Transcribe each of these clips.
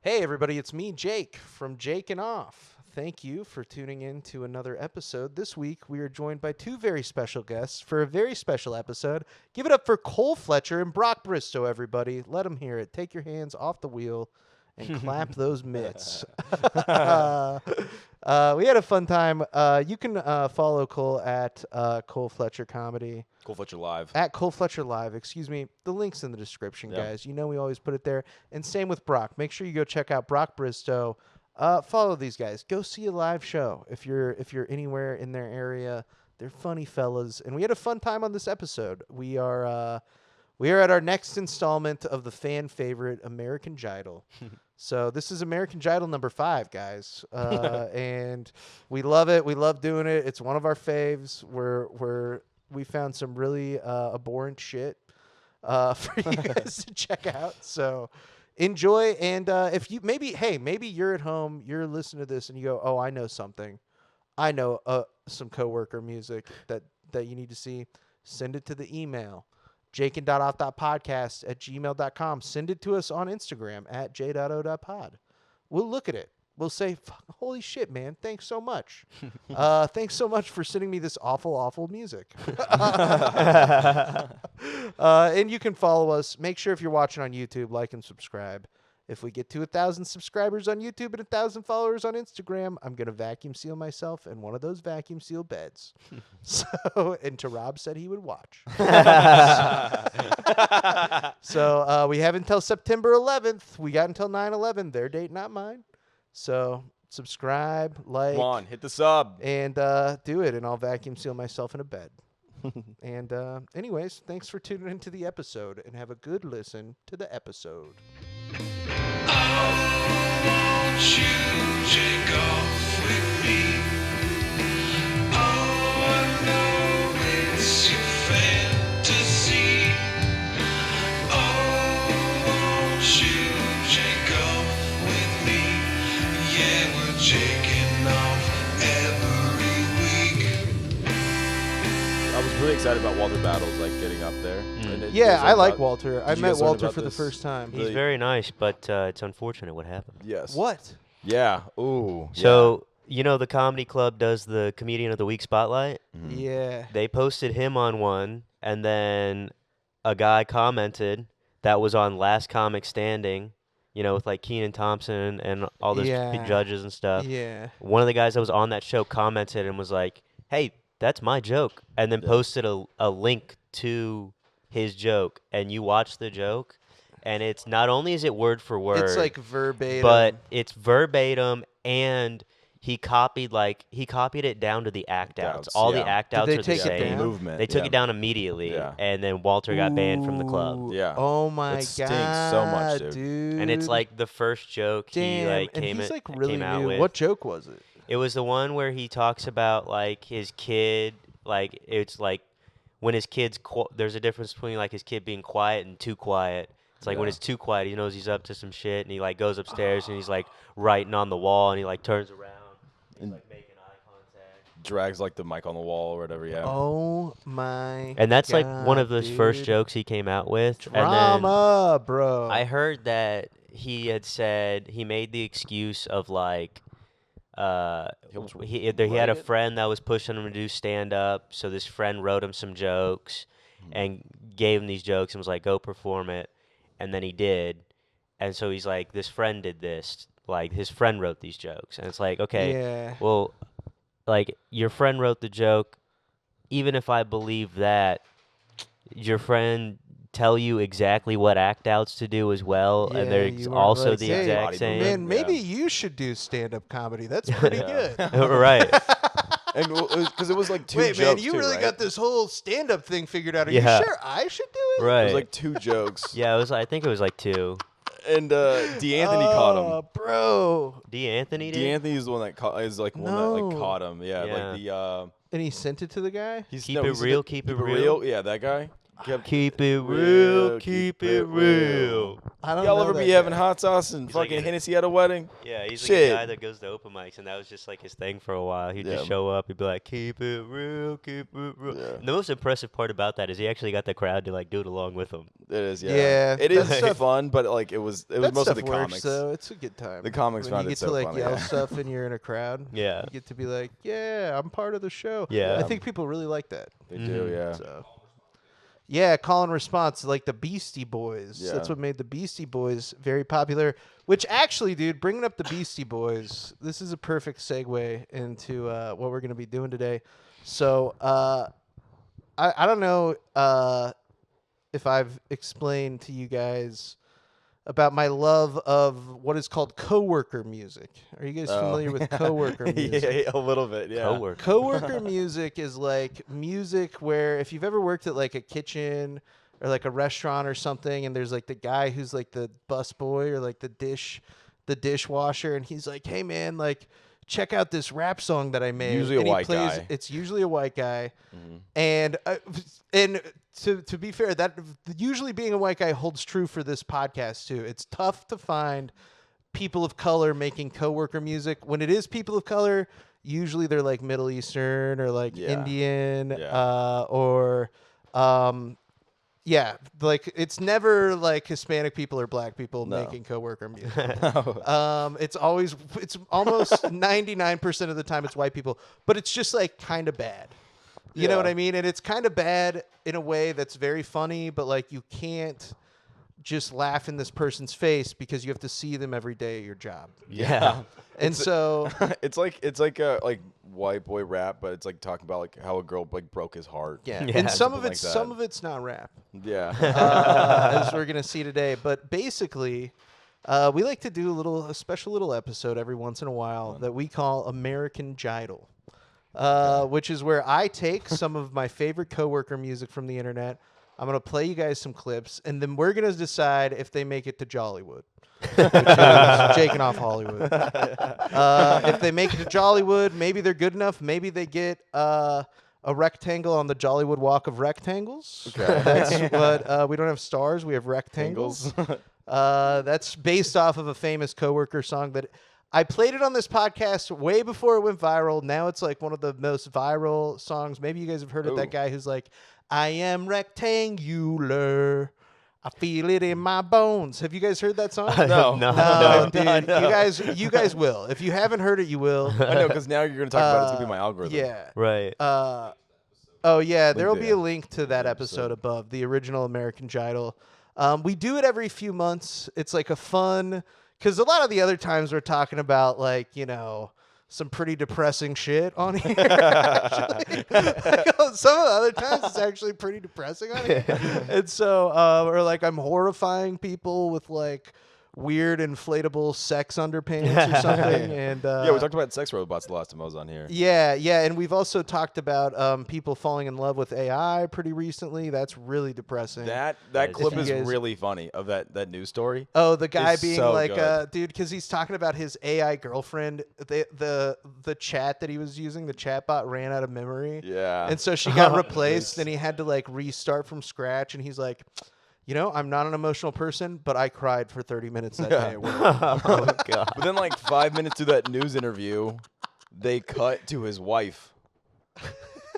Hey, everybody, it's me, Jake, from Jakin.Off. Thank you for tuning in to another episode. This week, we are joined by two very special guests for a very special episode. Give it up for Cole Fletcher and Brock Bristow, everybody. Let them hear it. Take your hands off the wheel and clap those mitts. We had a fun time. You can follow Cole at Cole Fletcher Comedy. Cole Fletcher Live. At Cole Fletcher Live, excuse me. The link's in the description, guys. You know we always put it there. And same with Brock. Make sure you go check out Brock Bristow. Follow these guys. Go see a live show if you're anywhere in their area. They're funny fellas, and we had a fun time on this episode. We are at our next installment of the fan favorite American Jidol. So this is American Jidol number 5, guys, and we love it. We love doing it. It's one of our faves. We found some really abhorrent shit for you guys to check out. So enjoy, and if you maybe you're at home, you're listening to this, and you go, "Oh, I know something. I know some coworker music that you need to see." Send it to the email. Jakin.Off.Podcast at gmail.com. Send it to us on Instagram at j.o.pod. We'll look at it. We'll say, holy shit, man, thanks so much. Thanks so much for sending me this awful, awful music. And you can follow us. Make sure if you're watching on YouTube, like and subscribe. If we get to 1,000 subscribers on YouTube and 1,000 followers on Instagram, I'm going to vacuum seal myself in one of those vacuum seal beds. And Rob said he would watch. So we have until September 11th. We got until 9/11. Their date, not mine. So subscribe, like. Come on, hit the sub. And do it, and I'll vacuum seal myself in a bed. And anyways, thanks for tuning into the episode, and have a good listen to the episode. Oh, won't you take off with me? Oh, I know it's your fantasy. Oh, won't you take off with me? Yeah, we're taking off every week. I was really excited about Walter Battles, like getting up there. And Yeah, I like about- Walter. I Did you met guys learn Walter about for the this? first time. He's very nice, but it's unfortunate what happened. Yes. What? Yeah. Ooh. So, you know, the comedy club does the Comedian of the Week spotlight. Yeah. They posted him on one, and then a guy commented that was on Last Comic Standing, you know, with like Kenan Thompson and all those Yeah. judges and stuff. Yeah. One of the guys that was on that show commented and was like, "Hey, that's my joke," and then posted a link to his joke, and you watch the joke, and it's not only is it word for word, It's like verbatim. but it's verbatim, and he copied it down to the act outs. Outs, All yeah. the act Did outs they are the take it same. down? Movement. They took yeah. it down immediately, Yeah. and then Walter got banned from the club. Ooh, Yeah. Oh my It stinks so much, god, dude. And it's like the first joke Damn. he like and came he's in- like really came out new. with. What joke was it? It was the one where he talks about like his kid, like it's like when his kid's there's a difference between like his kid being quiet and too quiet. It's like when Yeah. it's too quiet, he knows he's up to some shit, and he like goes upstairs and he's like writing on the wall, and he like turns around, and he's And- like making eye contact. Drags like the mic on the wall or whatever. Yeah. Oh my. And that's like one of God, those first dude. jokes he came out with. Drama, bro. And then I heard that he had said he made the excuse of like he had a write it? friend that was pushing him to do stand up, so this friend wrote him some jokes and gave him these jokes and was like, go perform it, and then he did, and so he's like, this friend did this, like his friend wrote these jokes, and it's like, okay, Yeah. well, like your friend wrote the joke, even if I believe that, your friend tell you exactly what act outs to do as well, Yeah, and they're you are also like, the hey, exact body same. Man, maybe Yeah. you should do stand-up comedy. That's pretty Yeah. good. Right. And because it was like two Wait, jokes. man, you too, really right? got this whole stand-up thing figured out. Are Yeah. you sure I should do it? Right. It was like 2 jokes. Yeah, it was. I think it was like 2. And D'Anthony caught him. Oh, bro. D. Anthony did. D'Anthony is the one that caught. Is like one that like No. caught him. Yeah. Yeah. Like the. And he sent it to the guy? He's, Keep no, it he's real, the- keep it real. Yeah, that guy. Keep it real, keep it real. I don't Y'all know ever that be having guy. hot sauce and He's like fucking a- Hennessy at a wedding? Yeah, he's like Shit. a guy that goes to open mics, and that was just like his thing for a while. He'd Yeah. just show up, he'd be like, keep it real, keep it real. Yeah. And the most impressive part about that is he actually got the crowd to like do it along with him. It is, yeah. Yeah, It is that stuff- fun, but like it was That mostly stuff the works, comics. though. It's a good time. The comics when found you it get to so like funny, yell yeah. stuff and you're in a crowd. Yeah. You get to be like, yeah, I'm part of the show. Yeah. I think people really like that. They do, yeah. So, yeah, call and response, like the Beastie Boys. Yeah. That's what made the Beastie Boys very popular. Which actually, dude, bringing up the Beastie Boys, this is a perfect segue into what we're going to be doing today. So, I don't know if I've explained to you guys about my love of what is called coworker music. Are you guys familiar with coworker music? Yeah, a little bit, yeah. Coworker. Coworker music is like music where if you've ever worked at like a kitchen or like a restaurant or something, and there's like the guy who's like the busboy or like the dishwasher, and he's like, "Hey man, like check out this rap song that I made." Usually a and he white plays, guy. It's usually a white guy, and to be fair, that usually being a white guy holds true for this podcast too. It's tough to find people of color making coworker music. When it is people of color, usually they're like Middle Eastern or like Yeah. Indian Yeah. or yeah, like it's never like Hispanic people or black people No. making coworker music. It's almost 99% of the time it's white people, but it's just like kind of bad. You know Yeah. what I mean? And it's kind of bad in a way that's very funny, but like you can't just laugh in this person's face because you have to see them every day at your job. Yeah. And so it's like a like white boy rap, but it's like talking about like how a girl like broke his heart. yeah, Yeah, and some of something it's like that. some of it's not rap. Yeah. As we're gonna see today. But basically, we like to do a special little episode every once in a while that we call American Jidol, which is where I take some of my favorite coworker music from the internet. I'm gonna play you guys some clips, and then we're gonna decide if they make it to Jollywood, which is Jakin.Off Hollywood. If they make it to Jollywood, maybe they're good enough. Maybe they get a rectangle on the Jollywood Walk of Rectangles. Okay. That's what we don't have stars. We have rectangles. That's based off of a famous coworker song that I played it on this podcast way before it went viral. Now it's like one of the most viral songs. Maybe you guys have heard of that Ooh. guy who's like, I am rectangular. I feel it in my bones. Have you guys heard that song? No. No, dude. No. You guys will. If you haven't heard it, you will. I know, because now you're gonna talk about it's gonna be my algorithm. Yeah. Right. Oh yeah, there will be there. a link to that episode above, the original American Jidol. We do it every few months. It's like a fun, because a lot of the other times we're talking about like, you know, some pretty depressing shit on here. Actually. Some of the other times it's actually pretty depressing on here. And so, or like I'm horrifying people with like weird inflatable sex underpants or something. And Yeah, we talked about sex robots the last time I was on here. yeah, and we've also talked about people falling in love with AI pretty recently. That's really depressing. That If clip you is guys- really funny of that news story. Oh, the guy It's being so like, good. dude, because he's talking about his AI girlfriend. The chat that he was using, the chatbot ran out of memory. Yeah. And so she got replaced, and he had to like restart from scratch. And he's like, you know, I'm not an emotional person, but I cried for 30 minutes that day at work. Oh god. But then like 5 minutes to that news interview, they cut to his wife.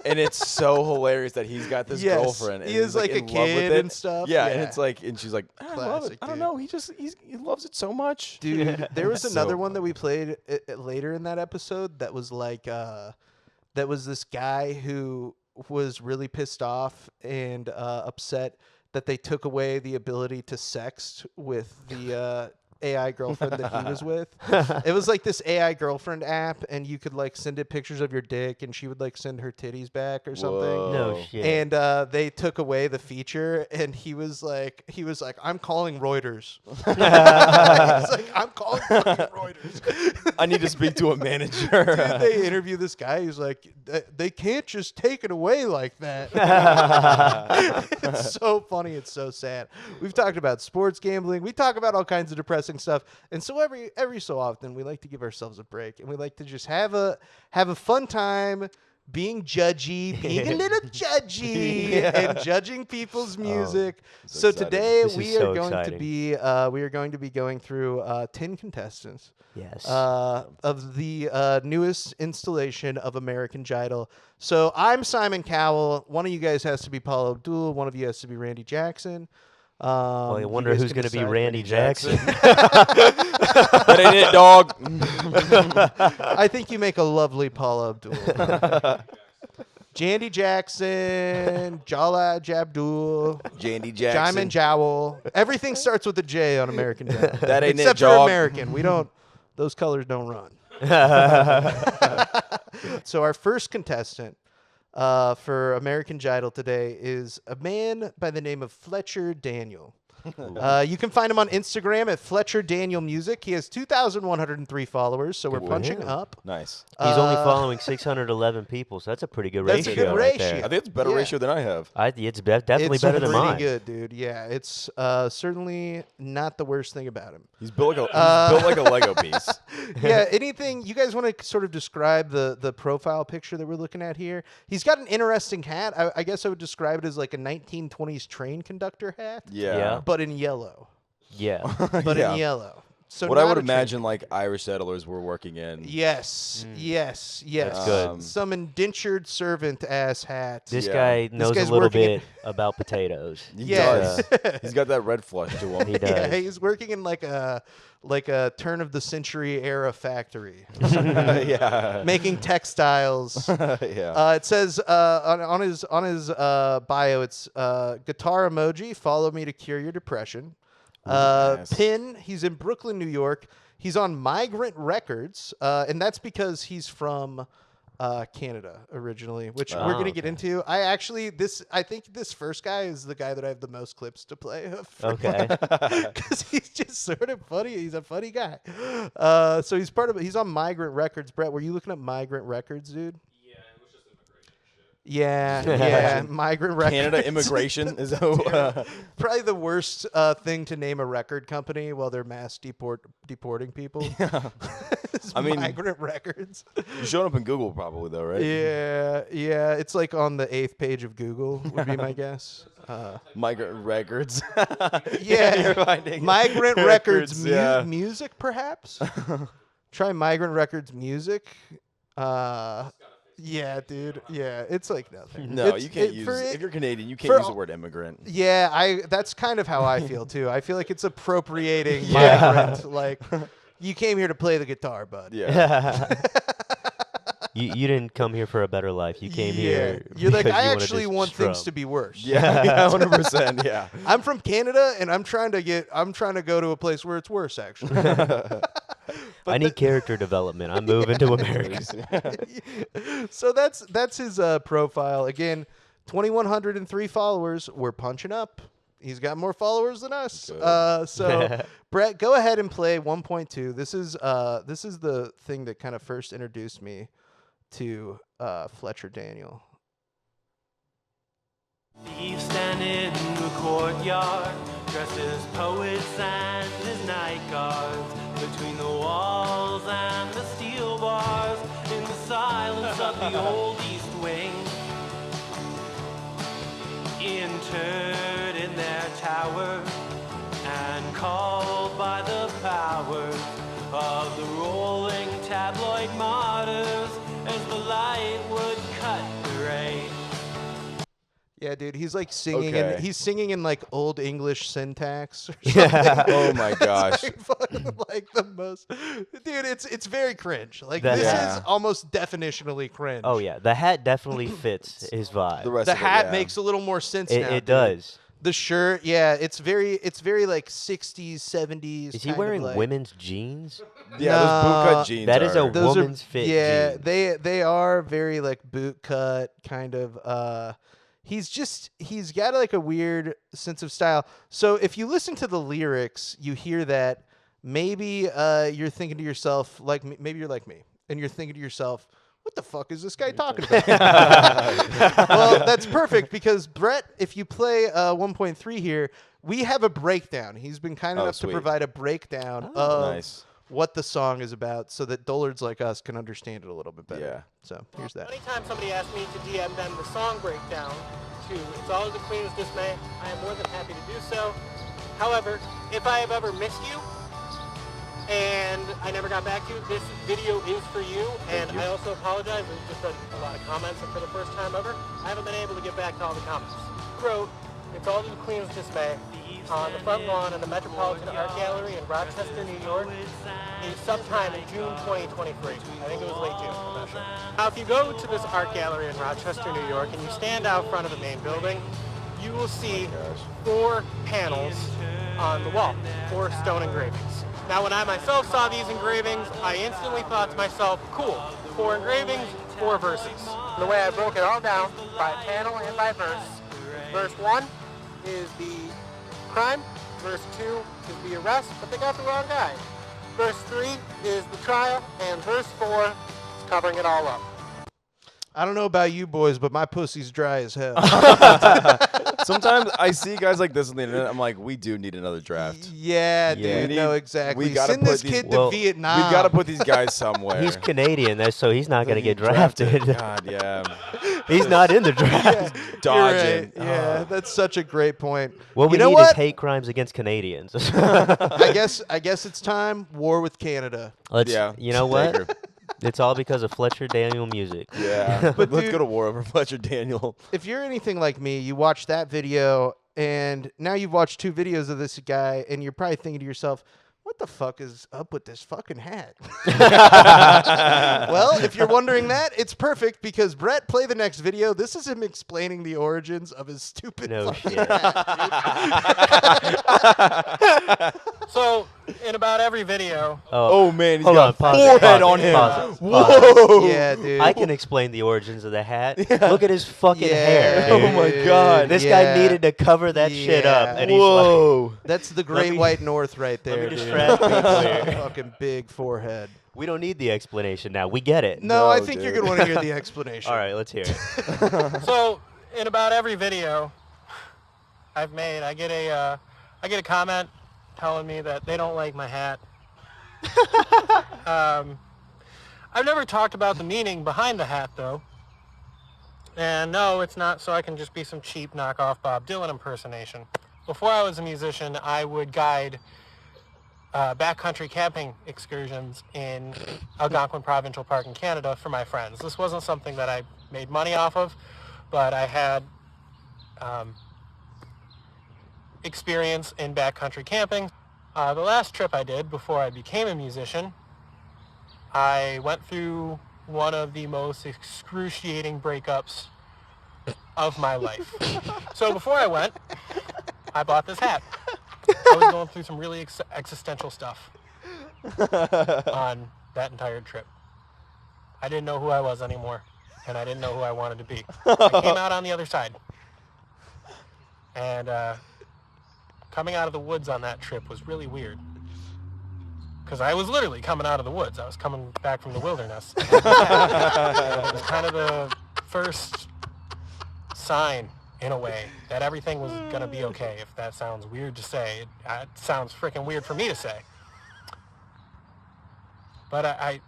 And it's so hilarious that he's got this Yes, girlfriend. And he is he's, like a in love with kid it. and stuff. Yeah, and Yeah. it's like, and she's like, I love Classic, it. I don't dude. know. He loves it so much. Dude, there was So another one that we played later in that episode that was like that was this guy who was really pissed off and upset that they took away the ability to sext with the AI girlfriend that he was with. It was like this AI girlfriend app, and you could like send it pictures of your dick, and she would like send her titties back or something. No Whoa. shit. And they took away the feature, and he was like, I'm calling Reuters. He's like, I'm calling fucking Reuters. I need to speak to a manager. Dude, they interview this guy. He's like, they can't just take it away like that. It's so funny. It's so sad. We've talked about sports gambling. We talk about all kinds of depressing stuff. And so every so often, we like to give ourselves a break, and we like to just have a fun time being judgy, being a little judgy, and judging people's music. So excited. today This is we so are going to exciting. be going through 10 contestants Yes. of the newest installation of American Jidol. So I'm Simon Cowell. One of you guys has to be Paul Abdul. One of you has to be Randy Jackson. well, I you wonder guys who's can going to be decide. Randy Jackson. That ain't it, dog. I think you make a lovely Paul Abdul. Jandy Jackson, Jala Jabdul, Jandy Jackson. Jaimin Jowl. Everything starts with a J on American Jidol. That ain't it, Except for Jog. American. We don't. Those colors don't run. So our first contestant for American Jidol today is a man by the name of Fletcher Daniel. You can find him on Instagram at Fletcher Daniel Music. He has 2,103 followers, so we're punching up. Nice. He's only following 611 people, so that's a pretty good That's a ratio. good right ratio. I there. think it's a better Yeah. ratio than I have. It's definitely It's better than pretty mine. good, dude. Yeah, it's certainly not the worst thing about him. He's built like a Lego piece. Yeah, anything you guys want to sort of describe the profile picture that we're looking at here? He's got an interesting hat. I guess I would describe it as like a 1920s train conductor hat, Yeah. but in yellow. Yeah. But Yeah. in yellow. So What I not would a train imagine like Irish settlers were working in. Yes, yes, yes. That's good. Some indentured servant ass hat. This Yeah. guy knows a guy's little working bit about potatoes. He Yes. does. He's got that red flush to him. He does. Yeah, he's working in like a turn of the century era factory, Yeah. making textiles. Yeah. It says on his bio, it's guitar emoji. Follow me to cure your depression. Nice. Pin. He's in Brooklyn, New York. He's on Migrant Records, and that's because he's from Canada originally, which we're gonna get into. I think this first guy is the guy that I have the most clips to play of. Okay. Because he's just sort of funny. He's a funny guy. So he's on Migrant Records. Brett, were you looking at Migrant Records, dude? Yeah, Migrant Records. Canada immigration is Probably the worst thing to name a record company while they're mass deporting people. It's I mean- Migrant Records. You're showing up in Google probably though, right? Yeah. It's like on the 8th page of Google would be my guess. Migrant records. Yeah, You're finding Migrant Records yeah. music, perhaps. Try Migrant Records music. Yeah, dude. Yeah, it's like nothing. No, It's- you can't it- use. for If it- you're Canadian, you for can't use the all- word immigrant. Yeah, that's kind of how I feel too. I feel like it's appropriating Yeah. migrant. Like, you came here to play the guitar, bud. Yeah. You didn't come here for a better life. You came Yeah. here. You're like, because I you wanna actually just want things strum." to be worse. Yeah. 100%. Yeah. I'm from Canada, and I'm trying to go to a place where it's worse, actually. I need character development. I'm moving to America. So that's his profile. Again, 2,103 followers. We're punching up. He's got more followers than us. So Brett, go ahead and play 1.2. This is the thing that kind of first introduced me to Fletcher Daniel. Thieves stand in the courtyard, dressed as poets and as night guards, between the walls and the steel bars, in the silence of the old East Wing. Interred in their tower, and called by the powers of the rolling tabloid martyrs, as the light would cut the rain. Yeah, dude, he's like singing Okay. he's singing in like old English syntax or something. Oh my gosh. Like, fucking, like the most, dude. It's very cringe. Like The this hat. is almost definitionally cringe. Oh yeah, the hat definitely fits his vibe. The rest The of hat it, yeah. makes a little more sense it now. it dude. does. The shirt, yeah, it's very like 60s, 70s. Is he kind of wearing like, women's jeans? Yeah, those boot No, cut jeans. that is a are- Those woman's are, fit yeah, jeans. they are very like boot cut kind of. He's got like a weird sense of style. So if you listen to the lyrics, you hear that maybe you're thinking to yourself, like maybe you're like me, and you're thinking to yourself, what the fuck is this guy talking about? Well, that's perfect because Brett, if you play 1.3 here, we have a breakdown. He's been kind Oh, enough sweet. to provide a breakdown Oh, of nice. what the song is about so that dullards like us can understand it a little bit better. Yeah. So here's that. Anytime somebody asks me to DM them the song breakdown to It's All the Queen's Dismay, I am more than happy to do so. However, if I have ever missed you and I never got back to you, this video is for you. And I also apologize. We've just read a lot of comments, and for the first time ever, I haven't been able to get back to all the comments. Wrote It's All to the Queen's Dismay on the front lawn of the Metropolitan Art Gallery in Rochester, New York, is sometime in June 2023. I think it was late June, I'm not sure. Now, if you go to this art gallery in Rochester, New York, and you stand out front of the main building, you will see 4 panels on the wall, 4 stone engravings. Now, when I myself saw these engravings, I instantly thought to myself, cool, 4 engravings, 4 verses. The way I broke it all down by panel and by verse, verse 1 is the crime, verse 2 is the arrest, but they got the wrong guy. Verse 3 is the trial, and verse 4 is covering it all up. I don't know about you boys, but my pussy's dry as hell. Sometimes I see guys like this on the internet. I'm like, we do need another draft. Yeah, Yeah. dude. No, exactly. we gotta Send this put these- kid well, to Vietnam. We've got to put these guys somewhere. He's Canadian, so he's not going to get drafted. God, yeah. He's not in the draft. You're Dodging. right. Yeah, that's such a great point. What we you know need what? is hate crimes against Canadians. I guess it's time. War with Canada. Let's, Yeah. You know what? Dagger. It's all because of Fletcher Daniel music. Yeah. But Let's dude- go to war over Fletcher Daniel. If you're anything like me, you watch that video, and now you've watched 2 videos of this guy, and you're probably thinking to yourself, what the fuck is up with this fucking hat? Well, if you're wondering that, it's perfect because Brett, play the next video. This is him explaining the origins of his stupid No fucking shit. hat. So, in about every video, Oh, man. He's Hold got on, pause it, forehead pause on it, him. pause it, Whoa. Yeah, dude. I can explain the origins of the hat. Look at his fucking hair. Yeah, Dude. Oh my God. This yeah. guy needed to cover that shit up, Yeah. and he's like, Whoa. That's the Great me- White North right there, me dude. distract people here. Fucking big forehead. "We don't need the explanation now. We get it." No, I No, think dude. you're going to want to hear the explanation. All right, let's hear it. so in about every video I've made, I get a comment telling me that they don't like my hat. I've never talked about the meaning behind the hat, though. And no, it's not so I can just be some cheap knockoff Bob Dylan impersonation. Before I was a musician, I would guide backcountry camping excursions in Algonquin Provincial Park in Canada for my friends. This wasn't something that I made money off of, but I had experience in backcountry camping. The last trip I did before I became a musician, I went through one of the most excruciating breakups of my life. So before I went, I bought this hat. I was going through some really existential stuff on that entire trip. I didn't know who I was anymore, and I didn't know who I wanted to be. I came out on the other side. And coming out of the woods on that trip was really weird. Because I was literally coming out of the woods. I was coming back from the wilderness. And it was kind of the first sign, in a way, that everything was going to be okay, if that sounds weird to say. It sounds freaking weird for me to say. But I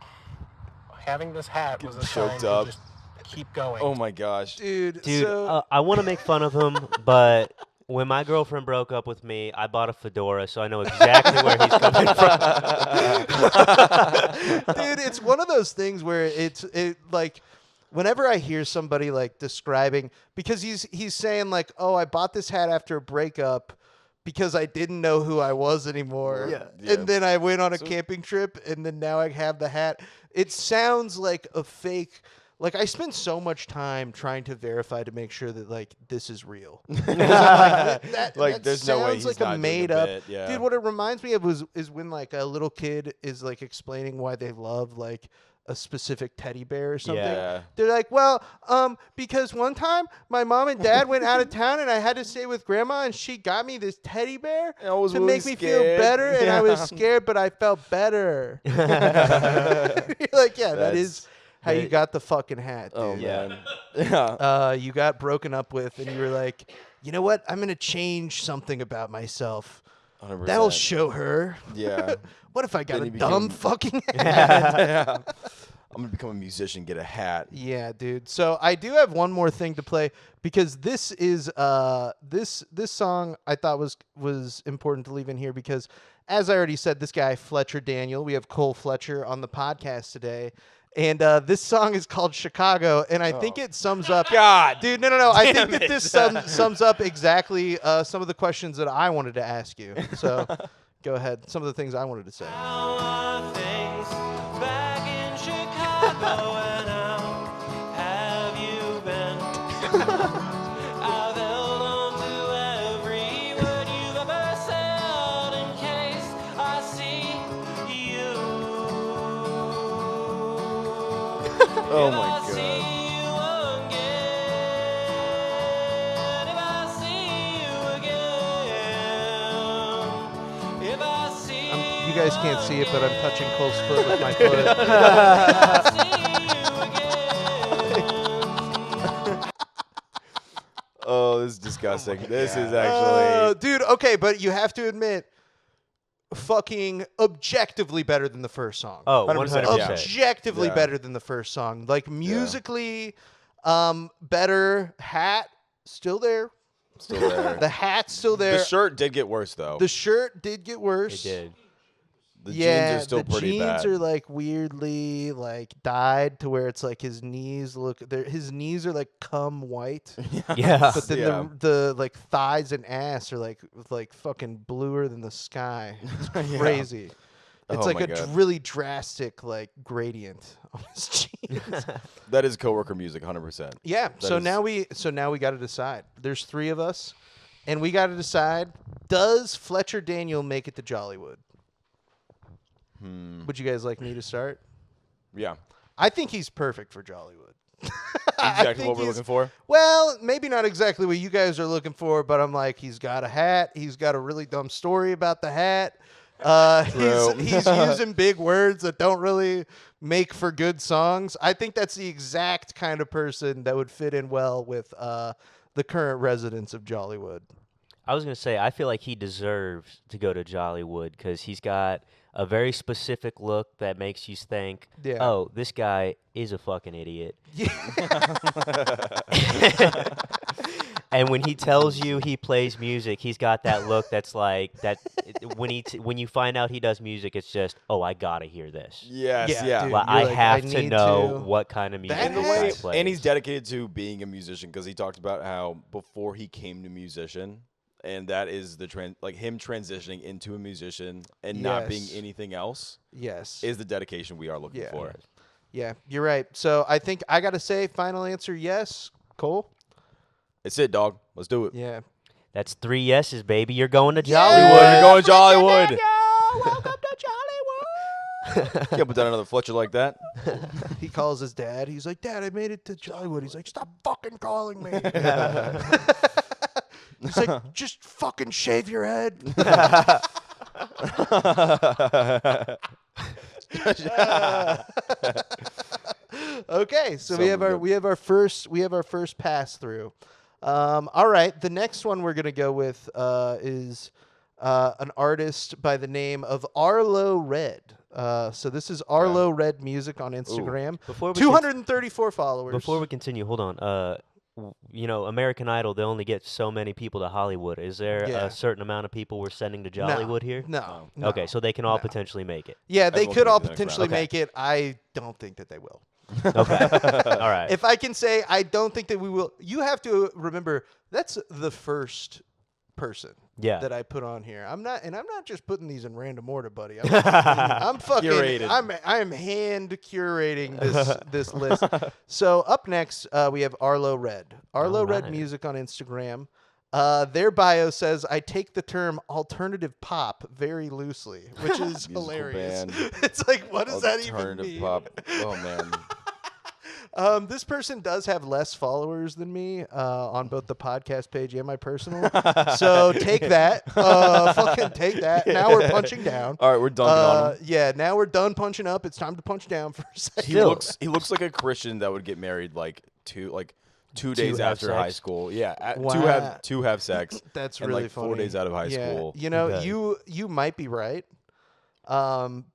having this hat was a sign choked to up. just keep going. Oh, my gosh. Dude, Dude, so I want to make fun of him, but when my girlfriend broke up with me, I bought a fedora, so I know exactly where he's coming from. dude, it's one of those things where it like whenever I hear somebody like describing, because he's saying like, oh, I bought this hat after a breakup because I didn't know who I was anymore. Yeah. And then I went on a camping trip and then now I have the hat. It sounds like a fake. Like, I spend so much time trying to verify to make sure that, like, this is real. Because I'm like, that Like, there's no way sounds he's like not a doing a made up. bit, yeah. Dude, what it reminds me of is when, like, a little kid is, like, explaining why they love, like, a specific teddy bear or something. Yeah. They're like, well, because one time my mom and dad went out of town and I had to stay with grandma and she got me this teddy bear I was to really make me feel scared. better. And I was Yeah. scared, but I felt better. You're like, yeah, that is how you got the fucking hat, dude. Oh, Yeah. man. Yeah. You got broken up with and you were like, you know what? I'm going to change something about myself. 100%. That'll show her. Yeah. What if I got Then a he dumb became- fucking hat? Yeah. I'm gonna become a musician, get a hat. Yeah, dude. So I do have one more thing to play because this is this song I thought was important to leave in here because as I already said, this guy Fletcher Daniel, we have Cole Fletcher on the podcast today. And this song is called Chicago, and I think it sums up. God, dude, no. I think damn that this sums up exactly some of the questions that I wanted to ask you. So, go ahead. Some of the things I wanted to say. How are things back in Chicago and how have you been? I've held on to every word you've ever said in case I see you. Oh If my I God. see you again, if I see you again, if I see You guys can't see it, but I'm touching Cole's foot with my foot. Oh, this is disgusting. This is actually. Dude, okay, but you have to admit, fucking objectively better than the first song. Oh, 100%, 100%. yeah. Objectively Yeah. better than the first song. Like musically, better. Hat still there. Still there. The hat's still there. The shirt did get worse though. The shirt did get worse. It did. The Yeah, jeans are still the pretty jeans bad. are like weirdly like dyed to where it's like his knees look. His knees are like cum white. Yeah. But then Yeah. the like thighs and ass are like fucking bluer than the sky. It's Yeah. crazy. It's Oh like my a God. really drastic like gradient on his jeans. That is coworker music, 100%. Yeah. That So is- now we got to decide. There's 3 of us, and we got to decide: does Fletcher Daniel make it to Jollywood? Would you guys like me to start? Yeah. I think he's perfect for Jollywood. Exactly what we're looking for. Well, maybe not exactly what you guys are looking for, but I'm like, he's got a hat. He's got a really dumb story about the hat. True. He's using big words that don't really make for good songs. I think that's the exact kind of person that would fit in well with the current residents of Jollywood. I was going to say, I feel like he deserves to go to Jollywood because he's got a very specific look that makes you think, Yeah. oh, this guy is a fucking idiot. And when he tells you he plays music, he's got that look that's like that. When you find out he does music, it's just, oh, I gotta hear this. Yes, Yeah, yeah. dude. Well, You're I like, have I to need know to- what kind of music That And the this way, guy plays. and he's dedicated to being a musician because he talked about how before he came to musician, and that is the him transitioning into a musician and not being Yes. anything else Yes. is the dedication we are looking Yeah. for. Yeah, you're right. So I think I got to say, final answer, yes. Cole? It's it, dog. Let's do it. Yeah. That's 3 yeses, baby. You're going to Yeah! Jollywood. You're going Jollywood. Welcome to Jollywood. Can't put down another Fletcher like that. He calls his dad. He's like, Dad, I made it to Jollywood. He's like, stop fucking calling me. He's like, just fucking shave your head. Okay, so we have our first pass through. All right, the next one we're gonna go with is an artist by the name of Arlo Red. So this is Arlo Red Music on Instagram. Before we 234 followers. Before we continue, hold on. American Idol, they only get so many people to Hollywood. Is there Yeah. a certain amount of people we're sending to Jollywood here? No. Okay, so they can all no. potentially make it. Yeah, they Everyone could can all make the next potentially round. Okay. make it. I don't think that they will. Okay. All right. If I can say, I don't think that we will. You have to remember that's the first person Yeah. that I put on here. I'm not just putting these in random order, buddy. I'm fucking. Curated. I'm hand curating this list. So up next, we have Arlo Red. Arlo Red Alright. Music on Instagram. Their bio says, "I take the term alternative pop very loosely," which is Musical hilarious. band. It's like, what does that even Alternative mean? pop. Oh man. This person does have less followers than me on both the podcast page and my personal. So take that. Fucking take that. Now we're punching down. All right, we're dunking on him. Yeah, now we're done punching up. It's time to punch down for a second. He looks like a Christian that would get married like 2 days have after high sex? school. Yeah, Wow. two have sex. That's and really like funny. 4 days out of high school. You know, Okay. you might be right.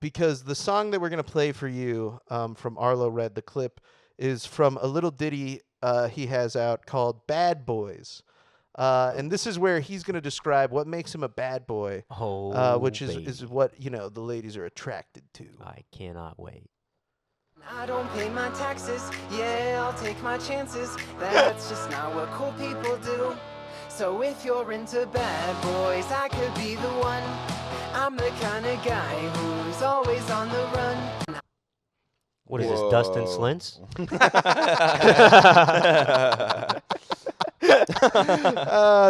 Because the song that we're gonna play for you from Arlo Red, the clip, is from a little ditty he has out called "Bad Boys," and this is where he's gonna describe what makes him a bad boy, which is baby. what the ladies are attracted to. I cannot wait. I don't pay my taxes, yeah, I'll take my chances. That's just not what cool people do. So if you're into bad boys, I could be the one. I'm the kind of guy who's always on the run. What is this, Dustin Whoa. Slintz?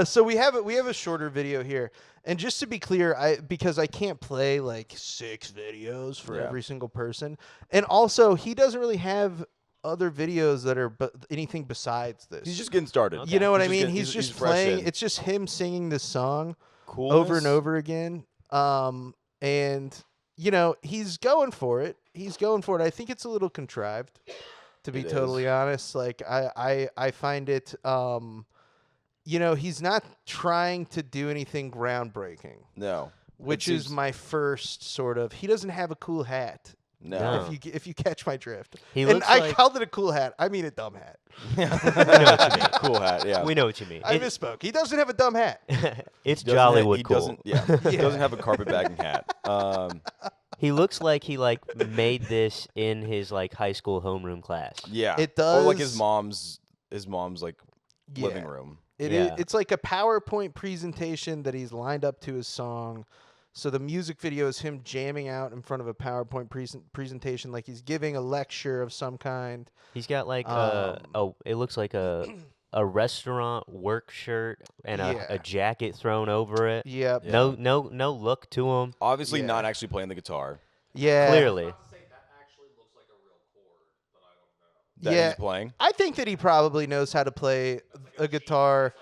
So we have a shorter video here, and just to be clear, because I can't play like 6 videos for Yeah. every single person, and also he doesn't really have other videos that are anything besides this. He's just getting started. You know what I He's mean? getting- He's just fresh playing. in. It's just him singing this song Coolness. over and over again. And he's going for it. He's going for it. I think it's a little contrived, to be It totally is. honest. Like I find it. He's not trying to do anything groundbreaking, No. which It is seems- my first sort of. He doesn't have a cool hat. No. No. If you catch my drift, He and looks I like- called it a cool hat. I mean a dumb hat. We know what you mean. Cool hat. Yeah. We know what you mean. I misspoke. He doesn't have a dumb hat. It's Doesn't ha- Jollywood he cool. Doesn't, yeah. He doesn't have a carpetbagging hat. He looks like he made this in his high school homeroom class. Yeah. It Or like does- his mom's like living Yeah. room. Yeah. It's like a PowerPoint presentation that he's lined up to his song. So the music video is him jamming out in front of a PowerPoint presentation, like he's giving a lecture of some kind. He's got it looks like a restaurant work shirt and Yeah. a jacket thrown over it. Yep. Yeah. No look to him. Obviously Yeah. not actually playing the guitar Yeah. Clearly. that Yeah. he's playing. I think that he probably knows how to play a guitar.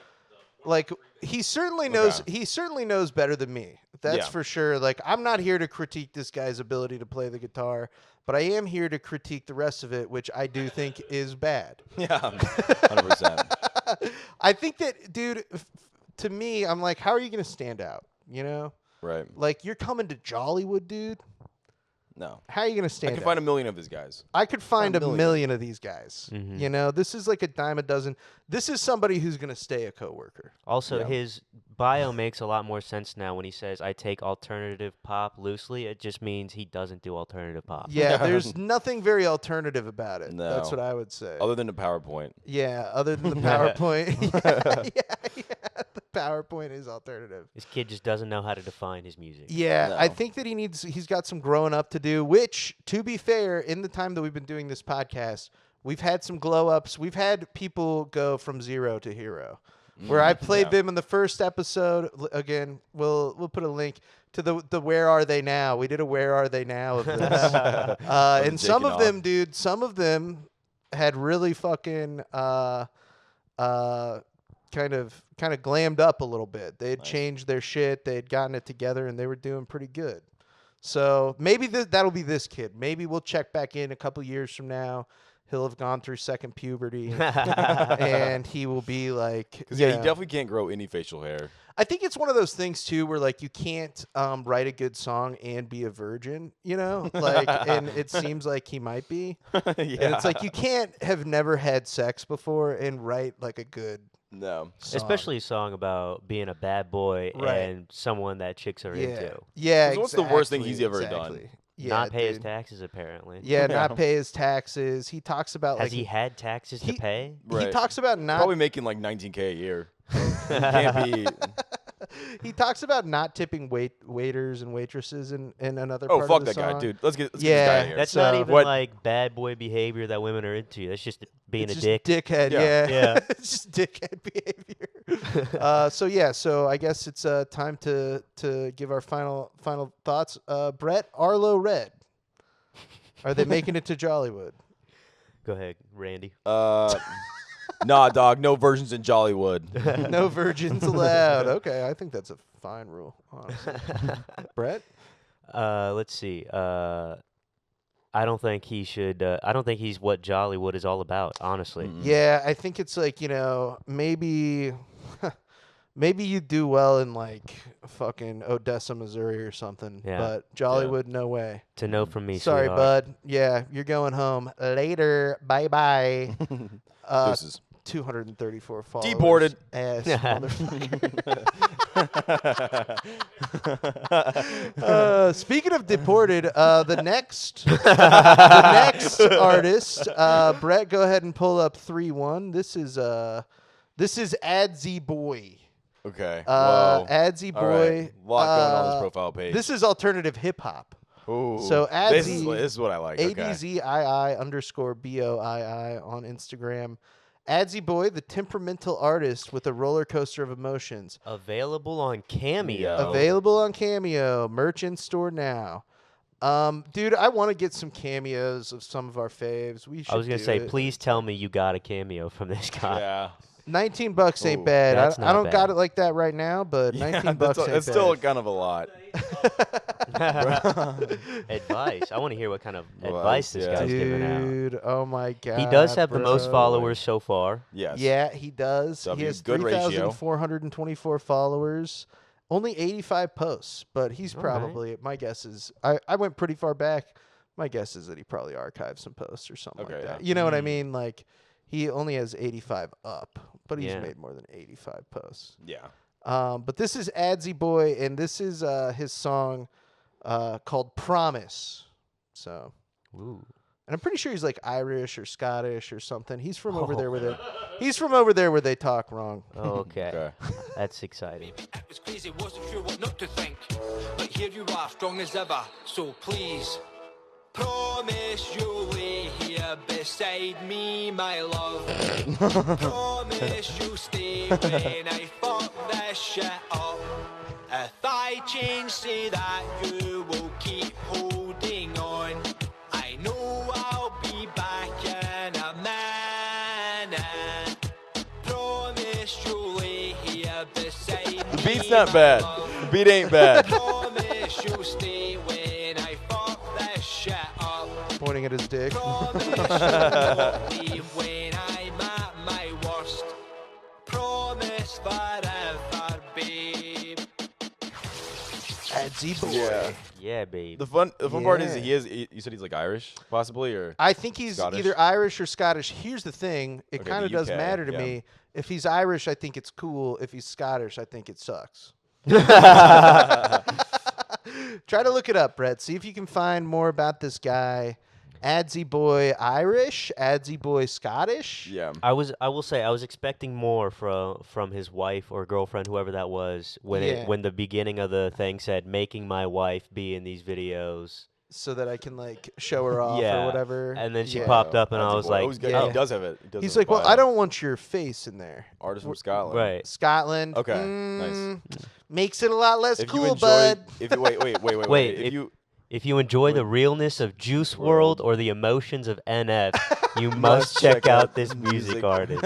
Like he certainly knows. Okay. He certainly knows better than me. That's Yeah. for sure. Like I'm not here to critique this guy's ability to play the guitar, but I am here to critique the rest of it, which I do think is bad. Yeah. 100%. I think that, dude. To me, I'm like, how are you gonna stand out? Right. Like you're coming to Jollywood, dude. No. How are you gonna I stand can out? find a million of his guys. I could find a million. million of these guys. Mhm. This is like a dime a dozen. This is somebody who's gonna stay a coworker. Also, Yeah. his bio makes a lot more sense now when he says, "I take alternative pop loosely." It just means he doesn't do alternative pop. Yeah, there's nothing very alternative about it. No. That's what I would say. Other than the PowerPoint. Yeah, other than the PowerPoint. yeah. The PowerPoint is alternative. This kid just doesn't know how to define his music. Yeah, I No. think that he's got some growing up to do, which, to be fair, in the time that we've been doing this podcast, we've had some glow ups. We've had people go from zero to hero. Where I played yeah. them in the first episode. Again, we'll put a link to the Where Are They Now. We did a Where Are They Now of this. And some of Jakin.Off. them, dude, some of them had really fucking kind of glammed up a little bit. They had changed their shit. They had gotten it together, and they were doing pretty good. So maybe that'll be this kid. Maybe we'll check back in a couple years from now. He'll have gone through second puberty, and he will be like, Because yeah, he definitely can't grow any facial hair. I think it's one of those things too, where like you can't write a good song and be a virgin, like, and it seems like he might be. Yeah. And it's like you can't have never had sex before and write like a good No. song. Especially a song about being a bad boy Right. and someone that chicks are yeah, into. yeah. 'Cause what's the worst thing exactly, he's ever done? exactly. Yeah, Not pay his dude. taxes, apparently. Yeah, not pay his taxes. He talks about Has like he had taxes to pay? he Right. talks about not Probably making like $19K a year. Can't be. he talks about not tipping waiters and waitresses in another Oh, part fuck of the that guy, song. dude. Let's get this Yeah, guy out of here. That's not So- even What- like bad boy behavior that women are into. That's just being It's a just dick. dickhead, Yeah. yeah. It's just dickhead behavior. So I guess it's time to give our final thoughts. Brett, Arlo Red. Are they making it to Jollywood? Go ahead, Randy. Nah, dog. No versions in Jollywood. No virgins allowed. Okay, I think that's a fine rule, honestly. Brett? Let's see. I don't think he should. I don't think he's what Jollywood is all about, honestly. Yeah, I think it's like, maybe maybe you do well in like fucking Odessa, Missouri or something. Yeah. But Jollywood, no way. To know from me, Sorry, sweetheart. bud. Yeah, you're going home later. Bye bye. Deuces. 234 followers. Deported. Ass speaking of deported, the next artist, Brett, go ahead and pull up 3-1. This is Adzy Boy. Okay. Whoa. Adzy Boy. All right. Lot going on this profile page. This is alternative hip hop. Ooh. So this Adzy, is what I like. Okay. ADZII_BOII on Instagram. Adzy Boy, the temperamental artist with a roller coaster of emotions. Available on Cameo. Available on Cameo. Merch in store now. Dude, I want to get some cameos of some of our faves. We should. I was gonna do say, it. please tell me you got a cameo from this guy. Yeah. $19 ain't Ooh, bad. that's I not don't got bad. it like that right now, but $19 ain't It's bad. still kind of a lot. Advice. I want to hear what kind of Well, advice this yeah. guy's giving out. Dude, oh my god. He does have the most bro. followers so far. Yes. Yeah, he does. He W, has good ratio. 3,424 followers. Only 85 posts, but he's All right. probably, my guess is, I went pretty far back. My guess is that he probably archived some posts or something Okay, like that. yeah. You know what I mean? Like, he only has 85 up, but he's Yeah. made more than 85 posts. Yeah. But this is Adzy Boy, and this is his song called Promise. So, Ooh. and I'm pretty sure he's like Irish or Scottish or something. He's from over there where Oh. they, he's from over there where they talk wrong. Oh, okay. Okay. That's exciting. It was crazy, wasn't sure what not to think. But here you are, strong as ever, so please. Promise you'll lay here beside me, my love. Promise you'll stay when I fuck this shit up. If I change, say that you will keep holding on. I know I'll be back in a minute. Promise you'll lay here beside me. The beat's not bad. The beat ain't bad. Promise you'll stay when I fuck this shit up. Pointing at his dick. Promise you won't leave when I'm at my worst. Promise forever, babe. Adzy Boy. Yeah. Yeah, babe. The fun part is Yeah. you said he's like Irish, possibly, or I think he's Scottish? either Irish or Scottish. Here's the thing. It Okay, kind of the does UK, matter to yeah. me. If he's Irish, I think it's cool. If he's Scottish, I think it sucks. Try to look it up, Brett. See if you can find more about this guy. Adzy Boy Irish, Adzy Boy Scottish. yeah. I will say I was expecting more from his wife or girlfriend, whoever that was, Yeah. when the beginning of the thing said making my wife be in these videos. So that I can like show her off Yeah. or whatever. And then she Yeah. popped up and I That's a was boy. like, Oh, he's got- yeah. he does have it. He does He's have like, a well, bio. I don't want your face in there. Artist from Scotland. right. Scotland. Okay, mm, nice. Makes it a lot less If cool, you enjoy, bud. if you wait. Wait, If you If you enjoy the realness of Juice World. World or the emotions of NF, you must check out this music artist.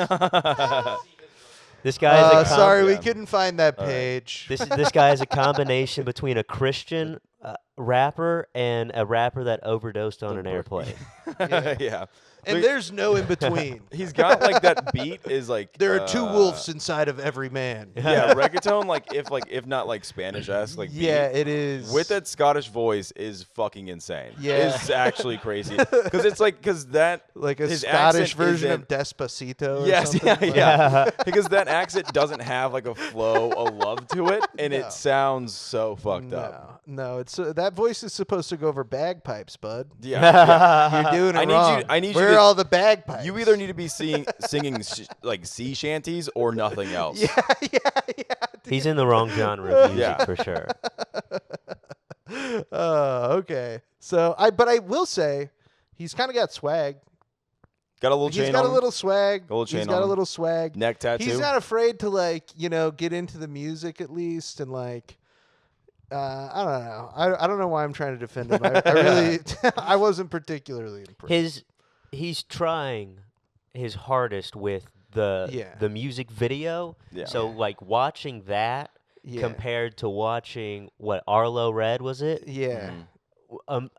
This guy is a Sorry, we Yeah. couldn't find that All right. page. this guy is a combination between a Christian rapper and a rapper that overdosed on an airplane. yeah. And Look, there's no in between. he's got like that beat is like There are two wolves inside of every man. Yeah, reggaeton if not like Spanish-esque like Yeah, beat, it is. with that Scottish voice is fucking insane. Yeah. It's actually crazy because it's like that like a his Scottish accent version of isn't- Despacito. Or Yes, something. yeah, Like- yeah. Because that accent doesn't have like a flow, a love to it, and No. it sounds so fucked up. No, it's that voice is supposed to go over bagpipes, bud. Yeah, yeah. You're doing it I need wrong. you. I need Where you. are To, all the bagpipes? you either need to be singing like sea shanties or nothing else. yeah. He's in the wrong genre of music Yeah. for sure. Okay. So but I will say, he's kind of got swag. Got a little He's chain got on a him, little swag. A little He's chain got on a him. little swag. neck tattoo. He's not afraid to get into the music at least, and I don't know. I don't know why I'm trying to defend him. I really I wasn't particularly impressed. He's trying his hardest with the music video. Yeah. So like watching that Yeah. compared to watching what Arlo Red was it? Yeah.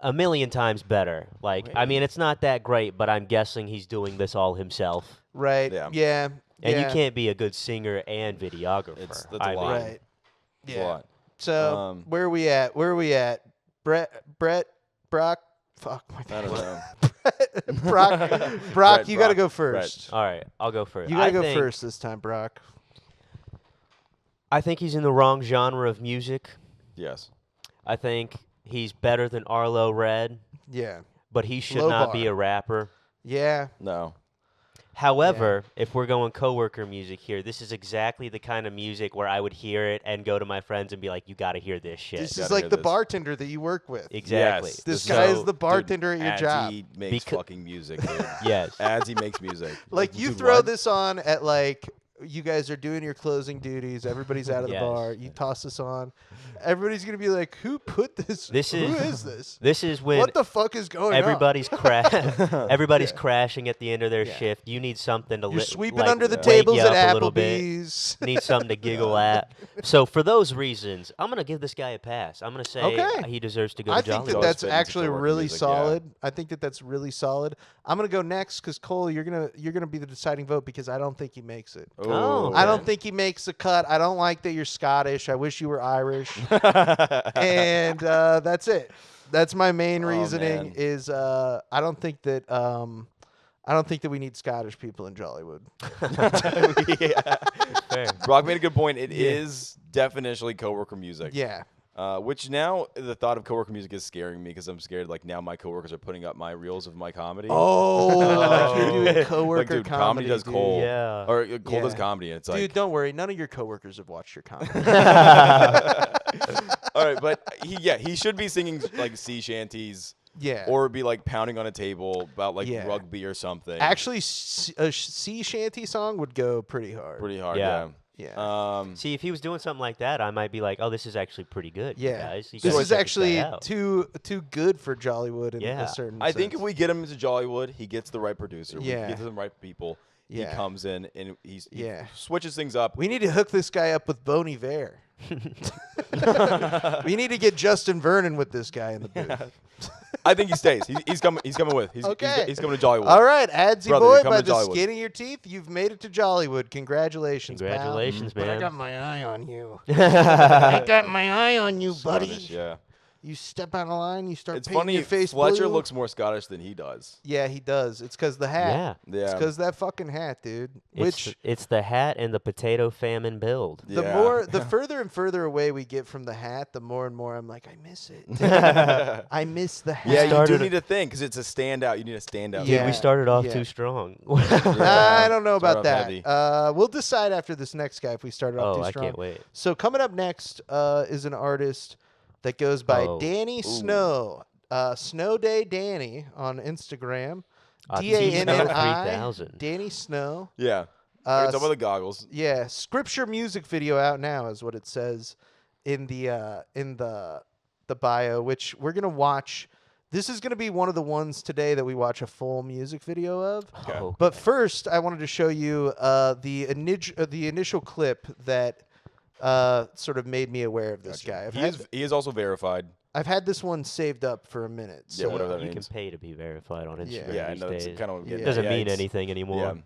a million times better. Like, I mean, it's not that great, but I'm guessing he's doing this all himself. Right. Yeah. Yeah. And you yeah. can't be a good singer and videographer. That's a I lot. mean, Right. It's a Yeah. lot. So where are we at? Brett, Brock. Fuck my I don't know. Brock, Brett, you got to Brock, go first. all right, I'll go first. You got to go think- first this time, Brock. I think he's in the wrong genre of music. Yes. I think he's better than Arlo Red, Yeah. but he should Low not bar. be a rapper. Yeah. No. However, if we're going coworker music here, this is exactly the kind of music where I would hear it and go to my friends and be like, "You got to hear this shit." This Gotta is like hear the this. bartender that you work with. Exactly. Yes. This So, guy is the dude, bartender at your job. He makes Becau- fucking music, dude. Yes. As he makes music. Like you dude, throw what? this on at like you guys are doing your closing duties. Everybody's out of the Yes. bar. You toss this on. Everybody's gonna be like, "Who put this? This Who is- is this? This is when What the fuck is going everybody's everybody's Yeah. crashing at the end of their Yeah. shift. You need something to on? You're li- sweeping like, under the wake tables you at up a little bit. Applebee's." Need something to giggle at. So for those reasons, I'm gonna give this guy a pass. I'm gonna say Okay. he deserves to go I to think Jollywood. that Always that's fit into actually coworker really music, yeah. solid. I think that that's really solid. I'm gonna go next because Cole, you're gonna be the deciding vote because I don't think he makes it. Oh, I don't okay. think he makes the cut. I don't like that you're Scottish. I wish you were Irish. And that's it. That's my main reasoning. man. Is I don't think that we need Scottish people in Jollywood. Fair. Brock made a good point. It is definitionally coworker music. Yeah. Which now the thought of coworker music is scaring me because I'm scared. Like now my coworkers are putting up my reels of my comedy. Oh, like you're doing like coworker dude, comedy does dude. Cole. Yeah. Or Cole does Yeah. comedy. And it's like, Dude, don't worry. None of your coworkers have watched your comedy. all right, but he should be singing like sea shanties. Yeah. Or be like pounding on a table about like Yeah. rugby or something. Actually, a sea shanty song would go pretty hard. pretty hard. Yeah. Yeah. See, if he was doing something like that, I might be like, "Oh, this is actually pretty good, you Yeah. guys." You This gotta is check guy actually out." too good for Jollywood in Yeah. a certain I think if sense. we get him into Jollywood, he gets the right producer. Yeah. We get the right people. Yeah. He comes in and he Yeah. switches things up. We need to hook this guy up with Bon Iver. We need to get Justin Vernon with this guy in the booth. I think he stays. He's coming. He's coming with. Okay. He's coming to Jollywood. All right, Adsy Brother, boy, you're by coming to the Jollywood. skin of your teeth, you've made it to Jollywood. Congratulations, pal. Congratulations, But I man. got my eye on you. I got my eye on you, buddy. Scottish, yeah. You step out of line, you start It's painting funny. your face Fletcher blue. looks more Scottish than he does. Yeah, he does. It's because the hat. Yeah. It's Yeah. because that fucking hat, dude. It's the hat and the potato famine build. The Yeah. more, the further and further away we get from the hat, the more and more I'm like, I miss it. I miss the hat. Yeah, you do started- need a thing because it's a standout. You need a standout. Yeah. We started off yeah. too strong. I don't know Start about off that. heavy. We'll decide after this next guy if we started off Oh, too I strong. can't wait. So coming up next is an artist that goes by Oh. Danny Snow. Snow Day Danny on Instagram. T-Snow DANNI. 3000. Danny Snow. Yeah. Uh, Talking about the goggles. Yeah, scripture music video out now is what it says in the bio, which we're gonna watch. This is gonna be one of the ones today that we watch a full music video of. Okay. Oh, But first, I wanted to show you the initial clip that sort of made me aware of this guy. He is also verified. I've had this one saved up for a minute. Yeah, So whatever that you can means. pay to be verified on Instagram Yeah, I these know. It's days. kind of Yeah. It doesn't mean it's- anything anymore. Yeah.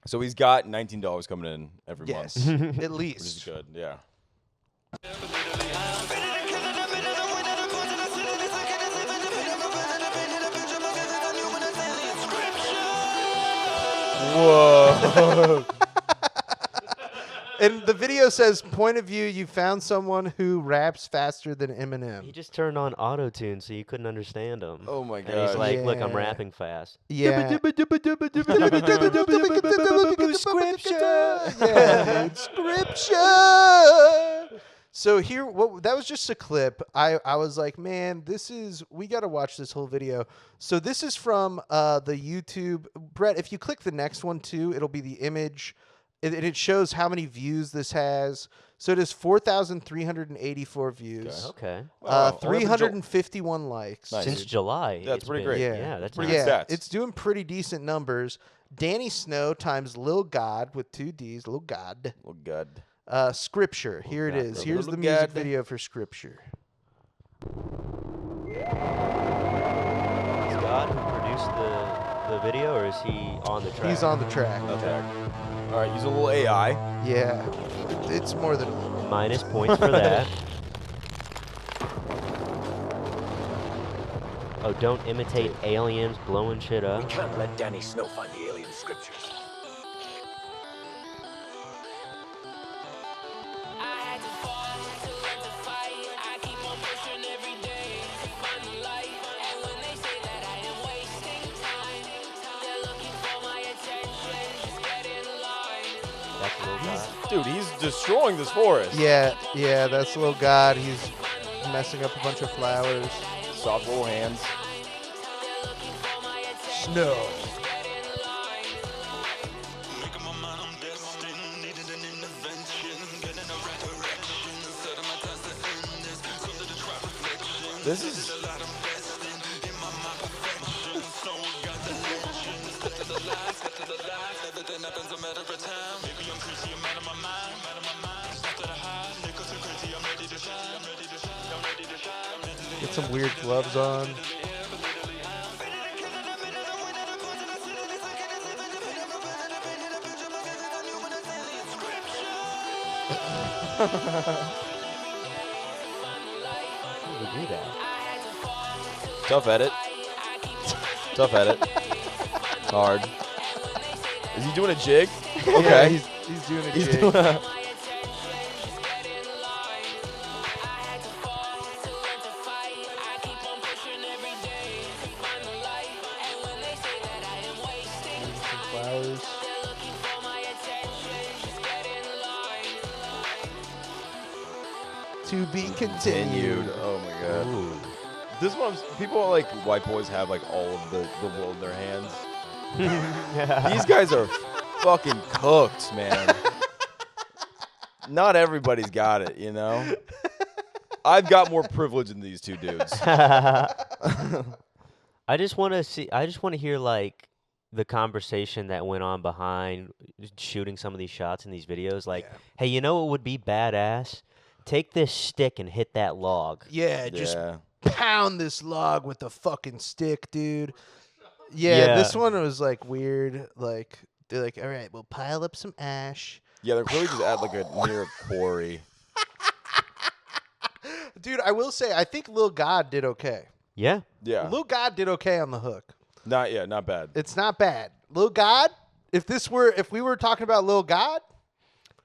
So he's got $19 coming in every Yes, month, at which is least. good. Yeah. Whoa. And the video says, point of view, you found someone who raps faster than He Eminem. just turned on auto-tune so you couldn't understand him. Oh my And he's God. like, look, I'm Yeah. rapping fast. Yeah. Scripture. Yeah, dude. Scripture. So here, that was just a clip. I was like, man, we got to watch this whole video. So this is from the YouTube. Brett, if you click the next one too, it'll be the image. And it shows how many views this has. So it has 4,384 views. Okay. Wow. Only for 351 likes. Nice. Since dude. July. That's it's pretty been- great. Yeah. that's Pretty nice. good stats. It's doing pretty decent numbers. Danny Snow times Lil God with 2 Ds, Lil God. Oh God. Scripture. Here it God, is. brother. Here's Lil the music God. video for Scripture. Is God who produced the video, or is he on the track? He's on the track. Okay. All right, use a little AI. Yeah, it's more than a little. Minus points for that. Oh, don't imitate aliens blowing shit up. Can't let Danny Snow find the alien scriptures. That's a little guy. Dude, he's destroying this forest. Yeah, that's little God. He's messing up a bunch of flowers. Soft little hands. Snow. This is. Get some weird gloves on. Tough edit. Tough edit. Hard. Is he doing a jig? Yeah, Okay. he's doing a He's jig. doing a. Some flowers. To be continued. Oh my god. This one's people like white boys have like all of the world in their hands. These guys are fucking cooked, man. Not everybody's got it, you know. I've got more privilege than these two dudes. I just want to hear like the conversation that went on behind shooting some of these shots in these videos. Like, hey, you know what would be badass? Take this stick and hit that log. Yeah, just Yeah. pound this log with a fucking stick, dude. Yeah, this one was like weird. Like they're like, all right, we'll pile up some ash. Yeah, they're clearly just at like a near a quarry. Dude, I will say, I think Lil God did okay. Yeah. Yeah. Lil God did okay on the hook. Not bad. It's not bad. Lil God, if we were talking about Lil God,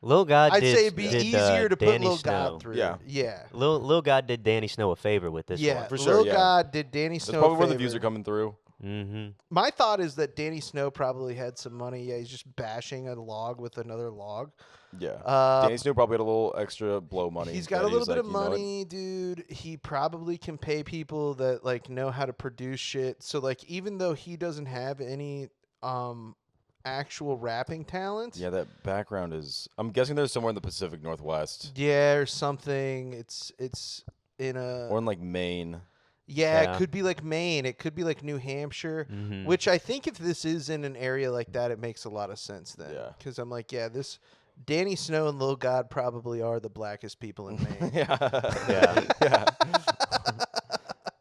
Lil God I'd did, say it'd be did, easier to put Danny Lil Snow. God through. Yeah. Yeah. Lil God did Danny Snow a favor with this Yeah. one. For sure, Lil yeah. God did Danny That's Snow. probably a where the favor. views are coming through. Mm-hmm. My thought is that Danny Snow probably had some money. Yeah, he's just bashing a log with another log. Yeah. Danny Snow probably had a little extra blow money. He's got that a little was bit like, of you know what? money, dude. He probably can pay people that like know how to produce shit. So like, even though he doesn't have any actual rapping talent, Yeah, that background is. I'm guessing there's somewhere in the Pacific Northwest yeah, or something. It's in a or in like Maine. yeah, Yeah. it could be like Maine. It could be like New Hampshire. Mhm. Which I think if this is in an area like that, it makes a lot of sense then. Yeah. Because I'm like, yeah, this Danny Snow and Lil God probably are the blackest people in Maine. Yeah. Yeah. Yeah.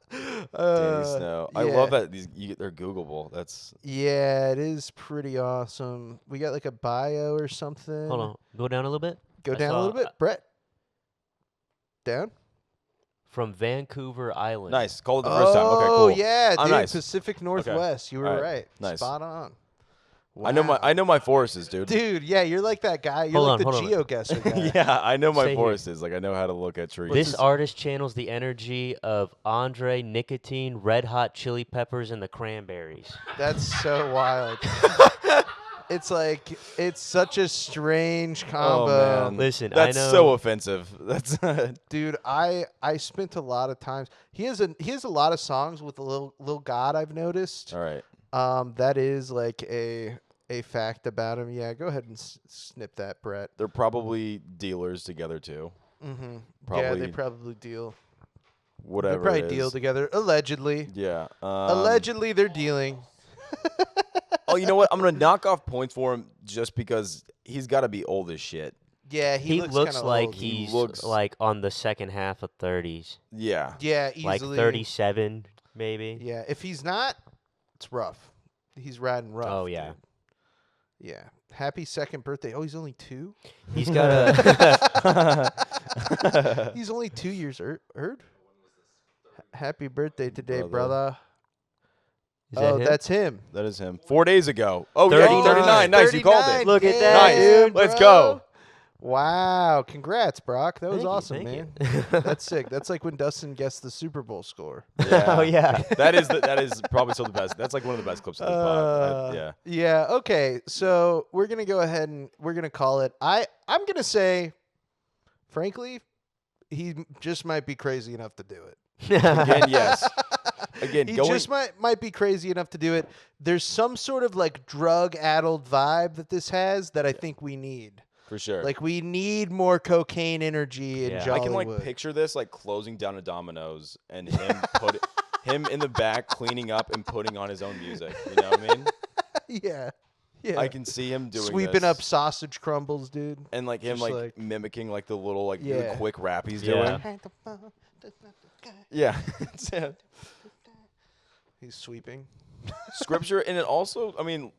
Danny Uh, Snow. I yeah. love that they're Googleable. That's Yeah, it is pretty awesome. We got like a bio or something. Hold on. Go down a little bit. Go I down a saw- little bit, Brett. Down. From Vancouver Island. nice. Call it the first time. Okay, cool. Oh yeah, I'm dude. nice. Pacific Northwest. You were All right. right. Nice. Spot on. I know Wow. my forests, dude. Dude, yeah, you're like that guy. You're Hold like on, the hold on. geoguesser guy. Yeah, I know my Stay here. forests. Like I know how to look at trees. This artist channels the energy of Andre, Nicotine, Red Hot Chili Peppers, and the Cranberries. That's so wild. It's like it's such a strange combo. Oh man, Listen, that's I know. so offensive. That's Dude, I spent a lot of times. He has a lot of songs with a Lil God, I've noticed. all right. That is like a fact about him. Yeah, go ahead and snip that, Brett. They're probably dealers together too. Mm-hmm. Yeah, Probably they probably deal. Whatever. They probably it deal is. together. Allegedly. Yeah. Allegedly, they're dealing. Oh, you know what? I'm gonna knock off points for him just because he's got to be old as shit. Yeah, He looks looks kinda like old. he's looks- like on the second half of 30s. Yeah. Yeah, Like easily. 37, maybe. Yeah, if he's not, it's rough. He's riding rough. Oh, yeah. dude. Yeah. Happy second birthday. Oh, he's only 2? He's got a. He's only 2 years old. Happy birthday today, Brother. brother. Is that Oh, him? that's him. That is him. 4 days ago. Oh, yeah, 39. 39. Nice, you called it. Look at Damn, that, Nice. Let's bro. go. Wow. Congrats, Brock. That was Thank you, awesome, thank man. you. That's sick. That's like when Dustin guessed the Super Bowl score. Oh, yeah. that is probably still the best. That's like one of the best clips of the pod. Yeah. Yeah. Okay. So we're gonna go ahead and we're gonna call it. I'm gonna say, frankly, he just might be crazy enough to do it. Again, yes. Again, He going. just might be crazy enough to do it. There's some sort of like drug-addled vibe that this has that I think we need. For sure. Like we need more cocaine energy in Yeah. Jollywood. I can like picture this like closing down a Domino's and him in the back cleaning up and putting on his own music. You know what I mean? Yeah. Yeah. I can see him doing sweeping this. up sausage crumbles, dude. And like him just like, like- mimicking like the little like Yeah. the quick rap he's Yeah. doing. Yeah. He's sweeping. Scripture, and it also, I mean,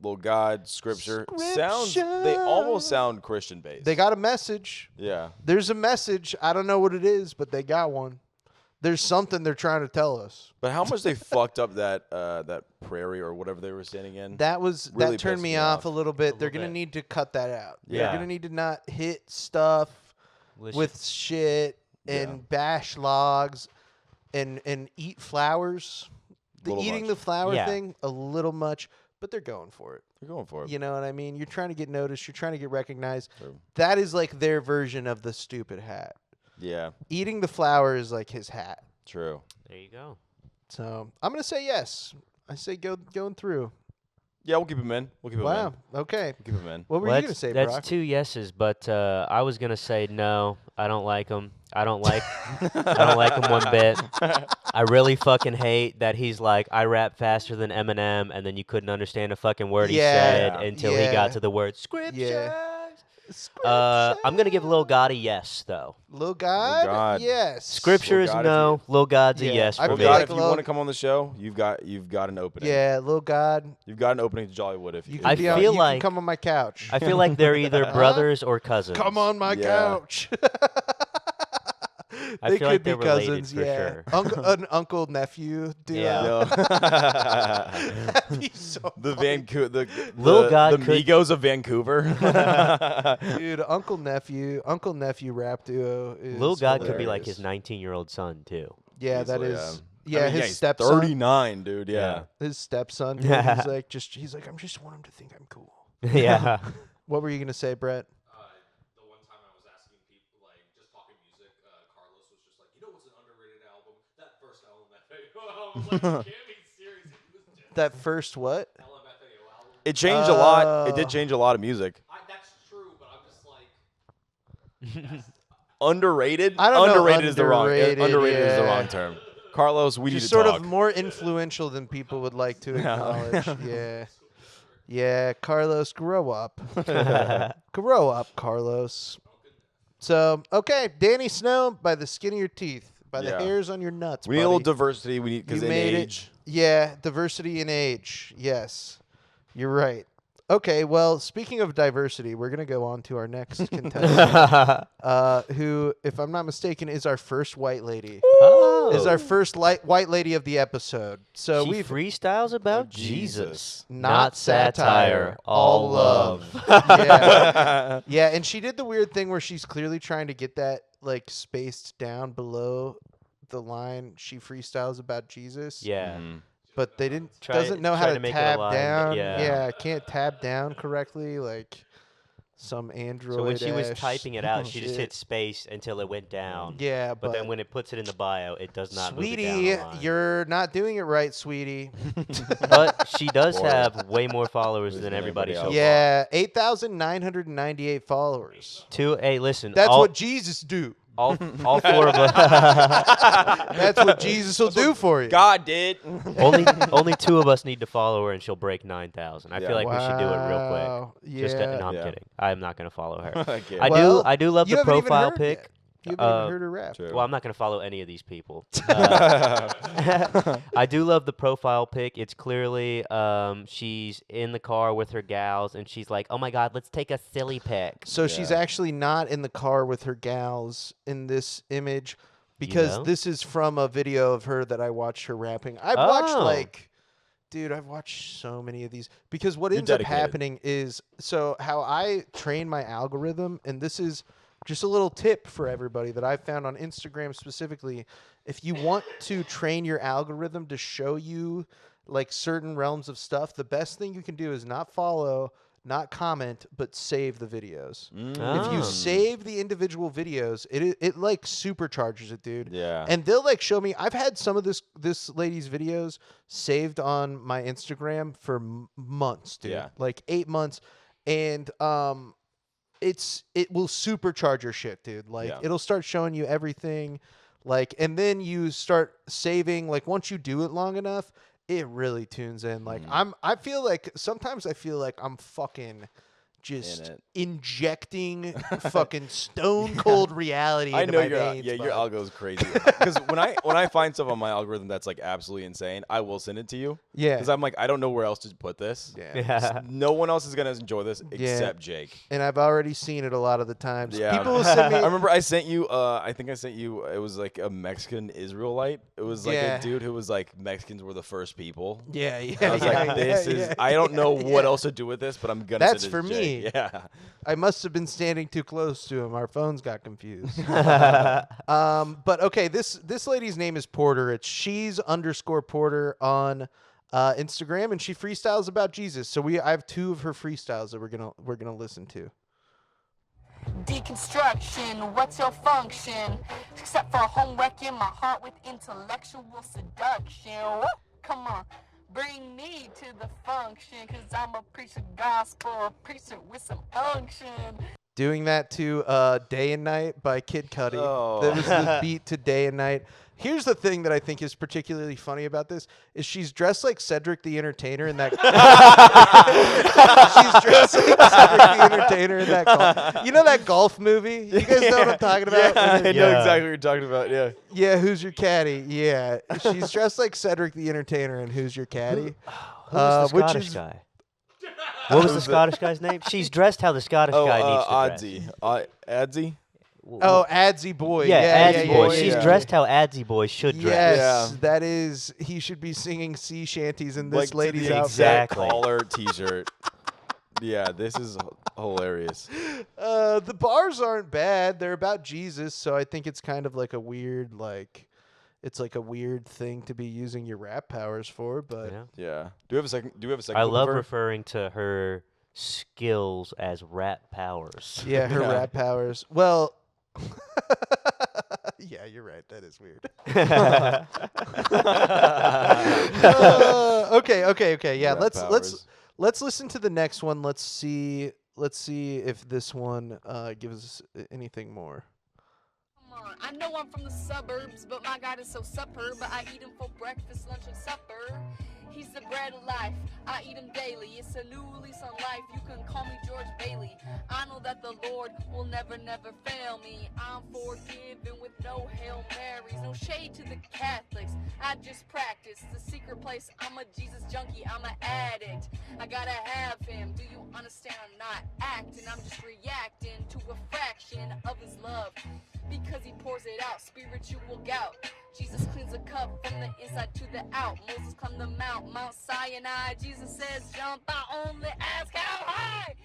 little God, scripture sounds. They almost sound Christian based. They got a message. Yeah. There's a message. I don't know what it is, but they got one. There's something they're trying to tell us. But how much they fucked up that prairie or whatever they were standing in. That was Really that turned pissed me me off off. a little bit. A They're little gonna bit. need to cut that out. Yeah. They're gonna need to not hit stuff with shit and Yeah. bash logs and eat flowers. The Little eating much. the flower Yeah. thing a little much, but they're going for it. They're going for it. You know what I mean? You're trying to get noticed. You're trying to get recognized. True. That is like their version of the stupid hat. Yeah. Eating the flower is like his hat. True. There you go. So I'm gonna say yes. I say going through. Yeah, we'll keep him in. We'll keep him in. Wow. Okay. We'll keep him in. What were Well, you gonna say, that's Brock? 2 yeses, but I was gonna say no. I don't like him. I don't like him one bit. I really fucking hate that he's like, I rap faster than Eminem, and then you couldn't understand a fucking word he said Yeah. until he Yeah. got to the word scripture. Yeah. I'm gonna give Lil God a yes though. Lil God? God. Yes. Scripture is God, if no. Lil God's Yeah, a yes I for Well, me. feel God, like if you Lil- want to come on the show, you've got an opening. Yeah, Lil God. You've got an opening to Jollywood if You you. can I be on, feel you like- can come on my couch. I feel like they're either brothers or cousins. Come on my Yeah. couch. I They feel could like be they're related cousins, for yeah. sure. An uncle nephew duo. Yeah. That'd be so The funny. Vancouver, the Lil God the could- Migos of Vancouver. Dude, uncle nephew rap duo is Lil God could be like his hilarious. 19-year-old son too. Yeah, that Easily, is. I Yeah, mean, his he's stepson. 39, dude. Yeah. His stepson. Dude, he's like, I'm just want him to think I'm cool. Yeah. What were you gonna say, Brett? The one time I was asking people, like, just talking music, Carlos was just like, you know what's an underrated album? That first LMFAO album. I was like, you can't be serious. He was just That first what? LMFAO album. It changed a lot. It Oh. did change a lot of music. That's true, but I'm just like, Underrated. I don't know, Underrated is the wrong. underrated, Underrated is the yeah. wrong term. Carlos, we need Just to sort talk. of more influential than people would like to acknowledge. Yeah. Yeah, Carlos, grow up. Grow up, Carlos. So, okay, Danny Snow, by the skin of your teeth, by the Yeah. hairs on your nuts. We need a little buddy. diversity. We need because You in made age. it. Yeah, diversity in age. Yes, you're right. Okay, well, speaking of diversity, we're gonna go on to our next contestant, who, if I'm not mistaken, is our first white lady. Oh. Is our first white lady of the episode. So she we've freestyles about Jesus. Jesus. Not satire, all love. love. yeah. Yeah, and she did the weird thing where she's clearly trying to get that like spaced down below the line. She freestyles about Jesus. Yeah. Mhm. But they didn't Try- doesn't know how try to to make it tab aligned, down. yeah. Can't tab down correctly like some Android. So when she was ass typing it out, she just shit. hit space until it went down. Yeah, But then when it puts it in the bio, it does not Sweetie, move it down the line. you're not doing it right, sweetie. But she does Boy. have way more followers Than than everybody so everybody far. Yeah, 8,998 followers. Hey, listen. That's all, what Jesus do. all 4 of us. That's what Jesus will do for you. God did. only 2 of us need to follow her, and she'll break 9,000. I Yeah. feel like we should do it real Wow. quick. Just Yeah. no, I'm Yeah. kidding. I'm not gonna follow her. Okay. I do love you the haven't even profile heard pic. yet. You haven't even heard her rap. True. Well, I'm not going to follow any of these people. I do love the profile pic. It's clearly she's in the car with her gals, and she's like, "Oh my God, let's take a silly pic." So she's Yeah. actually not in the car with her gals in this image because know? this is from a video of her that I watched her rapping. I've watched Oh. dude, I've watched so many of these because what You're ends up dedicated. happening is so how I train my algorithm, and this is just a little tip for everybody that I found on Instagram specifically. If you want to train your algorithm to show you like certain realms of stuff, the best thing you can do is not follow, not comment, but save the videos. If you Oh. save the individual videos, it like supercharges it, dude. Yeah. And they'll like show me. I've had some of this lady's videos saved on my Instagram for months, dude. Yeah. Like 8 months, and it will supercharge your shit, dude. Like Yeah. it'll start showing you everything, like, and then you start saving. Like once you do it long enough, it really tunes in. Like I feel like sometimes I feel like I'm fucking just it. injecting fucking stone cold reality I into know my your veins. your bud. algo is crazy. Because when I find stuff on my algorithm that's like absolutely insane, I will send it to you. Yeah. Because I'm like, I don't know where else to put this. Yeah. No one else is gonna enjoy this except Jake. And I've already seen it a lot of the times. Yeah. People will send me. I remember I sent you. I think I sent you. It was like a Mexican Israelite. It was like Yeah. a dude who was like Mexicans were the first people. Yeah, yeah. I was yeah, like, this yeah, is. yeah, I don't know yeah. what else to do with this, but I'm gonna. That's send it for to Jake. me. Yeah. I must have been standing too close to him. Our phones got confused. But okay, this lady's name is Porter. It's she's_Porter on Instagram, and she freestyles about Jesus. So I have 2 of her freestyles that we're gonna listen to. Deconstruction, what's your function? Except for homewrecking my heart with intellectual seduction. Woo! Come on, bring me to the function, cause I'm a preacher gospel, a preacher with some unction. Doing that to Day and Night by Kid Cudi. Oh. That was the beat to Day and Night. Here's the thing that I think is particularly funny about this is she's dressed like Cedric the Entertainer in that. She's dressed like Cedric the Entertainer in that golf. You know that golf movie? You guys know what I'm talking about? I know Yeah. exactly what you're talking about. Yeah. Yeah, Who's Your Caddy? Yeah, she's dressed like Cedric the Entertainer in Who's Your Caddy? Who was the which Scottish is- guy? What was the Scottish guy's name? She's dressed how the Scottish guy needs to dress. Adsy. Oh, Adsy Boy. Yeah, Adsy Boy. yeah, She's yeah. dressed how Adsy Boy should dress. Yes, Yeah. that is. He should be singing sea shanties in this Like lady's to the outfit. exact Exactly. collar T-shirt. Yeah, this is hilarious. The bars aren't bad. They're about Jesus, so I think it's kind of like a weird, it's like a weird thing to be using your rap powers for. But Yeah. Yeah. Do we have a second? Do we have a second? I clip love of her? referring to her skills as rap powers. yeah, her Yeah. rap powers. Well, yeah, you're right. That is weird. Okay. Yeah, Rap let's powers. let's listen to the next one. Let's see if this one gives us anything more. Come on, I know I'm from the suburbs, but my God is so superb. I eat him for breakfast, lunch, and supper. He's the bread of life. I eat him daily. It's a new lease on life. You can call me George Bailey. I know that the Lord will never, never fail me. I'm forgiven with no Hail Marys. No shade to the Catholics. I just practice the secret place. I'm a Jesus junkie. I'm an addict. I gotta have him. Do you understand? I'm not acting. I'm just reacting to a fraction of his love. Because he pours it out, spiritual gout. Jesus cleans the cup from the inside to the out. Moses climbed the Mount Sinai. Jesus says, jump, I only ask how high.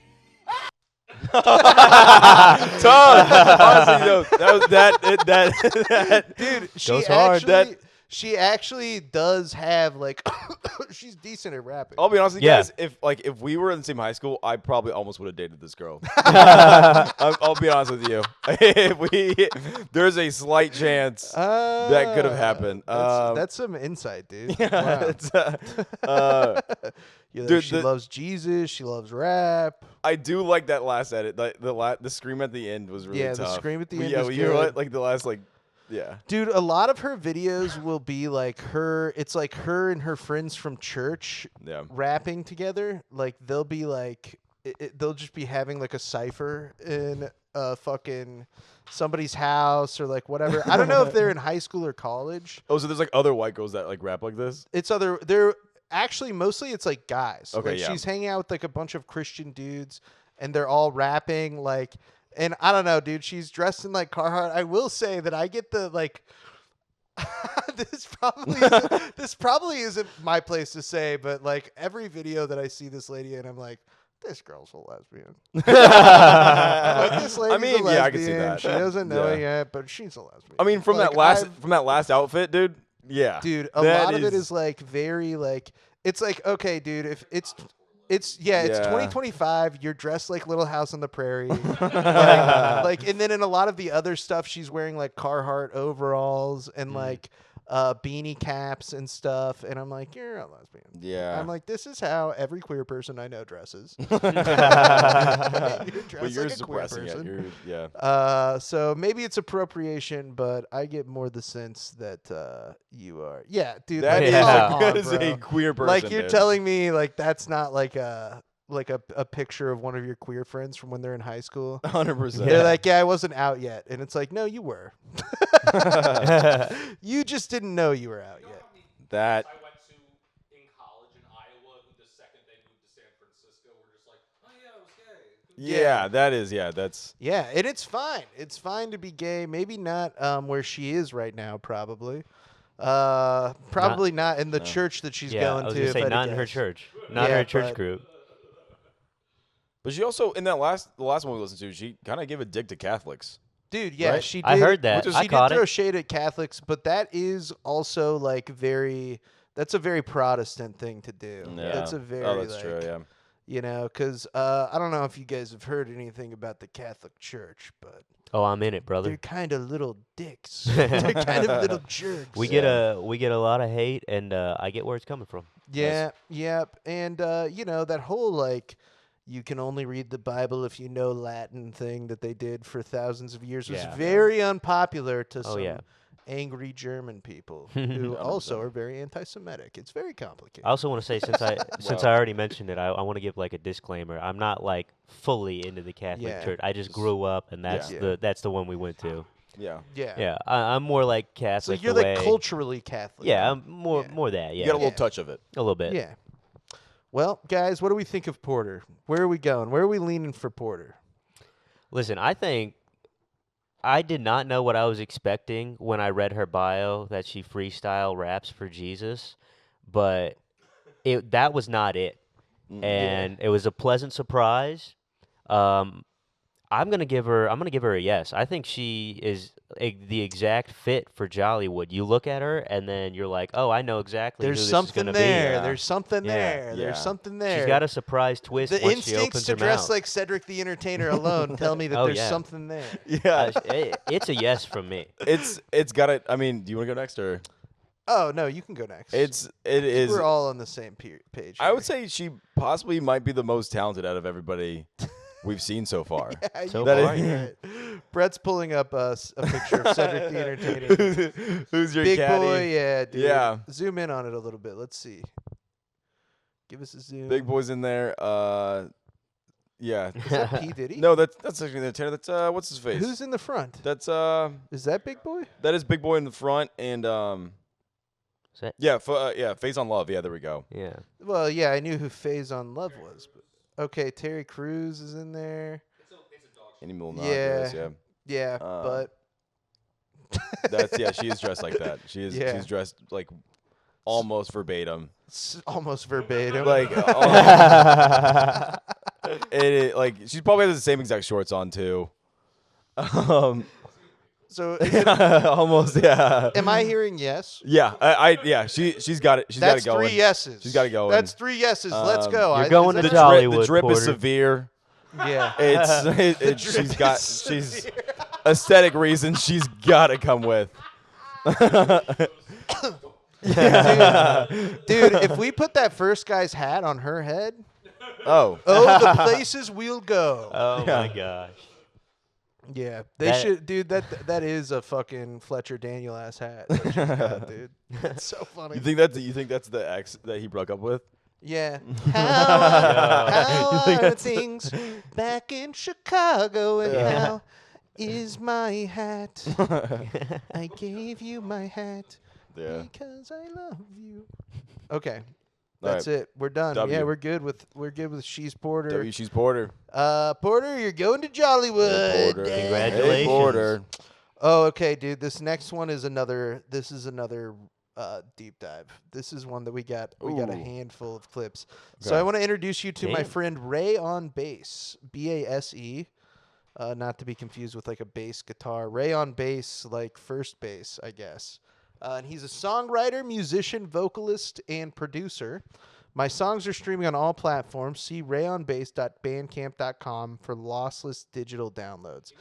Honestly, though, that Dude, she Goes hard. actually she actually does have like she's decent at rapping. I'll be honest with you Yeah. guys. If we were in the same high school, I probably almost would have dated this girl. I'll be honest with you. There's a slight chance that could have happened. That's some insight, dude. Yeah, Wow. it's, You know, dude, she loves Jesus. She loves rap. I do like that last edit. The scream at the end was really Yeah, tough. the scream at the end Yeah, is you know good. what? Like the last yeah. Dude, a lot of her videos will be like her. It's like her and her friends from church Yeah. rapping together. Like they'll be like, they'll just be having like a cipher in fucking somebody's house or like whatever. I don't know if they're in high school or college. Oh, so there's like other white girls that like rap like this? They're actually mostly it's like guys. Okay, Like, yeah. she's hanging out with like a bunch of Christian dudes and they're all rapping like. And I don't know, dude. She's dressed in like Carhartt. I will say that I get the like. This probably isn't my place to say, but like every video that I see this lady in, I'm like, this girl's a lesbian. Like, this lady's I mean, a lesbian. yeah, I can see that. She doesn't know it Yeah. yet, but she's a lesbian. I mean, from Like, that last outfit, dude. Yeah, dude, a that lot of it is like very like it's like okay, dude, if it's 2025. You're dressed like Little House on the Prairie, like, and then in a lot of the other stuff, she's wearing like Carhartt overalls and like beanie caps and stuff. And I'm like, you're a lesbian. Yeah. I'm like, this is how every queer person I know dresses. You're But dressed you're like a queer suppressing it. person. Yeah. So maybe it's appropriation, but I get more the sense that you are. Yeah, dude. That like, is, come on, that is bro. a queer person. Like you're dude. telling me like that's not like a picture of one of your queer friends from when they're in high school. 100%. They're like, yeah, I wasn't out yet, and it's like, no, you were. You just didn't know you were out yet. That. I went to in college in Iowa. Who the second they moved to San Francisco were just like, oh yeah, I was gay. Yeah, that is. Yeah, that's. Yeah, and it's fine. It's fine to be gay. Maybe not where she is right now. Probably. Probably not in the church that she's Yeah, going I was to. gonna if say I had to not in her guess. church, not Yeah, her church but- group. But she also in the last one we listened to, she kind of gave a dig to Catholics. Dude, yeah, Right? she did. I heard that. She I did caught throw it. shade at Catholics, but that is also like that's a very Protestant thing to do. Yeah. That's a very Oh, that's like, true. Yeah. you know, because I don't know if you guys have heard anything about the Catholic Church, but Oh, I'm in it, brother. they're kind of little dicks. They're kind of little jerks. We get a lot of hate, and I get where it's coming from. Yeah, yep. And, you know, that whole, like, you can only read the Bible if you know Latin thing that they did for thousands of years was Yeah. very unpopular to some yeah. angry German people who also are very anti-Semitic. It's very complicated. I also want to say, since I already mentioned it, I want to give like a disclaimer. I'm not like fully into the Catholic Yeah. Church. I just grew up, and that's Yeah. that's the one we went to. Yeah. yeah. Yeah, I'm more like So Catholic. you're the like way- culturally Catholic. Yeah, I'm more Yeah. more that. Yeah, You got a little Yeah. touch of it. a little bit. Yeah. Well, guys, what do we think of Porter? Where are we going? Where are we leaning for Porter? Listen, I think I did not know what I was expecting when I read her bio that she freestyle raps for Jesus, but that was not it, and it was a pleasant surprise. I'm gonna give her a yes. I think she is the exact fit for Jollywood. You look at her and then you're like, oh, I know exactly There's who this is something gonna there. be. There's something Yeah. there. Yeah. There's something there. She's got a surprise twist the once she instincts opens to her dress mouth. like Cedric the Entertainer alone tell me that Oh, there's yeah. something there. Yeah. It's a yes from me. It's got it. I mean, do you want to go next or? Oh no, you can go next. It is. We're all on the same page. I would here. say she possibly might be the most talented out of everybody we've seen so far. Yeah, So you That are is- right. Brett's pulling up a picture of Cedric the Entertainer. Who's your Big caddy? boy, yeah, dude. Yeah. Zoom in on it a little bit. Let's see. Give us a zoom. Big boy's in there. Yeah. Is that P Diddy? No, that's actually the entertainer. That's what's his face? Who's in the front? That's Is that Big Boy? that is Big Boy in the front and Is that- yeah, Face on Love. Yeah, there we go. Yeah. Well, yeah, I knew who Phase on Love was. But okay, Terry Crews is in there. Any Milner. Yeah. Yeah. Yeah, but That's she is dressed like that. She's Yeah. dressed like almost verbatim. almost verbatim. Like like she probably has the same exact shorts on too. So almost, yeah. am I hearing yes? Yeah, yeah. She's got it. She's got it That's going. 3 yeses. She's got it going. That's 3 yeses. Let's go. You're going is to that- Jollywood. The drip is Porter. severe. Yeah. She's aesthetic reasons she's got to come with. Dude, if we put that first guy's hat on her head, Oh, the places we'll go. Oh my gosh. Yeah, they That- should, dude. That is a fucking Fletcher Daniel ass hat, that she's got, dude. It's so funny. you think that's the ex that he broke up with? Yeah. How are things back in Chicago, and how is my hat? I gave you my hat Yeah. because I love you. Okay. All That's it. We're done. W. Yeah, we're good with She's Porter. She's Porter. Porter, you're going to Jollywood. Porter. Dang. Congratulations. Hey, Porter. Oh, okay, dude. This next one is another. This is another deep dive. This is one that we got. We got a Ooh. handful of clips. So Okay. I want to introduce you to my Damn. friend Ray on bass. BASE. Not to be confused with like a bass guitar. Ray on bass, like first bass, I guess. And he's a songwriter, musician, vocalist, and producer. My songs are streaming on all platforms. See rayonbass.bandcamp.com for lossless digital downloads.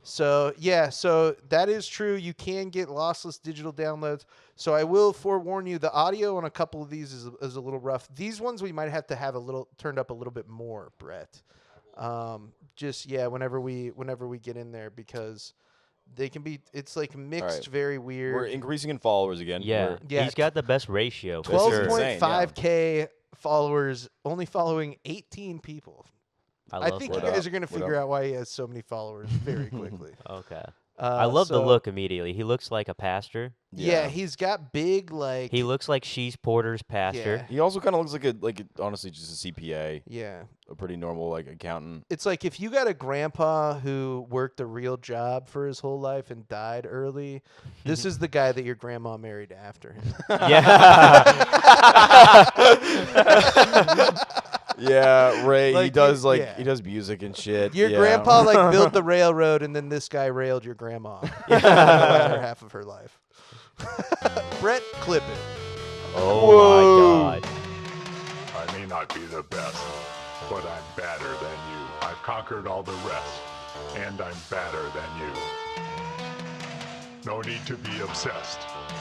So, yeah, so that is true. You can get lossless digital downloads. So I will forewarn you, the audio on a couple of these is a little rough. These ones we might have to have a little turned up a little bit more, Brett. Whenever we get in there, because they can be, it's like mixed, right. very weird. We're increasing in followers again. Yeah. Yeah. He's got the best ratio. for Twelve sure. point- 12.5K followers, only following 18 people. I love think that. you guys are going to What figure up? out why he has so many followers very quickly. Okay. I love the so- look immediately. He looks like a pastor. Yeah, he's got big, like... He looks like She's Porter's pastor. He also kind of looks like honestly just a CPA, Yeah. a pretty normal like accountant. It's like if you got a grandpa who worked a real job for his whole life and died early, this is the guy that your grandma married after him. Yeah, Ray. Like, he does yeah. he does music and shit. Your yeah. grandpa like built the railroad, and then this guy railed your grandma the latter half of her life. Brett, clip it. Oh my God. I may not be the best, but I'm better than you. I've conquered all the rest, and I'm better than you. No need to be obsessed.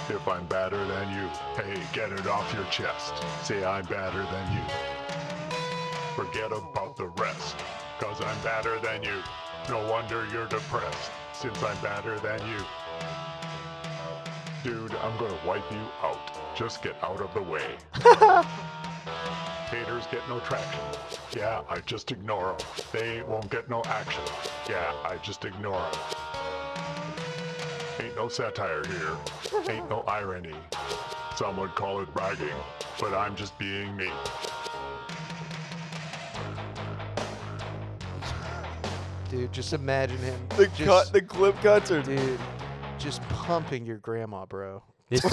If I'm better than you, hey, get it off your chest. Say I'm better than you. Forget about the rest, cause I'm better than you. No wonder you're depressed, since I'm better than you. Dude, I'm gonna wipe you out. Just get out of the way. Haters get no traction. Yeah, I just ignore them. They won't get no action. Yeah, I just ignore them. Ain't no satire here. Ain't no irony. Some would call it bragging, but I'm just being me. Dude, just imagine him. The clip cuts are Dude, just pumping your grandma, bro. This so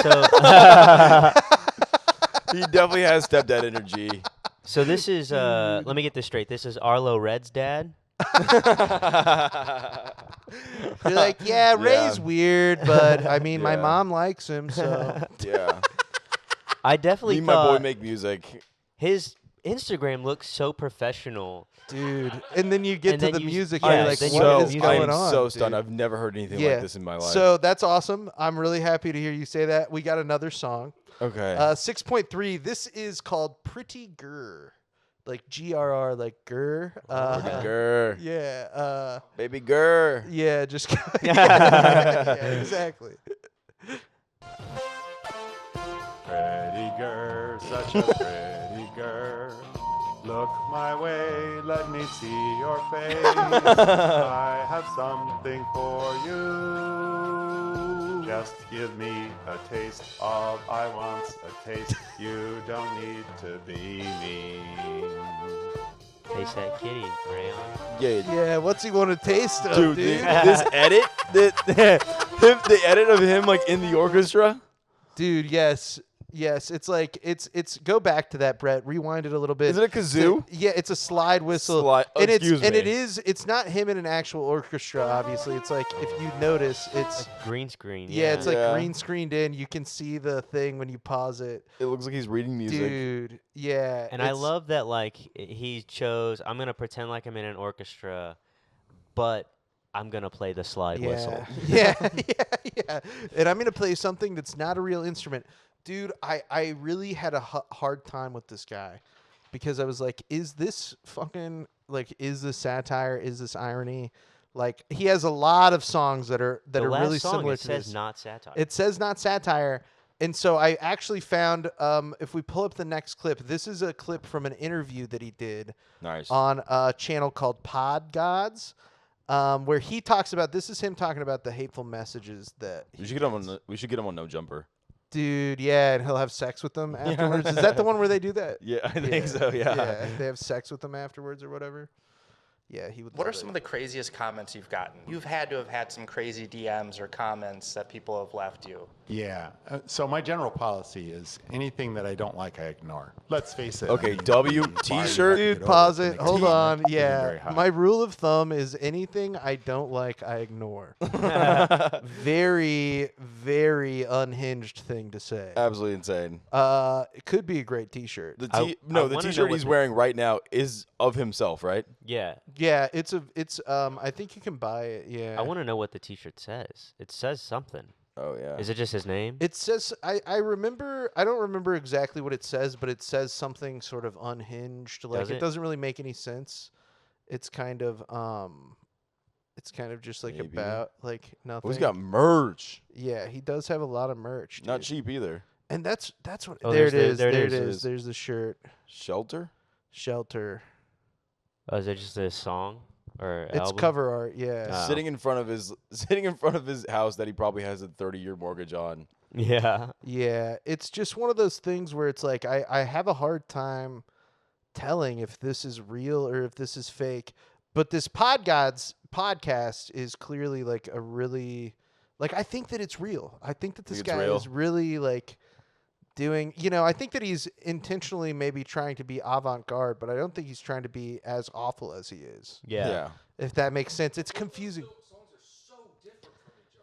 he definitely has stepdad energy. so this is let me get this straight. This is Arlo Red's dad. You're like, yeah, Ray's Yeah. weird, but I mean, my Yeah. mom likes him, so. Yeah. I definitely Me and my thought boy make music. his Instagram looks so professional. Dude, and then you get And to then the you- music, yeah, you're like, then you what get is the going music. on? I'm so stunned. dude? I've never heard anything Yeah. like this in my life. So that's awesome. I'm really happy to hear you say that. We got another song. okay. 6.3. This is called Pretty Grr. Like GRR, like Grr. Pretty grr. Yeah. Baby grr. Yeah, just. Yeah, exactly. Pretty girl, such a pretty girl. Look my way, let me see your face. I have something for you. Just give me a taste of I want a taste. You don't need to be mean. Taste that kitty, Graham. Yeah. Yeah, what's he want to taste of, Dude, dude? this edit, the edit of him like in the orchestra. Dude, yes. Yes, it's like it's go back to that, Brett. Rewind it a little bit. Is it a kazoo? Yeah, it's a slide whistle. And it's not him in an actual orchestra. Obviously, it's like if you notice, it's green screen. Yeah, it's like green screened in. You can see the thing when you pause it. It looks like he's reading music. Dude, yeah. And I love that like he chose. I'm gonna pretend like I'm in an orchestra, but I'm gonna play the slide whistle. Yeah, yeah. And I'm gonna play something that's not a real instrument. Dude, I really had a hard time with this guy because I was like, is this fucking, like, is this satire? Is this irony? Like, he has a lot of songs that are really similar to this. It says not satire. It says not satire. And so I actually found, if we pull up the next clip, this is a clip from an interview that he did on a channel called Pod Gods, where he talks about, this is him talking about the hateful messages that we should get him on No Jumper. Dude, yeah, and he'll have sex with them afterwards. Is that the one where they do that? Yeah, I think so, yeah. Yeah, they have sex with them afterwards or whatever. Yeah, he would. What are some of the craziest comments you've gotten? You've had to have had some crazy DMs or comments that people have left you. Yeah. So my general policy is anything that I don't like, I ignore. Let's face it. Okay, W T-shirt. Dude, pause it. Hold on. Yeah, my rule of thumb is anything I don't like, I ignore. Very, very unhinged thing to say. Absolutely insane. It could be a great T-shirt. The T-shirt he's wearing right now is of himself, right? Yeah. Yeah, it's I think you can buy it. Yeah. I want to know what the T-shirt says. It says something. Oh yeah. Is it just his name? It says I remember. I don't remember exactly what it says, but it says something sort of unhinged. Like it doesn't really make any sense. It's kind of just like about like nothing. Oh, he's got merch. Yeah, he does have a lot of merch. Dude. Not cheap either. And that's what. Oh, there it is. There it is. There's the shirt. Shelter. Oh, is it just a song or it's album? cover art? Yeah. Sitting in front of his house that he probably has a 30-year mortgage on. Yeah. Yeah. It's just one of those things where it's like I have a hard time telling if this is real or if this is fake. But this Pod Gods podcast is clearly like a really like I think that it's real. I think that this guy is really like doing, I think that he's intentionally maybe trying to be avant-garde, but I don't think he's trying to be as awful as he is. Yeah. If that makes sense. It's confusing.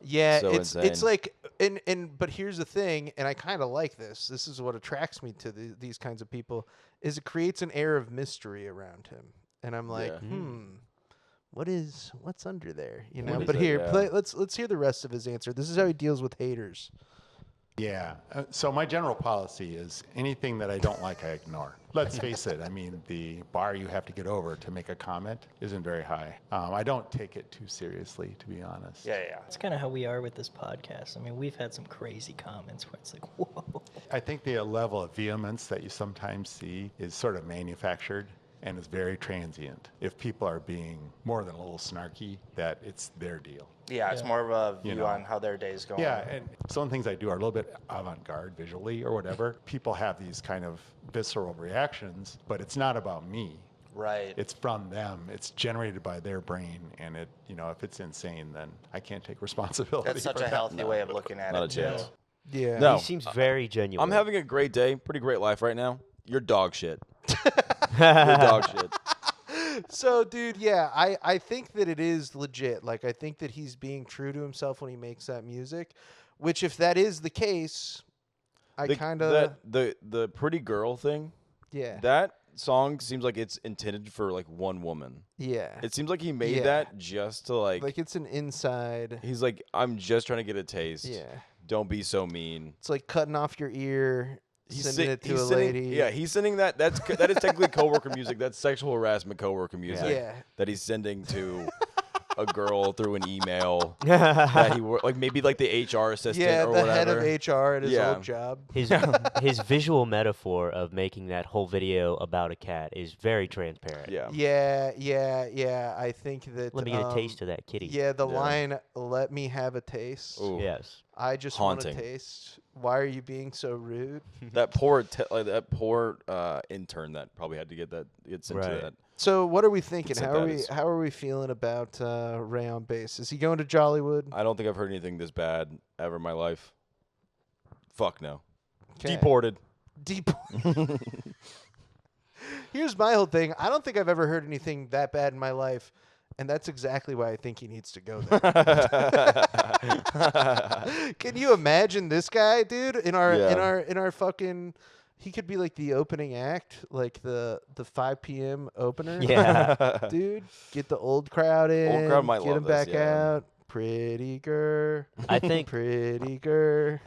Yeah, So it's insane. like but here's the thing, and I kind of like this. This is what attracts me to these kinds of people is it creates an air of mystery around him. And I'm like, what's under there? But here, let's hear the rest of his answer. This is how he deals with haters. Yeah. So my general policy is anything that I don't like, I ignore. Let's face it. I mean, the bar you have to get over to make a comment isn't very high. I don't take it too seriously, to be honest. Yeah. It's kind of how we are with this podcast. I mean, we've had some crazy comments where it's like, whoa. I think the level of vehemence that you sometimes see is sort of manufactured and is very transient. If people are being more than a little snarky, that it's their deal. Yeah, it's more of a view on how their day's going. Yeah, and some things I do are a little bit avant-garde visually or whatever. People have these kind of visceral reactions, but it's not about me. Right. It's from them. It's generated by their brain, and it, if it's insane, then I can't take responsibility. That's such a healthy way of looking at Not it. a chance. Yeah. No. He seems very genuine. I'm having a great day. Pretty great life right now. You're dog shit. You're dog shit. So, dude, yeah, I think that it is legit. Like, I think that he's being true to himself when he makes that music, which if that is the case, I kind of... The pretty girl thing, yeah. That song seems like it's intended for, like, one woman. Yeah. It seems like he made that just to, like... Like, it's an inside... He's like, I'm just trying to get a taste. Yeah. Don't be so mean. It's like cutting off your ear... Sending it to a lady. Yeah, he's sending that. That is technically coworker music. That's sexual harassment coworker music. Yeah. That he's sending to a girl through an email. That he like maybe like the HR assistant. Yeah, or the whatever. head of HR at his old job. His visual metaphor of making that whole video about a cat is very transparent. Yeah. I think that. Let me get a taste of that kitty. Yeah, the line "Let me have a taste." Ooh. Yes. I just want a taste. Why are you being so rude? That poor intern that probably had to get sent to that. So what are we thinking? How are we feeling about Ray on bass? Is he going to Jollywood? I don't think I've heard anything this bad ever in my life. Fuck no. Deported. Here's my whole thing. I don't think I've ever heard anything that bad in my life, and that's exactly why I think he needs to go there. Can you imagine this guy, dude? In our fucking, he could be like the opening act, like the 5 p.m. opener. Yeah, dude, get the old crowd in. Old crowd might get love him this, back yeah. out. Pretty girl. I think pretty girl.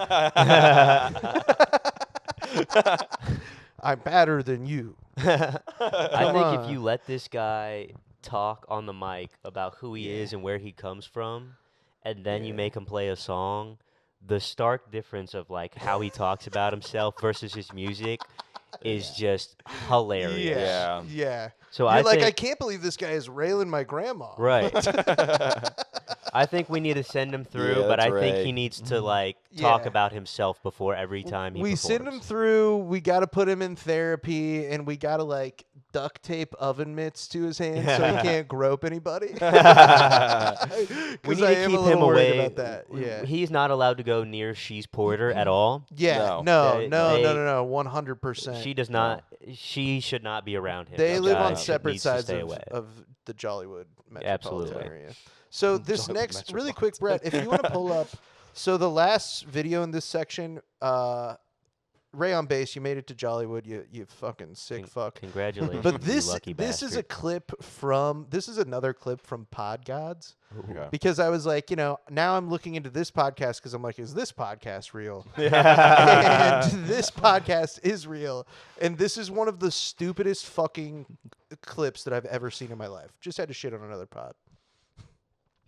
I'm badder than you. I think if you let this guy talk on the mic about who he is and where he comes from, and then you make him play a song, the stark difference of like how he talks about himself versus his music is just hilarious. Yeah. So You're I can't believe this guy is railing my grandma. Right. I think we need to send him through, Yeah, but I that's think right. he needs to like talk Yeah. about himself before every time he We performs. send him through. We got to put him in therapy, and we got to like duct tape oven mitts to his hands so he can't grope anybody. We 'Cause need I to am keep a him little worried away. about that. Yeah. He's not allowed to go near She's Porter at all. Yeah. No. No. 100%. She does not. She should not be around him. They That live guy on separate needs to sides stay away. of the Jollywood metropolitan Absolutely. area. So this Jollywood next, really quick, Brett, if you want to pull up, so the last video in this section, Ray on bass, you made it to Jollywood, you fucking sick fuck. Congratulations, But you this lucky is a bastard. clip from, this is another clip from Pod Gods. Okay. Because I was like, now I'm looking into this podcast because I'm like, is this podcast real? And this podcast is real. And this is one of the stupidest fucking clips that I've ever seen in my life. Just had to shit on another pod.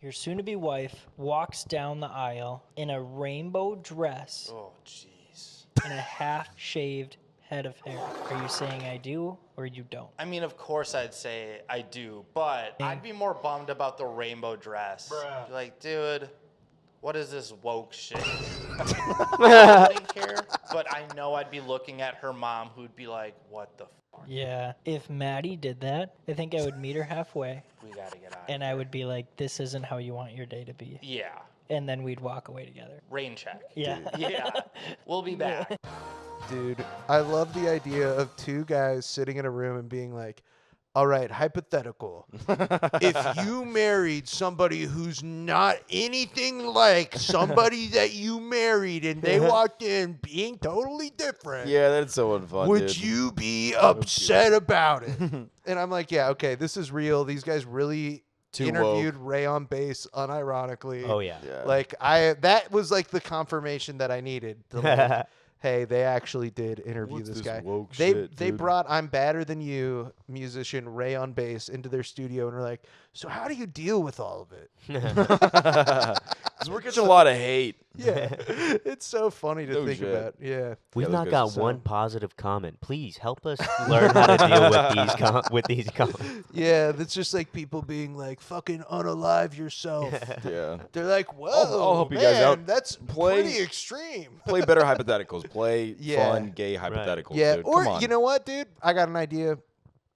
Your soon-to-be wife walks down the aisle in a rainbow dress Oh, jeez. and a half-shaved head of hair. Are you saying I do or you don't? I mean, of course I'd say I do, but I'd be more bummed about the rainbow dress. Be like, dude, what is this woke shit? I wouldn't care, but I know I'd be looking at her mom who'd be like, what the fuck? Yeah. If Maddie did that, I think I would meet her halfway We gotta get out. and I would be like, this isn't how you want your day to be. Yeah. And then we'd walk away together. Rain check. Yeah. Yeah. We'll be back. Dude, I love the idea of two guys sitting in a room and being like, all right, hypothetical. If you married somebody who's not anything like somebody that you married and they walked in being totally different, Yeah, that's so fun. would dude. you be upset about it? And I'm like, yeah, okay, this is real. These guys really Too interviewed Ray on bass unironically. Oh yeah. Yeah. Like that was like the confirmation that I needed. To like, hey, they actually did interview What's this this guy. woke They shit, they dude? brought I'm Badder Than You musician Ray on bass into their studio and were like, so how do you deal with all of it? 'Cause we're getting a lot of hate. Yeah, it's so funny to No think shit. about. Yeah, We've those not guys got are so- one positive comment. Please help us learn how to deal with these comments. yeah, that's just like people being like, fucking unalive yourself. Yeah. They're like, whoa, I'll help you man, guys out. that's Play- pretty extreme. Play better hypotheticals. Play Yeah. fun, gay hypotheticals, Yeah, dude. or Come on. you know what, dude? I got an idea.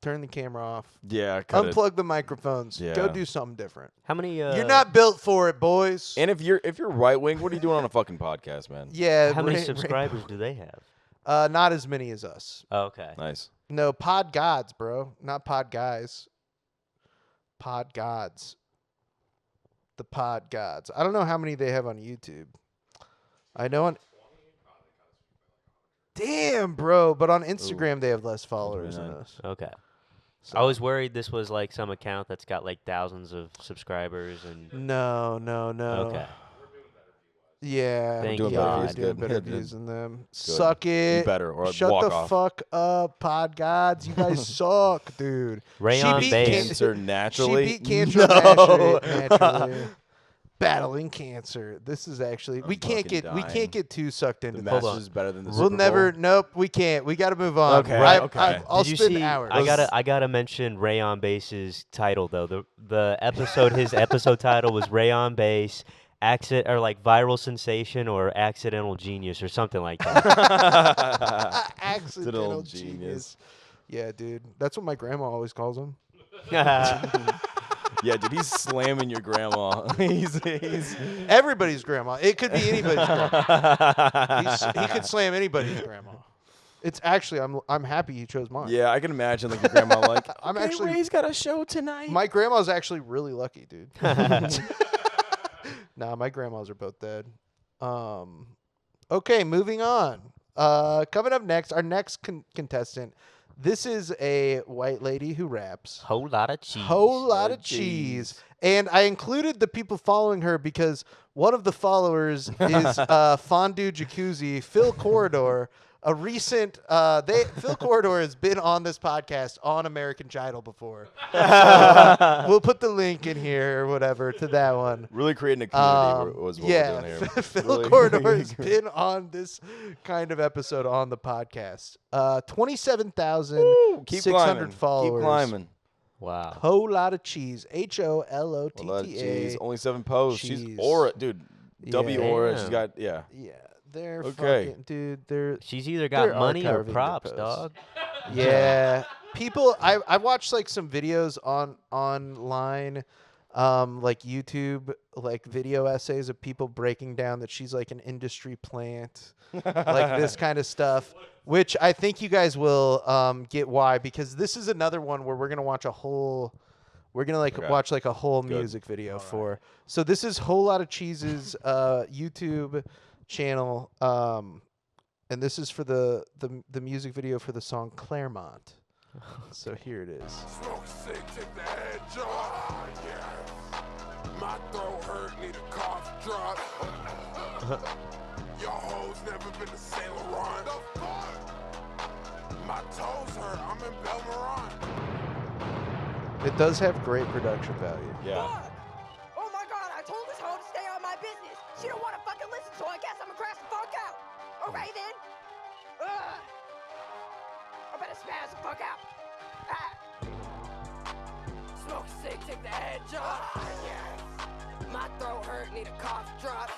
Turn the camera off. Yeah, cut it. Unplug the microphones. Yeah. Go do something different. How many? You're not built for it, boys. And if you're right wing, what are you doing on a fucking podcast, man? Yeah. How many Ray- subscribers do they have? Not as many as us. Oh, okay. Nice. No, Pod Gods, bro. Not Pod Guys. Pod Gods. The Pod Gods. I don't know how many they have on YouTube. I know on. Damn, bro. But on Instagram, they have less followers than us. Okay. I was worried this was like some account that's got like thousands of subscribers and. No. Okay. Yeah, Thank doing you. better we're views. doing Good. better Good. views than them. Good. Suck it. better, or Shut walk the off. fuck up, Pod Gods. You guys suck, dude. Ray She on beat bass. Cancer naturally. She beat cancer No. naturally. Battling cancer. This is actually we I'm can't fucking get we dying. can't get too sucked into The this. Masters is better than the We'll Super never. Bowl. Nope, we can't. We got to move on. Okay, I'll Did you spend see? hours. I gotta mention Ray on Bass's title though. The episode, his episode title was Ray on Bass, or like viral sensation or accidental genius or something like that. Accidental genius. Yeah, dude. That's what my grandma always calls him. Yeah, dude, he's slamming your grandma. he's Everybody's grandma. It could be anybody's grandma. He could slam anybody's grandma. It's actually, I'm happy he chose mine. Yeah, I can imagine like your grandma like. I'm okay, actually. Ray's got a show tonight. My grandma's actually really lucky, dude. Nah, my grandmas are both dead. Okay, moving on. Coming up next, our next contestant. This is a white lady who raps. Whole lot of cheese. Whole lot of cheese. And I included the people following her because one of the followers is Fondue Jacuzzi, Phil Corridor. A recent, Phil Corridor has been on this podcast on American Jidol before. So, we'll put the link in here or whatever to that one. Really creating a community was what we're doing here. Phil Really. Corridor has been on this kind of episode on the podcast. 27,600 followers. Keep climbing. Wow. Whole lot of cheese. Whole lot of HOLOTTA. cheese. Only 7 posts. She's Cheese. Aura, dude. W Yeah. Aura. Damn. She's got Yeah, they're Okay. fucking, dude. They're She's either got They're money or archiving their props, posts. dog. yeah. People, I watched like some videos online, like YouTube, like video essays of people breaking down that she's like an industry plant, like this kind of stuff. Which I think you guys will get why, because this is another one where we're gonna watch a whole. We're gonna watch like a whole music video for. So this is Whole Lot of Cheese's YouTube channel, and this is for the music video for the song Claremont. So here it is. Smoke sick, take the edge off. Yes. My throat hurt, need a cough drop. Your hoes never been to Saint Laurent. My toes hurt, I'm in Belmorant. It does have great production value. Yeah. Oh my god, I told this hoe to stay on my business. She don't want to fucking listen, so I guess I'm gonna crash the fuck out. Okay then. I better spaz the fuck out. Smoke a cig, take the edge off. Yes. My throat hurt, need a cough drop.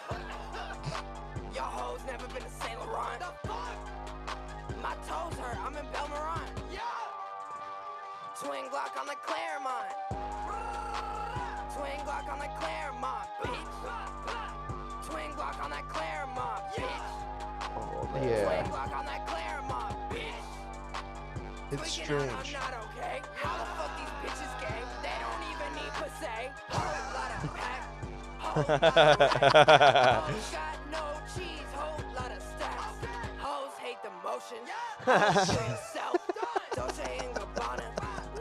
Y'all hoes never been to Saint Laurent. My toes hurt, I'm in Belmorant. Twin Glock on the Claremont. Twin Glock on the Claremont, bitch. Twin Glock on that Claremont, bitch. Twin Yeah, Glock on that Claremont, bitch. it's Tweaking out, strange. I'm not okay. How the fuck these bitches gay? They don't even need pussy. Whole lot of pack. Whole lot of rack. Hoes got no cheese. Whole lot of stacks. Hoes hate the motion. Hoes show yourself. Dolce and Gabbana.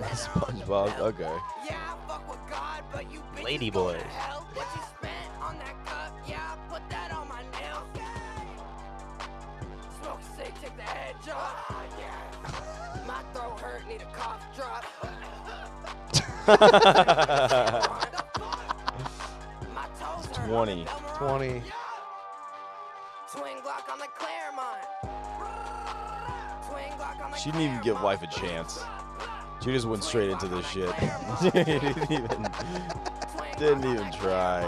SpongeBob. Okay. Yeah, I fuck with God, but you bitches Lady go to boys. hell. What you spent on that cup? Yeah, I put that on my nails. Smoke a cig, take the edge off. Yeah. My throat hurt, need a cough drop. My toes hurt, I'm 20. in Belmorant. 20. Twin Glock on the Claremont. Twin Glock on the She didn't even give life a chance. She just went straight into this shit. didn't even try.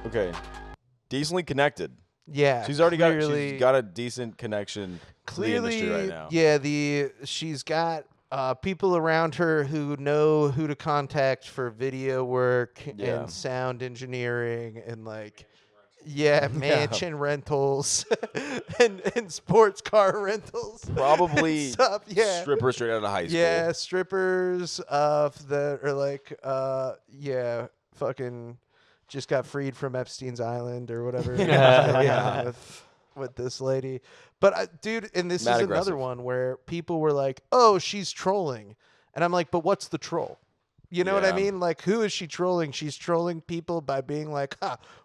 Okay. Decently connected. Yeah, She's already clearly- got a decent connection to the industry right now. Yeah, she's got people around her who know who to contact for video work Yeah. and sound engineering and like mansion rentals and sports car rentals. Probably and stuff. Yeah. strippers straight out of high school. Yeah, strippers that are like fucking just got freed from Epstein's Island or whatever. Yeah. With this lady. But dude, and this Mad is aggressive. another one where people were like, "Oh, she's trolling." And I'm like, "But what's the troll?" You know what I Yeah. mean? Like, who is she trolling? She's trolling people by being like,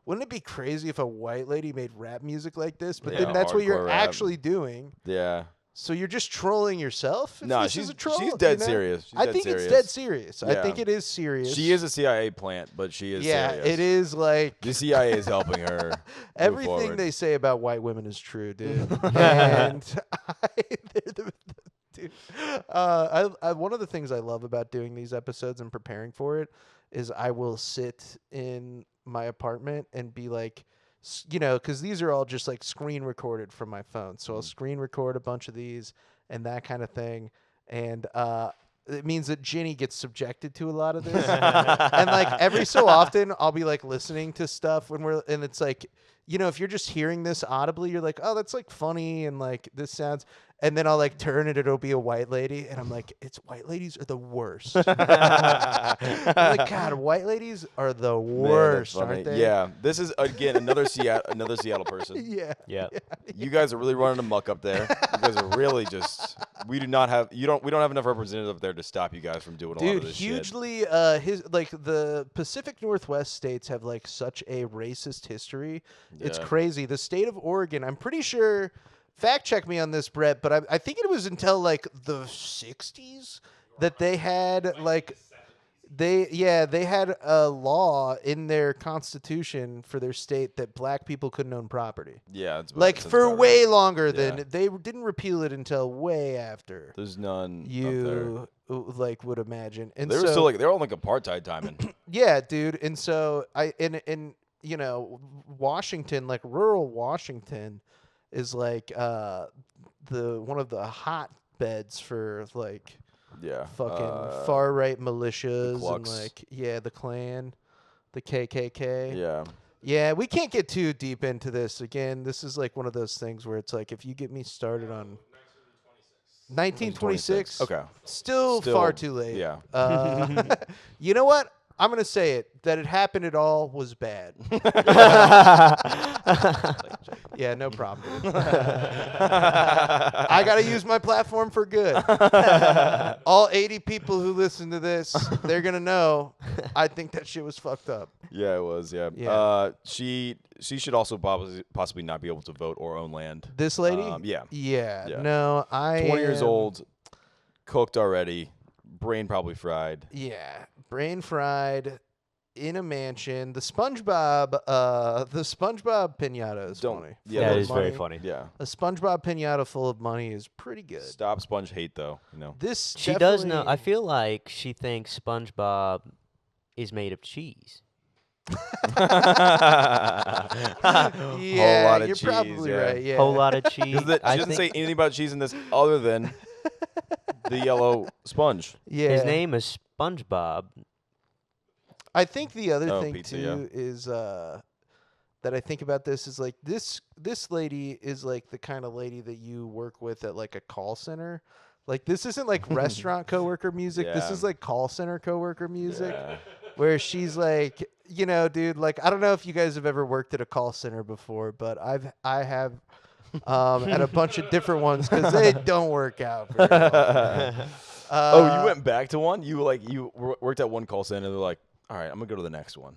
wouldn't it be crazy if a white lady made rap music like this? But Yeah, then that's what you're hardcore rap. actually doing. Yeah. So you're just trolling yourself? If No, this is she's a troll, she's dead you know? serious. She's I dead think serious. it's dead serious. I Yeah. think it is serious. She is a CIA plant, but she is Yeah, serious. it is like The CIA is helping her. move everything forward. they say about white women is true, dude. And dude, One of the things I love about doing these episodes and preparing for it is I will sit in my apartment and be like, because these are all just like screen recorded from my phone. So I'll screen record a bunch of these and that kind of thing. And it means that Ginny gets subjected to a lot of this. And like every so often I'll be like listening to stuff and it's like, if you're just hearing this audibly, you're like, oh, that's like funny. And like this sounds, and then I'll like turn it, it'll be a white lady. And I'm like, white ladies are the worst. I'm like, God, white ladies are the worst, aren't they? Yeah. This is, again, another Seattle person. Yeah. You guys are really running amok up there. You guys are really just, we don't have enough representatives up there to stop you guys from doing a lot of this hugely, the Pacific Northwest states have like such a racist history. Yeah. It's crazy. The state of Oregon, I'm pretty sure, fact check me on this, Brett, but I think it was until like the 60s that they had like they had a law in their constitution for their state that black people couldn't own property. Yeah, for way longer than they didn't repeal it until way after. There's none you like would imagine, and they were still like they're all like apartheid timing. Yeah, dude, and so Washington, like rural Washington, is like one of the hotbeds for like fucking far right militias and like the Klan, the KKK. Yeah, we can't get too deep into this. Again, this is like one of those things where it's like if you get me started on 1926, okay, still far too late. Yeah. You know what? I'm going to say it. That it happened at all was bad. Yeah, no problem. I got to use my platform for good. All 80 people who listen to this, they're going to know I think that shit was fucked up. Yeah, it was, yeah. She should also possibly not be able to vote or own land. This lady? Yeah. No, 20 years old, cooked already, brain probably fried. Yeah, brain fried. In a mansion, the SpongeBob pinata is funny. Yeah, that is very funny. Yeah, a SpongeBob pinata full of money is pretty good. Stop sponge hate, though. She does know. I feel like she thinks SpongeBob is made of cheese. Yeah, you're probably right. Yeah, whole lot of cheese. She doesn't say anything about cheese in this other than the yellow sponge. Yeah, his name is SpongeBob. I think the other thing too is that I think about this is like this lady is like the kind of lady that you work with at like a call center. Like this isn't like restaurant coworker music. This is like call center coworker music, where she's like, dude, like I don't know if you guys have ever worked at a call center before, but I have at a bunch of different ones because they don't work out very well. You went back to one? You worked at one call center. They're like, all right, I'm going to go to the next one.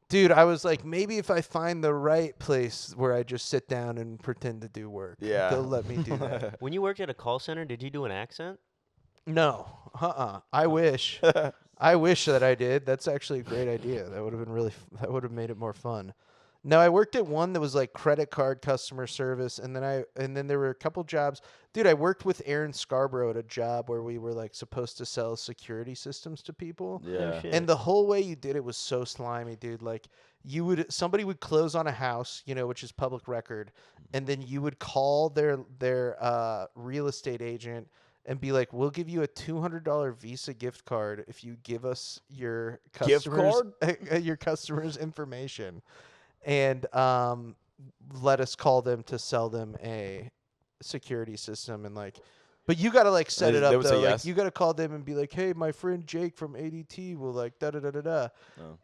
Dude, I was like, maybe if I find the right place where I just sit down and pretend to do work, they'll let me do that. When you worked at a call center, did you do an accent? No. I wish. I wish that I did. That's actually a great idea. That would have been that would have made it more fun. No, I worked at one that was like credit card customer service, and then there were a couple jobs. Dude, I worked with Aaron Scarborough at a job where we were like supposed to sell security systems to people. Yeah. And the whole way you did it was so slimy, dude. Like somebody would close on a house, which is public record, and then you would call their real estate agent and be like, we'll give you a $200 Visa gift card if you give us your customers' information. And let us call them to sell them a security system but you gotta like set it up though. Like you gotta call them and be like, hey, my friend Jake from ADT will like da da da da da.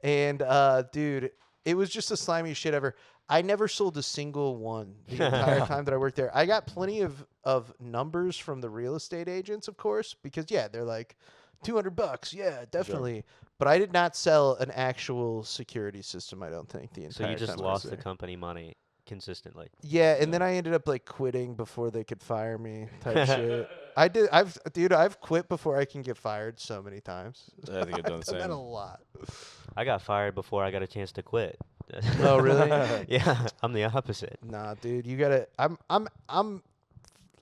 And dude, it was just the slimiest shit ever. I never sold a single one the entire time that I worked there. I got plenty of numbers from the real estate agents, of course, because they're like $200. Yeah, definitely. Sure. But I did not sell an actual security system, I don't think, the entire time. So you just lost the company money consistently. Yeah, and then I ended up like quitting before they could fire me type shit. I've quit before I can get fired so many times. I think I've done the same. That a lot. I got fired before I got a chance to quit. Oh, really? Yeah, I'm the opposite. Nah, dude, you gotta. I'm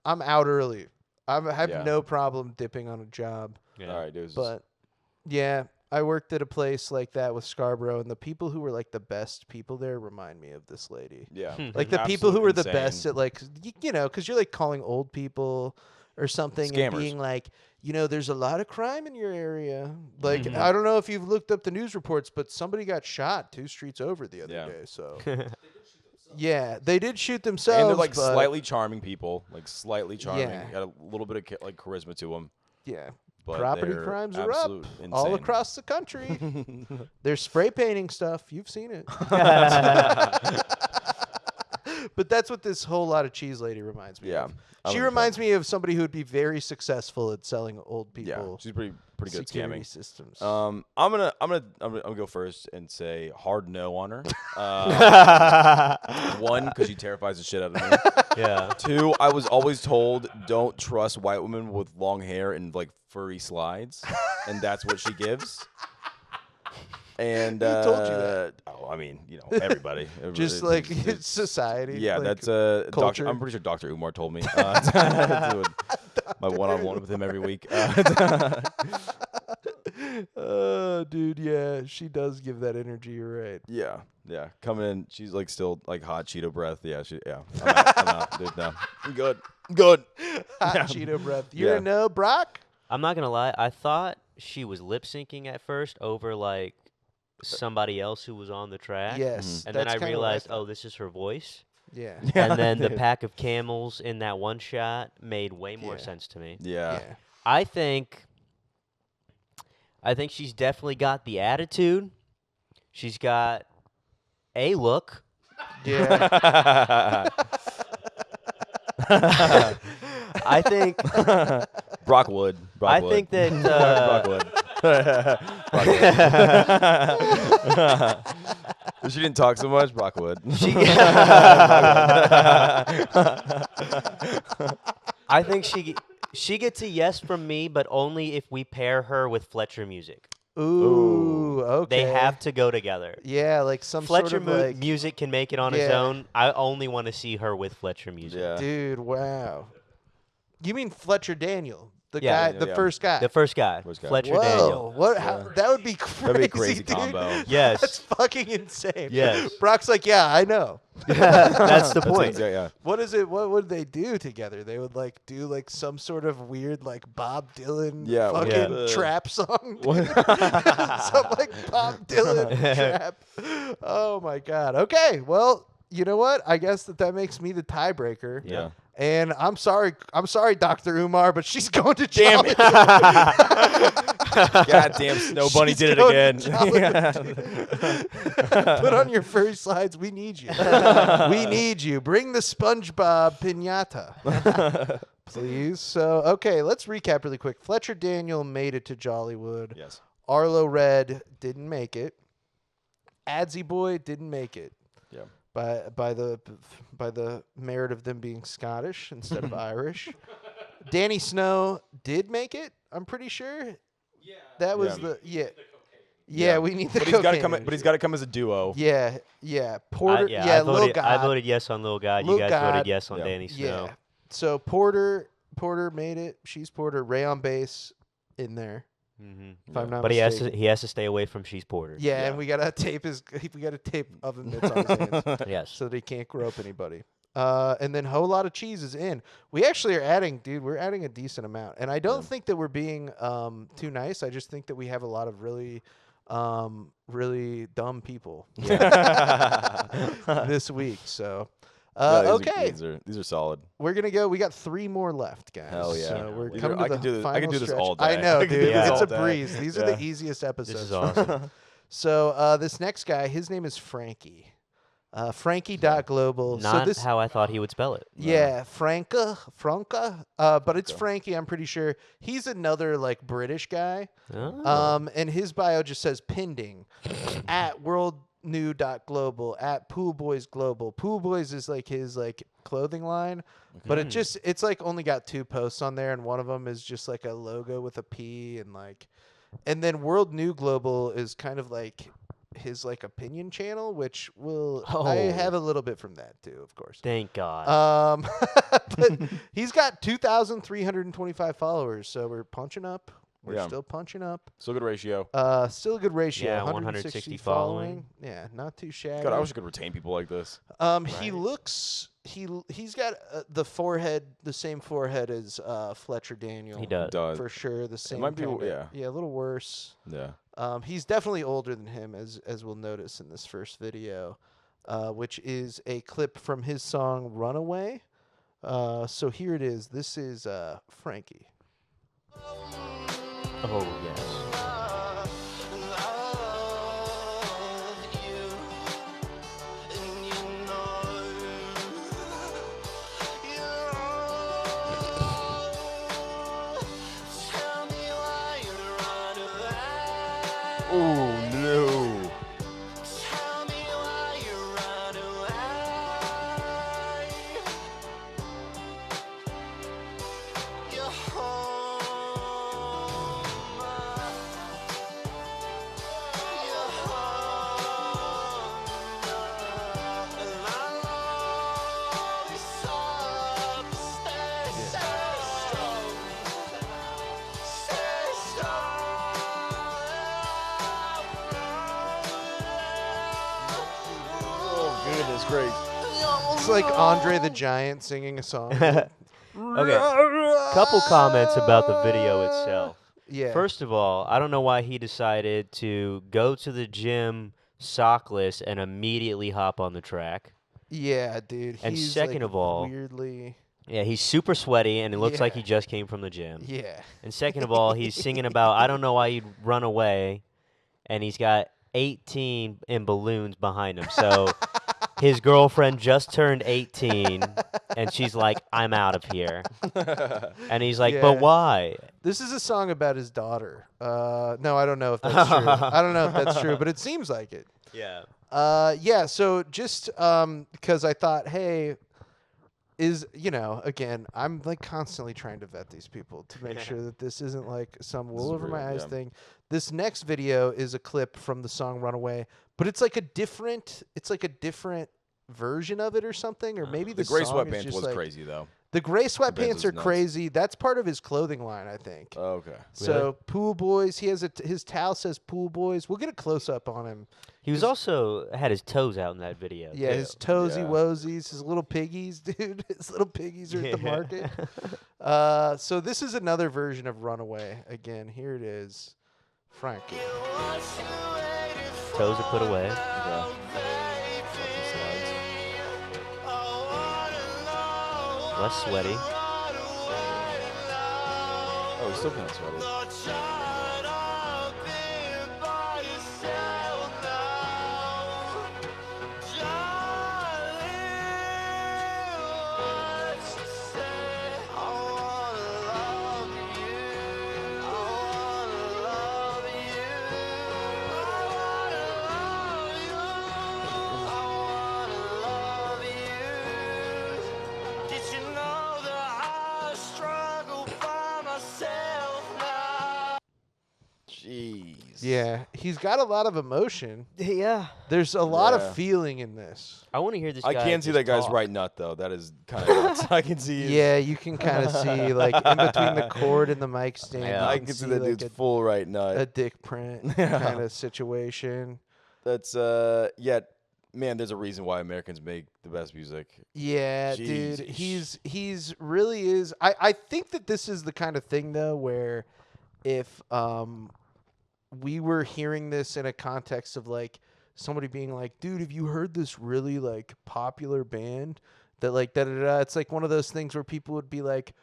out early. I have Yeah. no problem dipping on a job. Yeah. All right, dude. But yeah, I worked at a place like that with Scarborough, and the people who were like the best people there remind me of this lady. Yeah. Like the people who Absolute were the insane. best at like you know, because you're like calling old people or something and Scammers. being like, you know, there's a lot of crime in your area. Like I don't know if you've looked up the news reports, but somebody got shot 2 streets over the other day. So yeah, they did shoot themselves. And they're like but slightly charming people, like slightly charming. Yeah. Got a little bit of like charisma to them. yeah. But Property they're crimes are up absolute all insane. across the country. They're spray painting stuff. You've seen it. But that's what this whole lot of cheese lady reminds me Yeah, of. I She like reminds me of somebody who would be very successful at selling old people. Yeah, she's pretty good at security scamming. systems. I'm gonna go first and say hard no on her. 1, because she terrifies the shit out of me. Yeah. 2, I was always told don't trust white women with long hair and like furry slides, and that's what she gives. And Who told you that? Oh, I mean, you know, everybody. Just like it's society. Yeah, like that's culture. I'm pretty sure Dr. Umar told me. Doing my one-on-one with him every week. Dude, yeah, she does give that energy. You're right. Yeah. Coming in, she's like still like hot Cheeto breath. Yeah, I'm out, dude. No, I'm good. Hot Yeah. Cheeto breath. You're Yeah. a no, Brock? I'm not gonna lie. I thought she was lip syncing at first over like somebody else who was on the track. Yes, And then that's I kinda what I realized, thought. oh, this is her voice. Yeah. And then the pack of camels in that one shot made way more Yeah. sense to me. Yeah. I think she's definitely got the attitude. She's got a look. Yeah. I think Brock Wood. I think that Brock Wood. If she didn't talk so much, Brock Wood. I think she gets a yes from me, but only if we pair her with Fletcher music. Ooh, okay. They have to go together. Yeah, like some Fletcher sort of like music can make it on its Yeah. own. I only want to see her with Fletcher music. Yeah. Dude, wow. You mean Fletcher Daniel, the Yeah. guy, the Yeah. first guy? The first guy, First guy. Fletcher Whoa, Daniel. what? How, that would be crazy. That'd be a crazy dude. combo. Yes. That's fucking insane. Yes. Brock's like, yeah, I know. That's the point. Yeah. What is it? What would they do together? They would like do like some sort of weird like Bob Dylan Yeah, fucking yeah. trap song. dude. Some like Bob Dylan trap. Oh my god. Okay, well, you know what? I guess that makes me the tiebreaker. Yeah. And I'm sorry, Dr. Umar, but she's going to Damn Jollywood. Goddamn Snow Bunny She's did it going again. to Jollywood. Put on your furry slides. We need you. We need you. Bring the SpongeBob pinata. Please. So, okay, let's recap really quick. Fletcher Daniel made it to Jollywood. Yes. Arlo Red didn't make it. Adsy Boy didn't make it. Yeah. By the merit of them being Scottish instead of Irish. Danny Snow did make it, I'm pretty sure. Yeah. That was Yeah. the yeah. The cocaine. Yeah, we need the But he's got to cocaine come. energy. But he's got to come as a duo. Yeah, Porter. I Lil voted, God. I voted yes on Lil God. Lil You guys God. voted yes on Yeah. Danny Snow. Yeah. So Porter made it. She's Porter. Ray on bass in there. If I'm not But mistaken. he has to stay away from She's Porter. Yeah, and we gotta tape oven mitts on his hands. Yes. So that he can't grope anybody. And then whole lot of cheese is in. We actually are adding, we're adding a decent amount. And I don't think that we're being too nice. I just think that we have a lot of really dumb people this week. So okay. These are solid. We're gonna go. We got 3 more left, guys. Hell yeah. So we're These coming are- to I the could do this- I final could do this stretch. all I day. know, I could do dude. this It's all a day. breeze. These are Yeah. the easiest episodes. This is awesome. So this next guy, his name is Frankie. Frankie.global. Not so this, how I thought he would spell it. yeah, Franca. But it's Frankie. I'm pretty sure he's another like British guy. Oh. And his bio just says pending at worldnew.global at Pool Boys Global. Pool Boys is like his like clothing line, but it's like only got 2 posts on there, and one of them is just like a logo with a P and then World New Global is kind of like his like opinion channel, which will I Oh. have a little bit from that too, of course. Thank God. But he's got 2,325 followers, so we're punching up. We're Yeah. still punching up. Still good ratio. Still a good ratio. Yeah, 160 160 following. Yeah, not too shabby. God, I wish I could retain people like this. He looks he's got the forehead, the same forehead as Fletcher Daniel. He does. for sure. The same. might be- kinda- a little worse. Yeah. He's definitely older than him, as we'll notice in this first video, which is a clip from his song "Runaway." So here it is. This is Frankie. Oh yes. Oh no. Oh goodness, great. It's like Andre the Giant singing a song. Okay. Couple comments about the video itself. Yeah. First of all, I don't know why he decided to go to the gym sockless and immediately hop on the track. Yeah, dude. And he's, second like, of all, weirdly. Yeah, he's super sweaty and it looks like Yeah. he just came from the gym. Yeah. And second of all, he's singing about I don't know why you'd run away, and he's got 18 in balloons behind him. So his girlfriend just turned 18, and she's like, I'm out of here. And he's like, Yeah. but why? This is a song about his daughter. No, I don't know if that's true. I don't know if that's true, but it seems like it. Yeah. Yeah, so just because I thought, hey, again, I'm like constantly trying to vet these people to make sure that this isn't like some wool is over real, my eyes yeah. thing. This next video is a clip from the song Runaway, but it's like a different version of it or something, or maybe The the gray song is sweatpants just was like, crazy though. The gray Benz sweatpants was are nuts. crazy. That's part of his clothing line, I think. Oh, okay. So Pool Boys, he has his towel says Pool Boys. We'll get a close up on him. He was also had his toes out in that video. Yeah, too. his toesy Yeah. woesies, his little piggies, dude. His little piggies are at the Yeah. market. So this is another version of Runaway. Again, here it is. Frankie. Toes are put away. Less sweaty. Oh, he's still kind of sweaty. Jeez. Yeah, he's got a lot of emotion. Yeah. There's a lot Yeah. of feeling in this. I want to hear this I guy can see just that guy's talk. right nut though. That is kind of nuts. I can see. His, Yeah, you can kind of see like in between the cord and the mic stand. Yeah. you I can see that like dude's full right nut. a dick print Yeah. kind of situation. That's man. There's a reason why Americans make the best music. Yeah, Jeez. dude, he's really is. I think that this is the kind of thing though where if we were hearing this in a context of like somebody being like, dude, have you heard this really like popular band that like da da da? It's like one of those things where people would be like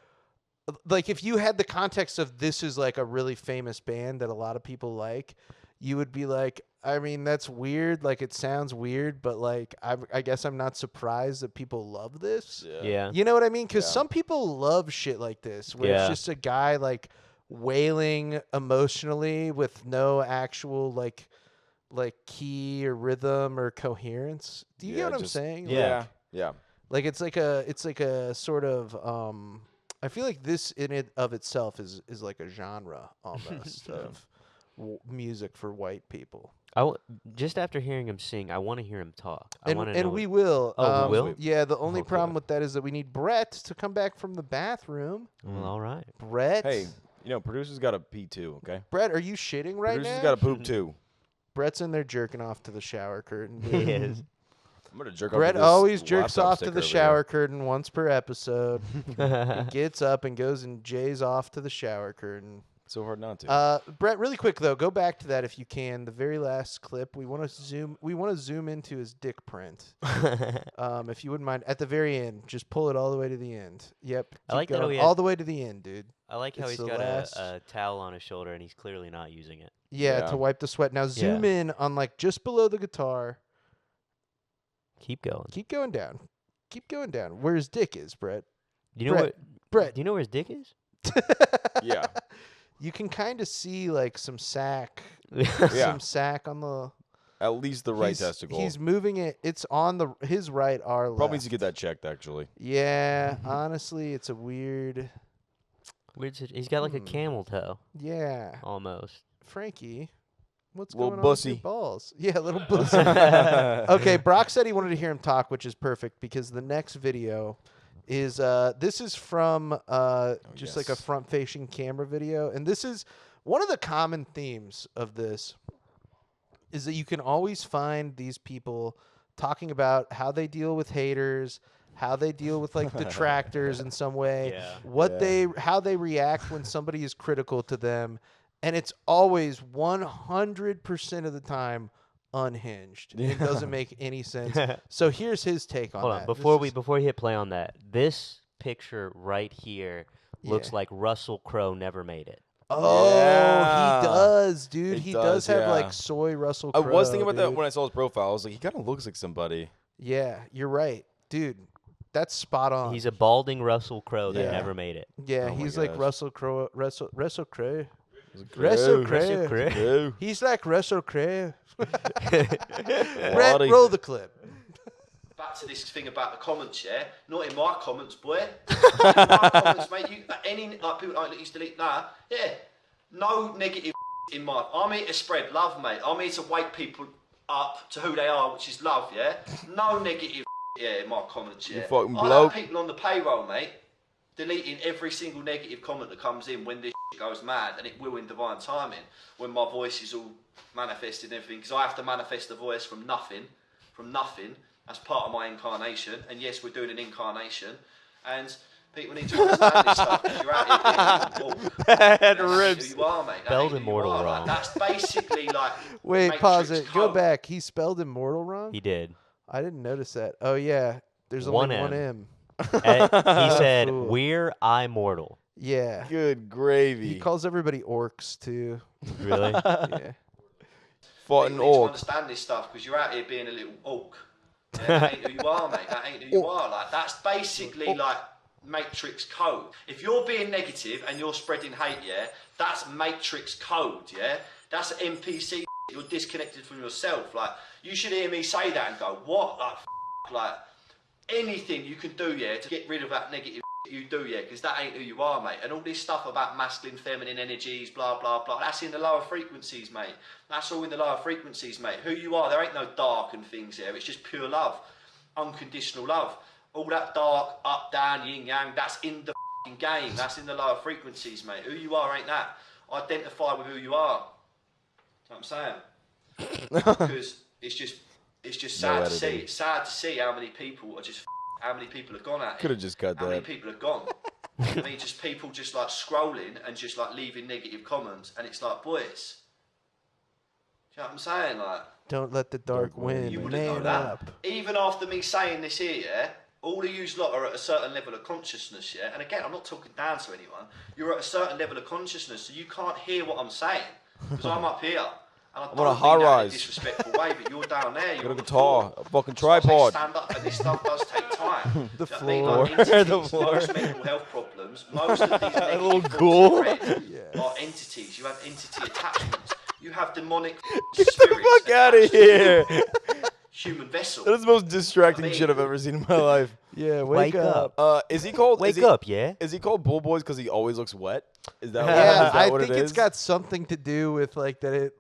if you had the context of this is like a really famous band that a lot of people like, you would be like, I mean, that's weird. Like, it sounds weird, but like, I guess I'm not surprised that people love this. Yeah. You know what I mean? Because Yeah. some people love shit like this, where Yeah. it's just a guy like wailing emotionally with no actual like key or rhythm or coherence. Do you Yeah, get what I'm just- saying? Yeah. Yeah. Like it's like a sort of I feel like this in it of itself is like a genre almost of music for white people. Just after hearing him sing, I want to hear him talk. And we will. Oh, we will? Yeah, the only problem with that is that we need Brett to come back from the bathroom. Well, all right. Brett. Hey, producer's got to pee too, okay? Brett, are you shitting right Producer's now? got to poop too. Brett's in there jerking off to the shower curtain. He is. I'm going to jerk Brett off to this always jerks laptop off to sticker the over shower here. curtain once per episode. He gets up and goes and jays off to the shower curtain. So hard not to. Brett, really quick though, go back to that if you can. The very last clip, we want to zoom into his dick print. If you wouldn't mind, at the very end, just pull it all the way to the end. Yep, I like that all the way to the end, dude. I like how It's he's the got last- a towel on his shoulder and he's clearly not using it. Yeah, to wipe the sweat. Now zoom in on like just below the guitar. Keep going. Keep going down. Keep going down. Where his dick is, Brett. Do you know Brett. Do you know where his dick is? Yeah. You can kind of see like some sack, Yeah. some sack on the. At least the right he's- testicle. He's moving it. It's on his right, our left. Probably needs to get that checked, actually. Yeah, honestly, it's a weird. He's got like a camel toe. Yeah. Almost. Frankie, what's Little going on with your bussy. balls? Yeah, little bussy. Okay, Brock said he wanted to hear him talk, which is perfect because the next video is this is from just like a front-facing camera video, and this is one of the common themes of this is that you can always find these people talking about how they deal with haters, how they deal with like detractors in some way, how they react when somebody is critical to them, and it's always 100% of the time unhinged. It doesn't make any sense. So here's his take on Hold that. on, before we hit play on that, this picture right here looks like Russell Crowe never made it. Oh, Yeah. he does, dude. It He does have yeah. like soy Russell I Crowe. was thinking about that dude. when I saw his profile. I was like, he kind of looks like somebody. Yeah, you're right, dude. That's spot on. He's a balding Russell Crowe that Yeah. never made it. Yeah, Oh my he's like gosh. Russell Crowe. Russell Crowe. Crowe. Russell Crowe. Crowe. He's like Russell Crowe. Brett, Waddy. roll the clip. Back to this thing about the comments, yeah? Not in my comments, boy. Not in my comments, mate. Any like people like used to delete, yeah. No negative in my. I'm here to spread love, mate. I'm here to wake people up to who they are, which is love, yeah. No negative, yeah, in my comments, yeah. You fucking I bloke. have people on the payroll, mate, deleting every single negative comment that comes in when this goes mad, and it will in divine timing when my voice is all manifested and everything, because I have to manifest a voice from nothing. That's part of my incarnation, and yes, we're doing an incarnation, and people need to understand this stuff, because you're out here being Bad who ribs. you are, mate. That Spelled ain't who you immortal are. wrong. Like, that's basically like Wait, Matrix pause it. Go code. back. He spelled immortal wrong? He did. I didn't notice that. Oh, yeah. There's One only one M. M. He said, Fool. "We're immortal." Yeah. Good gravy. He calls everybody orcs, too. Really? Yeah. Fought People an need to orc. understand this stuff, because you're out here being a little orc. Yeah, that ain't who you are, mate. That ain't who you are. Like, that's basically like Matrix code. If you're being negative and you're spreading hate, yeah, that's Matrix code, yeah. That's NPC. You're disconnected from yourself. Like, you should hear me say that and go, what? Like anything you can do, yeah, to get rid of that negative. You do, yeah, because that ain't who you are, mate. And all this stuff about masculine, feminine energies, blah, blah, blah, that's in the lower frequencies, mate. That's all in the lower frequencies, mate. Who you are, there ain't no dark and things here. It's just pure love, unconditional love. All that dark, up, down, yin, yang, that's in the f***ing game. That's in the lower frequencies, mate. Who you are ain't that. Identify with who you are. You know what I'm saying? Because it's just sad to see. editing. It's sad to see how many people are just how many people have gone at it. Could have just cut How many that. people have gone? I mean, just people just like scrolling and just like leaving negative comments, and it's like, boys, do you know what I'm saying? Like, Don't let the dark win. you wouldn't know Man that. up. Even after me saying this here, yeah, all of you lot are at a certain level of consciousness, yeah. And again, I'm not talking down to anyone. You're at a certain level of consciousness, so you can't hear what I'm saying because I'm up here. And I I'm on a don't high mean that in a rise. disrespectful way, but you're down there. You're Got a on the guitar, floor. a fucking So I say tripod. stand up, and this stuff does take time. The Do you know what I mean? floor. Like entities, The floor. most mental health problems, most of these negative little thoughts ghoul. in red are entities. You have entity attachments. You have demonic Get the spirits fuck out of attached to here. human vessel. That is the most distracting shit I've ever seen in my life. Yeah, wake up. Is he called? Wake is he, up, yeah. Is he called Bull Boys because he always looks wet? Is that, Yeah, is that I what think it it's is? got something to do with like that.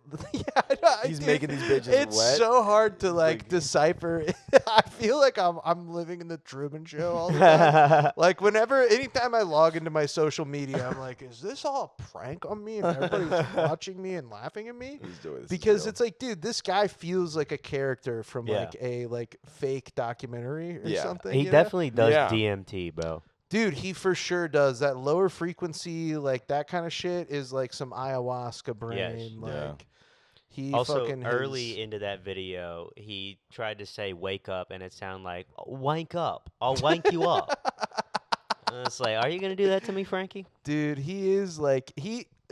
He's making these bitches It's wet. so hard to like decipher. I feel like I'm living in the Truman Show all the time. Like anytime I log into my social media, I'm like, is this all a prank on me and everybody's watching me and laughing at me? Because it's like, dude, this guy feels like a character from like a fake documentary or something. He you know? definitely does DMT, bro. Dude, he for sure does. That lower frequency, like that kind of shit is like some ayahuasca brain. Like he also fucking early into that video, he tried to say "wake up" and it sounded like "wank up." I'll wank you up. And it's like, are you gonna do that to me, Frankie? Dude, he is like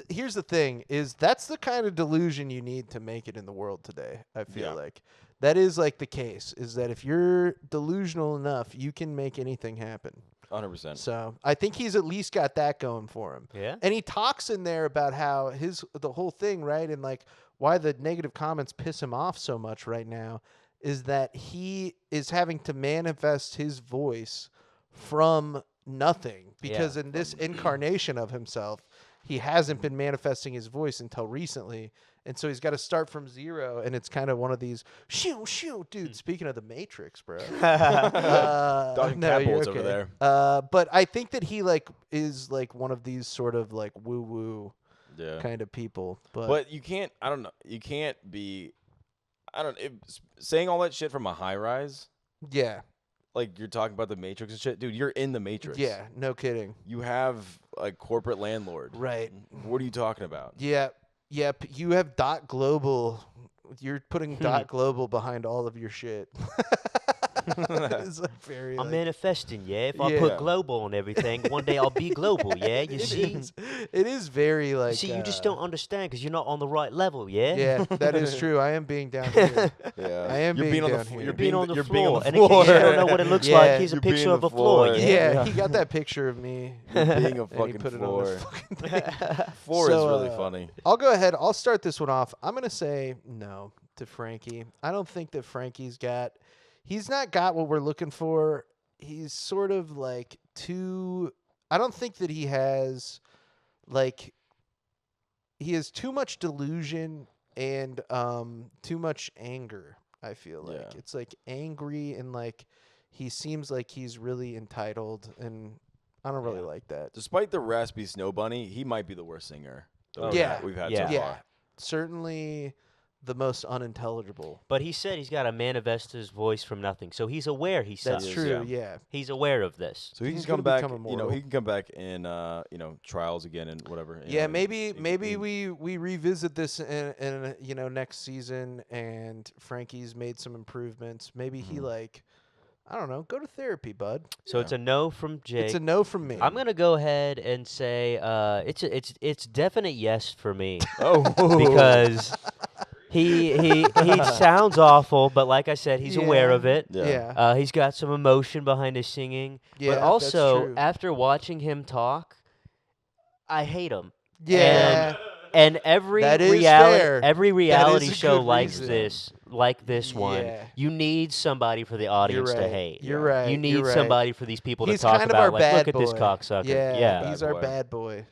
here's the thing: is that's the kind of delusion you need to make it in the world today. I feel like that is like the case. Is that if you're delusional enough, you can make anything happen. 100%. So I think he's at least got that going for him. Yeah. And he talks in there about how the whole thing, right, and like why the negative comments piss him off so much right now is that he is having to manifest his voice from nothing because in this incarnation of himself, he hasn't been manifesting his voice until recently. And so he's got to start from zero, and it's kind of one of these, dude, speaking of the Matrix, bro. Dodging cat bullets over there. But I think that he, like, is, like, one of these sort of, like, woo-woo kind of people. But you can't, I don't know, you can't be, saying all that shit from a high-rise. Yeah. Like, you're talking about the Matrix and shit. Dude, you're in the Matrix. Yeah, no kidding. You have a corporate landlord. Right. What are you talking about? Yeah. Yep, you have .global. You're putting .global behind all of your shit. It's like very. I'm manifesting, If I put global on everything, one day I'll be global, You see? It is very like. See, you just don't understand because you're not on the right level, Yeah, that is true. I am being down here. I am You're being on down the here. You're being on the floor, and and in case you don't know what it looks like, here's a You're picture being of the a floor. Yeah, he got that picture of me. You're being a and he fucking put it floor. on the fucking thing. Floor So, is really funny. I'll go ahead. I'll start this one off. I'm gonna say no to Frankie. I don't think that He's not got what we're looking for. He's sort of like too. I don't think that he has, like. He has too much delusion and too much anger. I feel like it's like angry and like he seems like he's really entitled, and I don't really like that. Despite the raspy Snow Bunny, he might be the worst singer. We've had so far. Certainly the most unintelligible. But he said he's got to manifest his voice from nothing, so he's aware he sucks. That's true. Yeah. He's aware of this. So he can come back. He can come back in trials again and whatever. Yeah, maybe we revisit this in next season, and Frankie's made some improvements. Maybe he I don't know, go to therapy, bud. So it's a no from Jake. It's a no from me. I'm gonna go ahead and say it's definite yes for me. Because he sounds awful, but like I said, he's aware of it. Yeah. He's got some emotion behind his singing. Yeah, but also that's true. after watching him talk, I hate him. Yeah. And every That is reality fair. reality That is a show good like this one, Yeah. you need somebody for the audience to right. hate. You're right. You need You're right. somebody for these people He's to talk kind of about. our Like, bad look at this boy. cocksucker. Yeah, he's our bad boy.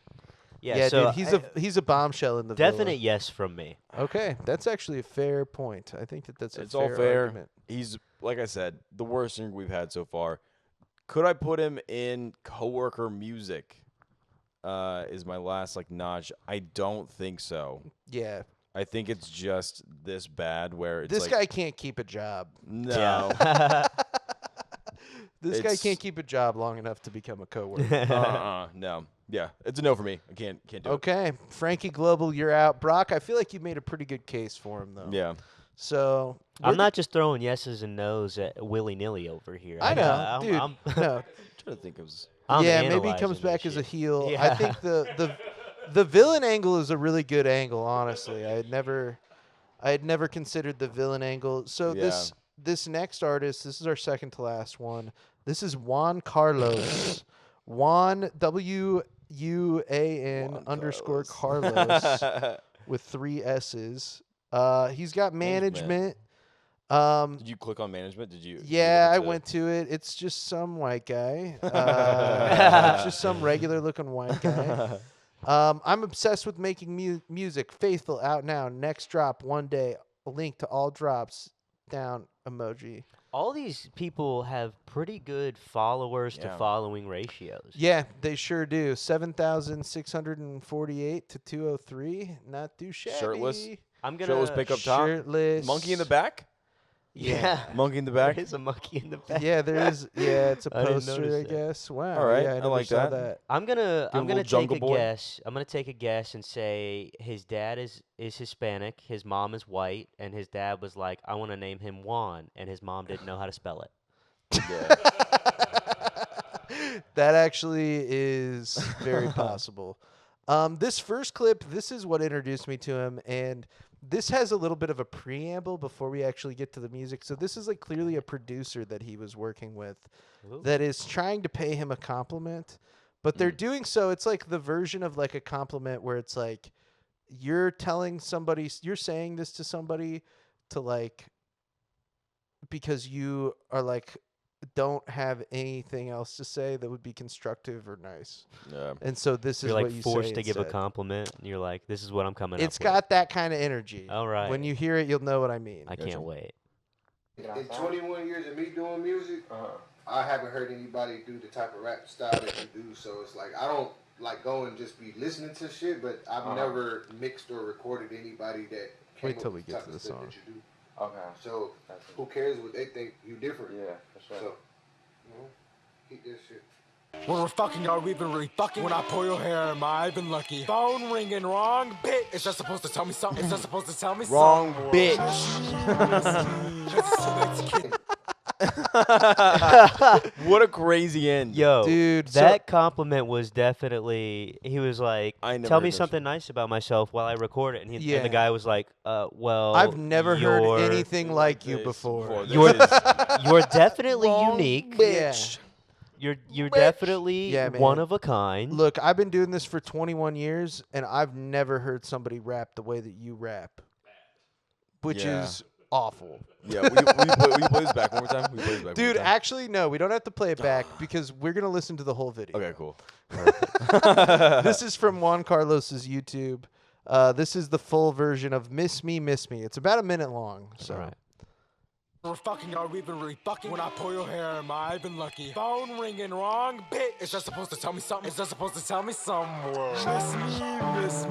Yeah, dude, so he's a bombshell in the definite villa. yes from me. Okay, that's actually a fair point. I think that's It's a all fair. argument. He's, like I said, the worst singer we've had so far. Could I put him in coworker music? Is my last notch. I don't think so. Yeah. I think it's just this bad where it's This guy can't keep a job. No. This guy can't keep a job long enough to become a coworker. No. Yeah, it's a no for me. I can't do it. Okay, Frankie Global, you're out. Brock, I feel like you made a pretty good case for him, though. Yeah. So I'm not just throwing yeses and nos at willy-nilly over here. I know, dude. I'm trying to think of. Maybe he comes back as a heel. Yeah. I think the villain angle is a really good angle. Honestly, I had never considered the villain angle. So this next artist, this is our second to last one. This is Juan Carlos. Juan WUAN _ Carlos with 3 S's. He's got management. Did you click on management? Did you? Yeah, I went to it. It's just some white guy. It's just some regular looking white guy. I'm obsessed with making music. Faithful out now. Next drop one day. A link to all drops down emoji. All these people have pretty good followers to following ratios. Yeah, they sure do. 7,648 to 203. Not too shabby. Shirtless. I'm gonna Shirtless pick up top. Shirtless. Monkey in the back. Yeah. Monkey in the back. There is a monkey in the back. Yeah, there is. Yeah, it's a I didn't poster, notice I that. guess. Wow. All right, yeah, I never like saw that. I'm gonna little take jungle a boy. guess. I'm gonna take a guess and say his dad is Hispanic, his mom is white, and his dad was like, I want to name him Juan, and his mom didn't know how to spell it. Yeah. That actually is very possible. This first clip, this is what introduced me to him, and this has a little bit of a preamble before we actually get to the music. So this is like clearly a producer that he was working with that is trying to pay him a compliment, but they're doing so. It's like the version of like a compliment where it's like you're telling somebody, you're saying this to somebody to like, because you are like, don't have anything else to say that would be constructive or nice. Yeah. And so this is You're like what you forced say to give a instead. compliment, and you're like, this is what I'm coming It's up got that kind of energy. All right. When you hear it, you'll know what I mean. with. I can't wait. In 21 years of me doing music, I haven't heard anybody do the type of rap style that you do. So it's like I don't like go and just be listening to shit, but I've never mixed or recorded anybody that came Wait till up we with the get type to of the stuff song. that you do. Okay. So who cares what they think? You different. Yeah, for sure. So keep this shit. When we're fucking, are we even really fucking? When I pull your hair, am I even lucky? Phone ringing, wrong bitch. Is that supposed to tell me something? Is that supposed to tell me Wrong something? What a crazy end. Yo, Dude, that compliment was definitely. He was like, I never "Tell heard me that something nice about myself while I record it." And, Yeah. and the guy was like, "Well, I've never heard you're- anything like you before. You're you're definitely unique. Bitch. You're definitely Yeah, man. one of a kind." Look, I've been doing this for 21 years, and I've never heard somebody rap the way that you rap, which Yeah. is awful. Yeah, will you play this back one more time? Will you play this back Dude, one more time? actually, no, we don't have to play it back because we're going to listen to the whole video. Okay, cool. This is from Juan Carlos's YouTube. This is the full version of Miss Me, Miss Me. It's about a minute long. So. Right. We're fucking, are we even really fucking? When I pull your hair, am I even lucky? Phone ringing, wrong bitch. Is that supposed to tell me something? Is that supposed to tell me somewhere? Miss me. Cause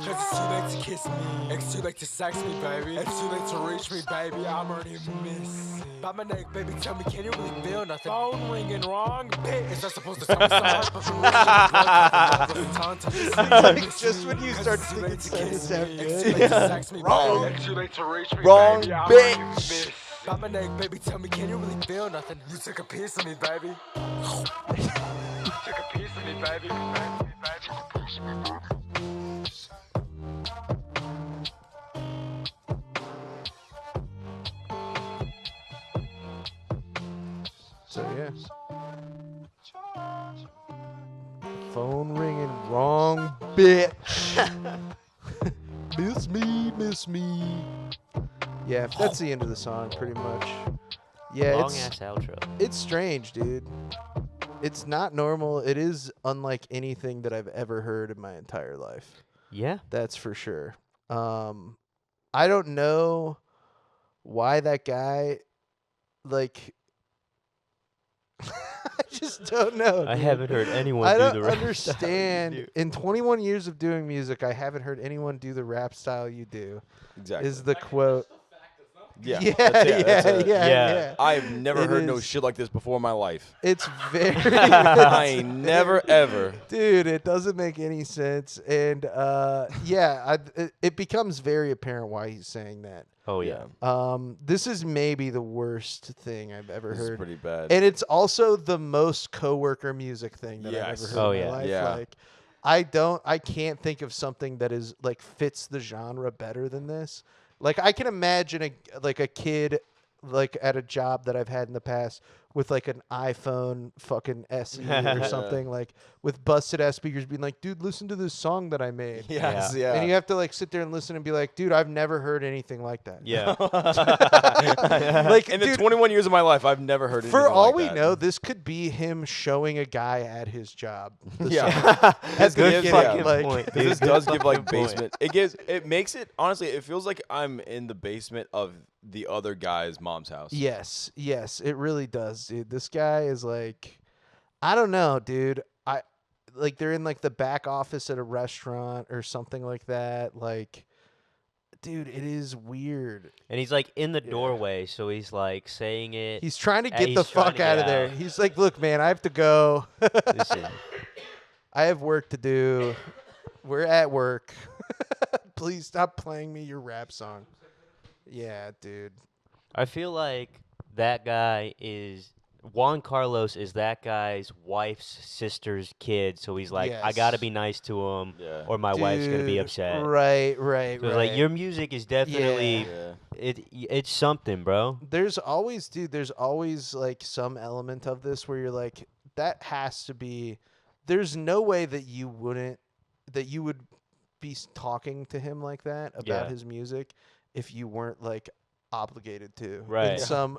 it's too late to kiss me. It's too late to sex me, baby. It's too late to reach me, baby. I'm already missing. By my neck, baby, tell me, can you really feel nothing? Phone ringing, wrong bitch. Is that supposed to tell me something? Like, just when you start singing, it sound It's too late good. to sex me, Wrong. baby. It's too late to reach me, Wrong baby. I'm already bitch. missing. Got my neck, baby, tell me, can you really feel nothing? You took a piece of me, baby. You took a piece of me, baby. So, yeah. Phone ringing, wrong bitch. Miss me. Yeah, that's the end of the song, pretty much. Yeah, Long it's ass outro. It's strange, dude. It's not normal. It is unlike anything that I've ever heard in my entire life. Yeah. That's for sure. I don't know why that guy, like, I just don't know. I dude. haven't heard anyone I do don't the rap style you understand. do. In 21 years of doing music, I haven't heard anyone do the rap style you do. Exactly. Is the quote. Yeah, Yeah, that's it, that's it. yeah. I've never It heard no is- shit like this before in my life. It's very. I ain't never ever. Dude, it doesn't make any sense, and it becomes very apparent why he's saying that. Oh yeah. This is maybe the worst thing I've ever This is heard. pretty bad. And it's also the most coworker music thing that I've Yes. ever heard Oh, in my yeah. life. Yeah. Like, I can't think of something that is like fits the genre better than this. Like, I can imagine a kid like at a job that I've had in the past with like an iPhone fucking SE or something, like with busted ass speakers, being like, "Dude, listen to this song that I made." Yes, yeah. And you have to like sit there and listen and be like, "Dude, I've never heard anything like that." Yeah. Like in the 21 years of my life, I've never heard anything For all like we that. know, this could be him showing a guy at his job. the Yeah. song. At the Good beginning, fucking like- point. Because this Good does give fucking like point. basement. It makes it honestly. It feels like I'm in the basement of the other guy's mom's house. Yes, it really does, dude. This guy is like, I don't know, dude. Like they're in like the back office at a restaurant or something like that. Like, dude, it is weird. And he's like in the doorway, so he's like saying it. He's trying to and get he's the trying fuck to out get of there. He's like, look, man, I have to go. Listen. I have work to do. We're at work. Please stop playing me your rap song. Yeah, dude. I feel like that guy is Juan Carlos is that guy's wife's sister's kid, so he's like, I gotta Yes. be nice to him, or my wife's gonna be Dude, upset. right. So it's like your music is definitely it's something, bro. There's always like some element of this where you're like, that has to be. There's no way that you would be talking to him like that about Yeah. his music if you weren't like obligated to Right. in some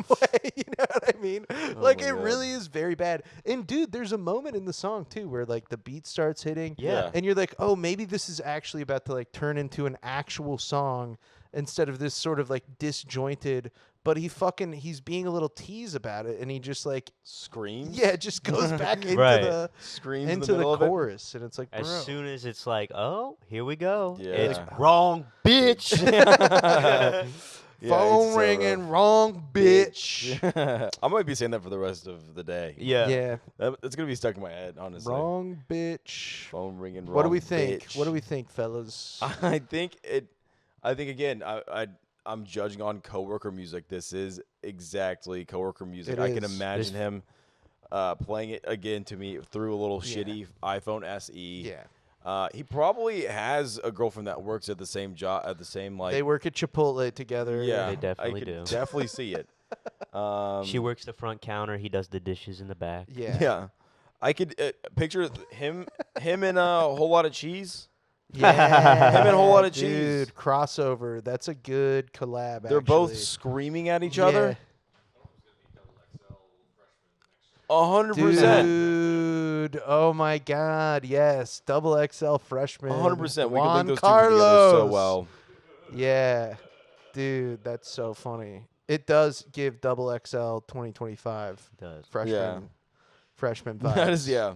way. You know what I mean? Like my it God. really is very bad. And dude, there's a moment in the song too where like the beat starts hitting. Yeah. And you're like, oh, maybe this is actually about to like turn into an actual song instead of this sort of like disjointed. But he's being a little tease about it, and he just like screams. Yeah, it just goes back into Right. the Screams in into the the middle of it. chorus, and it's like, As bro. soon as it's like, oh, here we go. Yeah. It's wrong, bitch. Phone ringing, wrong, bitch. I might be saying that for the rest of the day. Yeah. Yeah. It's gonna be stuck in my head, honestly. Wrong, bitch. Phone ringing. What do we wrong think? bitch. What do we think, fellas? I think again, I'm judging on coworker music. This is exactly coworker music. It I can is. imagine him playing it again to me through a little shitty iPhone SE. Yeah. He probably has a girlfriend that works at the same job, at the same like. They work at Chipotle together. Yeah, They definitely I could do. Definitely see it. She works the front counter. He does the dishes in the back. Yeah. Yeah, I could picture him in a whole lot of cheese. Yeah. Him and a whole lot of Dude, cheese. crossover. That's a good collab. They're both actually. screaming at each Yeah. other. 100%. Dude, oh my God, yes, double XL freshman. 100%. We can Juan link those two together so Carlos. well. Yeah, dude, that's so funny. It does give double XL 2025 does. freshman vibes. That is, yeah.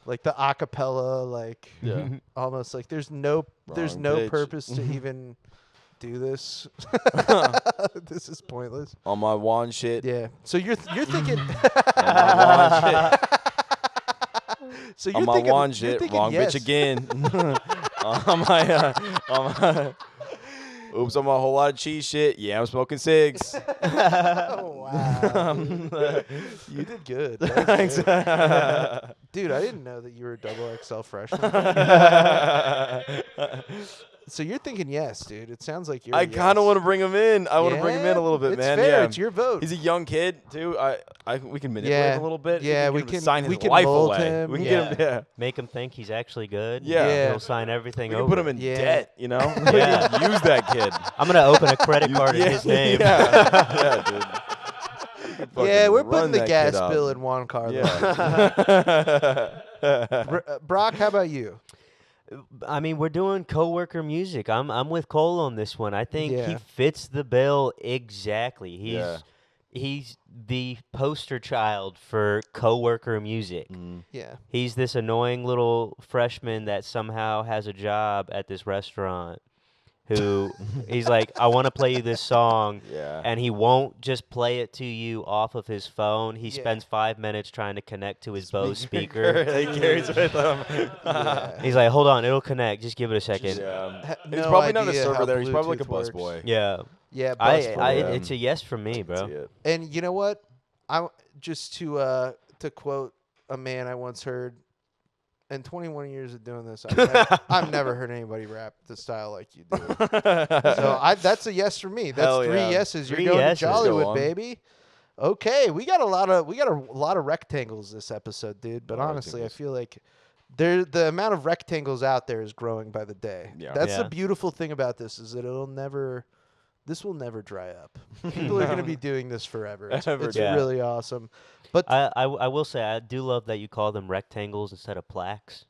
Like the acapella, like Yeah. almost like there's no Wrong no bitch. purpose to even do this. This is pointless. On my Juan shit. Yeah. So you're thinking. On my Juan shit. So you're On my thinking, Juan you're shit. thinking Wrong yes. bitch again. on my oops, on my whole lot of cheese shit. Yeah, I'm smoking cigs. Oh, wow. You did good. That was good. Dude, I didn't know that you were a double XL freshman. So you're thinking yes, dude. It sounds like you're. I kind of want to bring him in. I want to bring him in a little bit, it's man. Fair. Yeah, It's your vote. He's a young kid too. We can manipulate Yeah. him a little bit. Yeah, we we can, can- sign his we can life mold away. him. We can Yeah. get him. Yeah, Make him think he's actually good. Yeah. Yeah. He'll sign everything we over. can put him in Yeah. debt. You know, Yeah. We can use that kid. I'm gonna open a credit card in his name. Yeah, dude. Yeah, we're Run putting the that gas kid up. bill in Juan Carlos. Yeah. Brock, how about you? I mean, we're doing coworker music. I'm with Cole on this one. I think he Yeah. fits the bill exactly. Yeah. He's the poster child for coworker music. Yeah. He's this annoying little freshman that somehow has a job at this restaurant. Who he's like, I want to play you this song, Yeah. and he won't just play it to you off of his phone. He Yeah. spends 5 minutes trying to connect to his Bose speaker. that he carries with him. Yeah. He's like, hold on, it'll connect. Just give it a second. Yeah. He's No probably not a idea server how there. He's probably like a Bluetooth busboy. works. Yeah. Yeah, I, busboy. it's a yes from me, bro. That's it. And you know what? I just to quote a man I once heard. In 21 years of doing this, I've never heard anybody rap the style like you do. So that's a yes for me. That's Hell three yeah. yeses. You're 3 going yeses. to Go Jollywood, on. baby. Okay, we got a lot of rectangles this episode, dude. But lot of honestly, I rectangles. feel like the amount of rectangles out there is growing by the day. Yeah. That's the Yeah. beautiful thing about this is that this will never dry up. People are going to be doing this forever. It's Ever. Yeah. really awesome. But I will say I do love that you call them rectangles instead of plaques.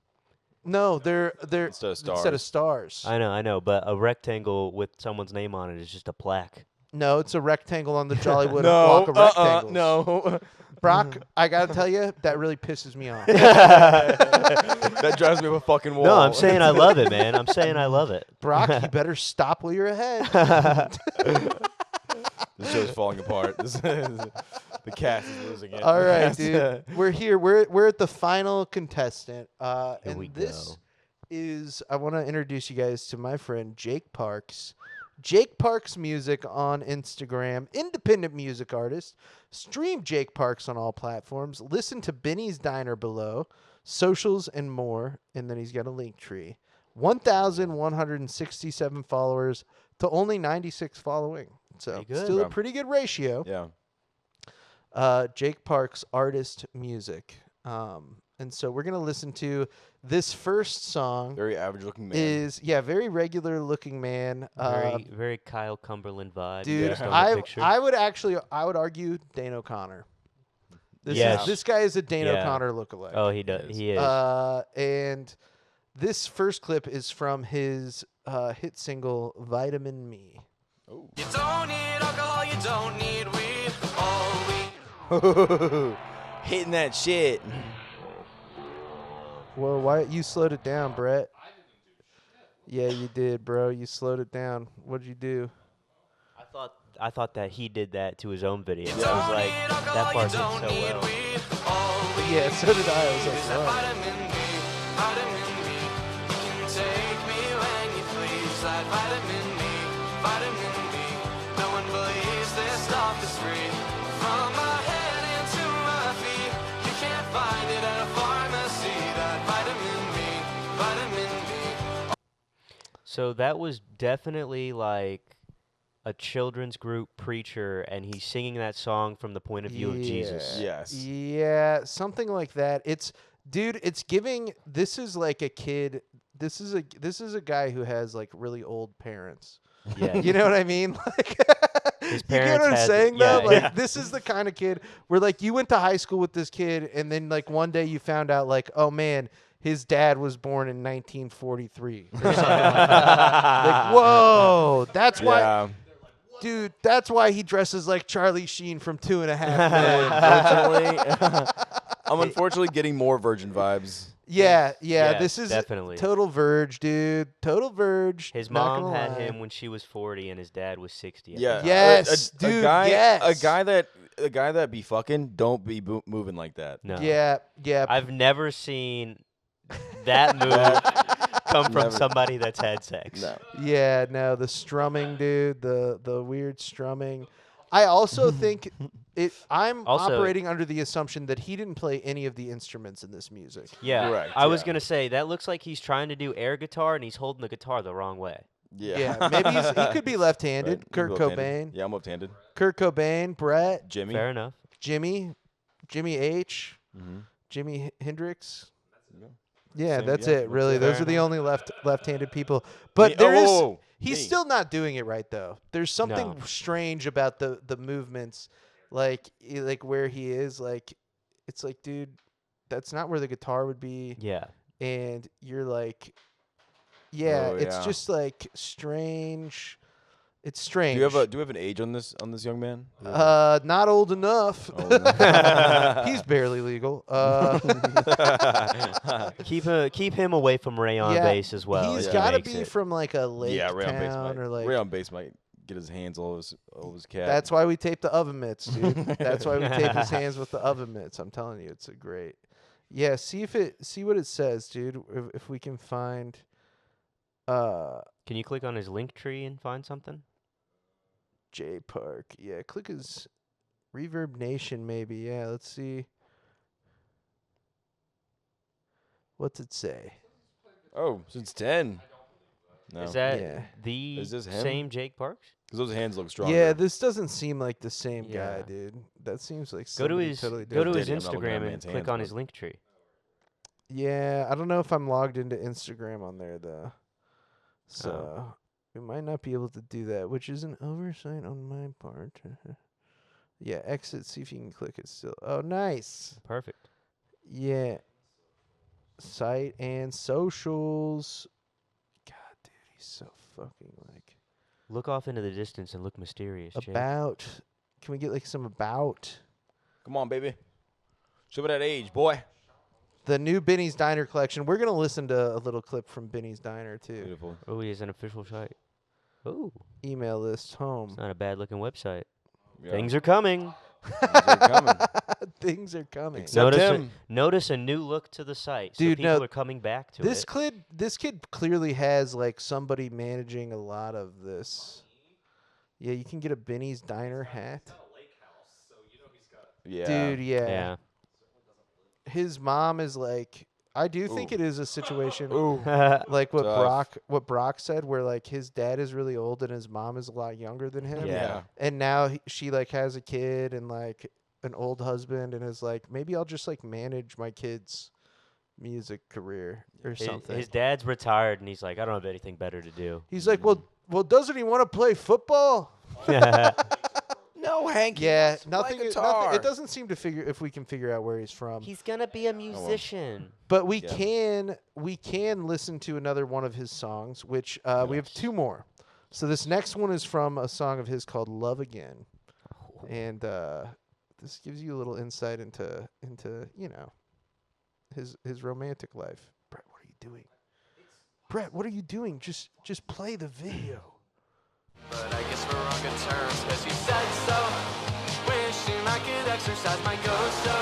no, they're Instead of stars. I know, but a rectangle with someone's name on it is just a plaque. No, it's a rectangle on the Jollywood No, walk of rectangles. no. Brock, I gotta tell you, that really pisses me off. That drives me up a fucking wall. No, I'm saying I love it, man. I'm saying I love it. Brock, you better stop while you're ahead. This show's falling apart. The cast is losing it. All The right, cast- dude. We're here. We're at the final contestant. Here And we this go. is I want to introduce you guys to my friend Jake Parks. Jake Parks Music on Instagram, independent music artist. Stream Jake Parks on all platforms. Listen to Benny's Diner below, socials and more. And then he's got a link tree. 1,167 followers to only 96 following. So Pretty good. still a Yeah. pretty good ratio. Yeah. Jake Parks artist music. And so we're going to listen to this first song. Very average looking man. Is very regular looking man. Very Kyle Cumberland vibe. Dude, based on the I picture. would argue Dane O'Connor. Yes. This guy is a Dane Yeah. O'Connor lookalike. Oh, he does. He is. And this first clip is from his hit single "Vitamin Me." Oh. You don't need alcohol, you don't need weed. All we Hitting that shit. Well, why you slowed it down, Brett? Yeah, you did, bro. You slowed it down. What'd you do? I thought that he did that to his own video. You I was don't like, need that alcohol, part you did don't so need well. weed. All we Yeah, so did I. I was like, is that "Wow." vitamin B, vitamin B. You can take me when you please. That vitamin B, vitamin B. No one believes this stuff is free. From my head into my feet, you can't find it at a pharmacy. That vitamin B, vitamin B. So that was definitely like a children's group preacher, and he's singing that song from the point of view of Jesus. Yes. Yeah, something like that. It's giving. This is like a kid. This is a guy who has like really old parents. Yeah. You know what I mean? Like, His you get parents what I'm had- saying yeah, though? Like, yeah. this is the kind of kid where like you went to high school with this kid, and then like one day you found out like, oh man, his dad was born in 1943 or something like that. Like, whoa, that's why. Yeah. Dude, that's why he dresses like Charlie Sheen from 2.5 Men. Unfortunately, I'm unfortunately getting more Virgin vibes. Yeah, Yeah, this is definitely. total Verge, dude. Total Verge. His not mom gonna had lie. him when she was 40, and his dad was 60. I Yeah. think. Yes, a dude, guy, yes. a guy that be fucking don't be moving like that. No. Yeah. I've never seen that move come from Never. somebody that's had sex. No. Yeah, no, the strumming, dude, the weird strumming. I also think I'm Also- operating under the assumption that he didn't play any of the instruments in this music. Yeah, Correct, I was yeah. gonna say that looks like he's trying to do air guitar, and he's holding the guitar the wrong way. Yeah. Yeah, maybe he could be left-handed. Right, Kurt left-handed. Cobain. Yeah, I'm left-handed. Kurt Cobain, Brett, Jimmy. Fair enough. Jimmy H, Mhm. Jimi Hendrix. Yeah. Yeah, Same- that's yeah, it. that's Really, it. those Fair are the enough. only left-handed people. But Me- there is oh, he's me. still not doing it right though. There's something No. strange about the movements, like where he is. Like, it's like, dude, that's not where the guitar would be. Yeah. And you're like, yeah, Oh, it's yeah. just like strange. It's strange. Do you have an age on this young man? Not old enough. Oh, no. He's barely legal. Keep him away from Rayon Yeah, base as well. He's if he got to makes be it. from like a lake Yeah, Ray on base town might. or like. Ray on base might get his hands all over his cat. That's why we tape the oven mitts, dude. That's why we tape his hands with the oven mitts. I'm telling you, it's a great. Yeah, see what it says, dude. If we can find. Can you click on his link tree and find something? J Park. Yeah, click his Reverb Nation maybe. Yeah, let's see. What's it say? Oh, since 10. No. Is that Yeah. the Is this him? same Jake Parks? Because those hands look stronger. Yeah, this doesn't seem like the same Yeah. guy, dude. That seems like Go to somebody his totally go to different. his I'm not looking at Instagram and man's click hands, on but- his link tree. Yeah, I don't know if I'm logged into Instagram on there though. So Oh. we might not be able to do that, which is an oversight on my part. Yeah, exit, see if you can click it still. Oh, nice. Perfect. Yeah. Site and socials. God, dude, he's so fucking like Look off into the distance and look mysterious, Jake. about. Can we get like some about Come on, baby. Show me that age, boy. the new Benny's Diner collection? We're gonna listen to a little clip from Benny's Diner too. Beautiful. Oh, he has an official site. Oh, Email list home. it's not a bad looking website. Yeah. Things are coming. Things are coming. Things are coming. Except him. Notice a new look to the site. Dude, so people no, are coming back to This it. kid clearly has like somebody managing a lot of this. Yeah, you can get a Benny's Diner hat. Yeah. Dude, yeah. Yeah. His mom is like, I do think Ooh. it is a situation Ooh. like what Tough. Brock said, where like his dad is really old and his mom is a lot younger than him. Yeah. And now she like has a kid and like an old husband and is like, maybe I'll just like manage my kid's music career or something. His dad's retired, and he's like, I don't have anything better to do. He's like, well, doesn't he want to play football? No, Hank. Yeah, Play nothing. guitar. It doesn't seem to figure if we can figure out where he's from. He's gonna be a musician. But we Yeah. can listen to another one of his songs, which we have two more. So this next one is from a song of his called "Love Again," and this gives you a little insight into his romantic life. Brett, what are you doing? Brett, what are you doing? Just play the video. But I guess we're on good terms, cause you said so. Wishing I could exercise my ghost, so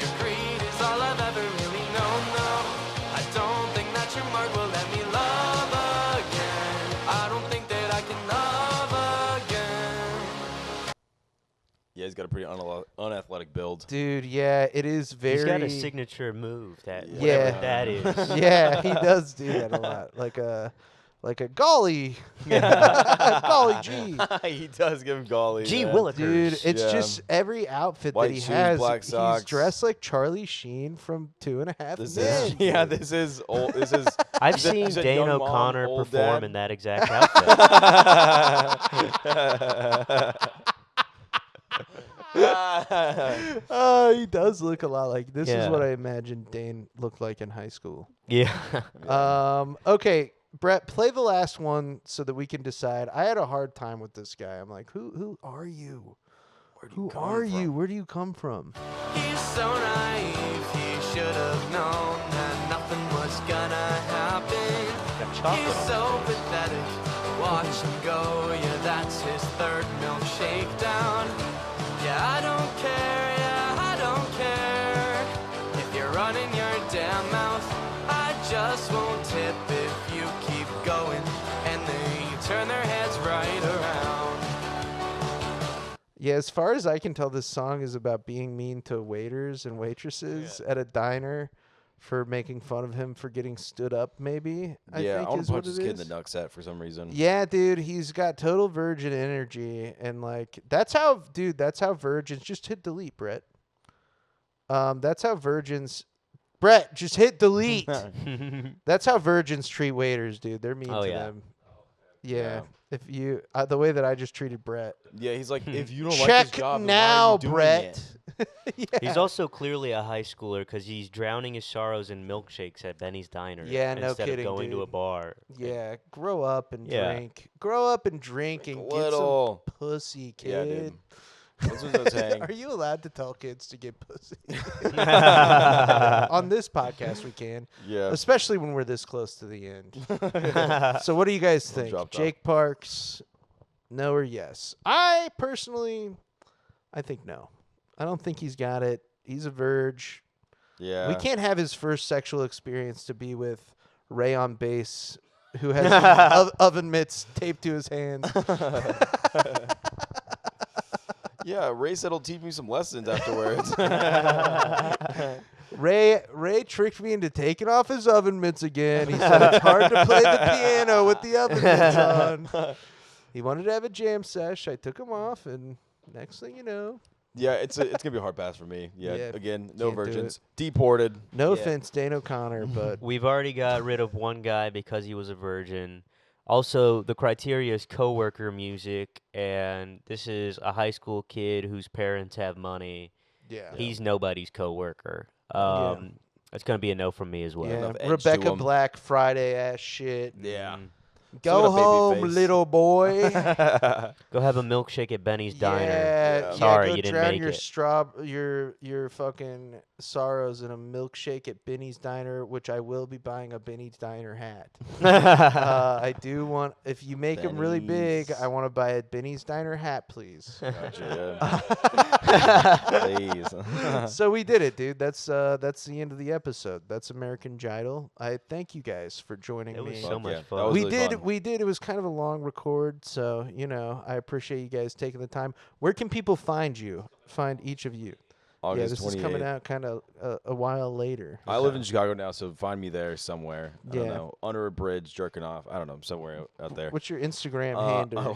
your greed is all I've ever really known, no. I don't think that your mark will let me love again. I don't think that I can love again. Yeah, he's got a pretty unathletic build. Dude, yeah, it is very. He's got a signature move that Yeah. whatever that is. Yeah, he does do that a lot. Like a golly. Golly gee. He does give him golly. Gee yeah. willikers. Dude, it's Yeah. just every outfit White that he shoes, has. black He's socks. dressed like Charlie Sheen from 2.5 This Men. is yeah. This is old. This is. I've is it- seen is it Dane young mom, O'Connor old perform dad? in that exact outfit. Oh, he does look a lot like this. Is Yeah. what I imagine Dane looked like in high school. Yeah. Okay, Brett, play the last one so that we can decide. I had a hard time with this guy. I'm like, who are you? Who are you? Where do you come from? He's so naive, he should have known that nothing was gonna happen. He's so pathetic, watch him go, yeah, that's his third milkshake down. Yeah, I don't care, yeah, I don't care. If you're running your damn mouth, I just won't tip if you keep going. And they turn their heads right around. Yeah, as far as I can tell, this song is about being mean to waiters and waitresses at a diner for making fun of him for getting stood up, maybe. I Yeah, I think want is to what punch this it kid in the is. nutsack for some reason. Yeah, dude, he's got total virgin energy, and like that's how virgins just hit delete, Brett. That's how virgins. Brett, just hit delete. That's how virgins treat waiters, dude. They're mean Oh, to yeah. them. Yeah. If you the way that I just treated Brett. Yeah, he's like, if you don't like Check this job, then why are now, you doing Brett. it? Yeah. He's also clearly a high schooler because he's drowning his sorrows in milkshakes at Benny's Diner. Yeah, no instead kidding, of going to a dude. bar. Yeah, grow up and Yeah. drink. Grow up and drink and get little. some pussy, Yeah, kid. dude. That's what they're saying. Are you allowed to tell kids to get pussy? On this podcast, we can. Yeah. Especially when we're this close to the end. So, what do you guys think? drop top. Jake Parks, no or yes? I think no. I don't think he's got it. He's a verge. Yeah. We can't have his first sexual experience to be with Ray on bass, who has oven mitts taped to his hands. Yeah, Ray said he'll teach me some lessons afterwards. Ray tricked me into taking off his oven mitts again. He said it's hard to play the piano with the oven mitts on. He wanted to have a jam sesh. I took him off, and next thing you know. Yeah, it's gonna be a hard pass for me. Yeah, again, no can't do virgins, it. deported. No Yeah. offense, Dane O'Connor, but We've already got rid of one guy because he was a virgin. Also, the criteria is coworker music, and this is a high school kid whose parents have money. Yeah. He's nobody's coworker. That's gonna be a no from me as well. yeah, Rebecca Black Friday ass shit. Yeah. Go home, little boy. Go have a milkshake at Benny's Diner. Yeah, Sorry, go you didn't drown make your it. your fucking sorrows in a milkshake at Benny's Diner, which I will be buying a Benny's Diner hat. I do want, if you make them really big, I want to buy a Benny's Diner hat, please. Gotcha. Please. So we did it, dude. That's the end of the episode. That's American Jidol. I thank you guys for joining me. It was so much That fun. was We really did. fun. We did. It was kind of a long record, so I appreciate you guys taking the time. Where can people find you? Find each of you. August this is coming 28th. out kind of a while later. I live in Chicago now, so find me there somewhere. I don't Yeah. know, under a bridge, jerking off. I don't know, somewhere out there. What's your Instagram handle?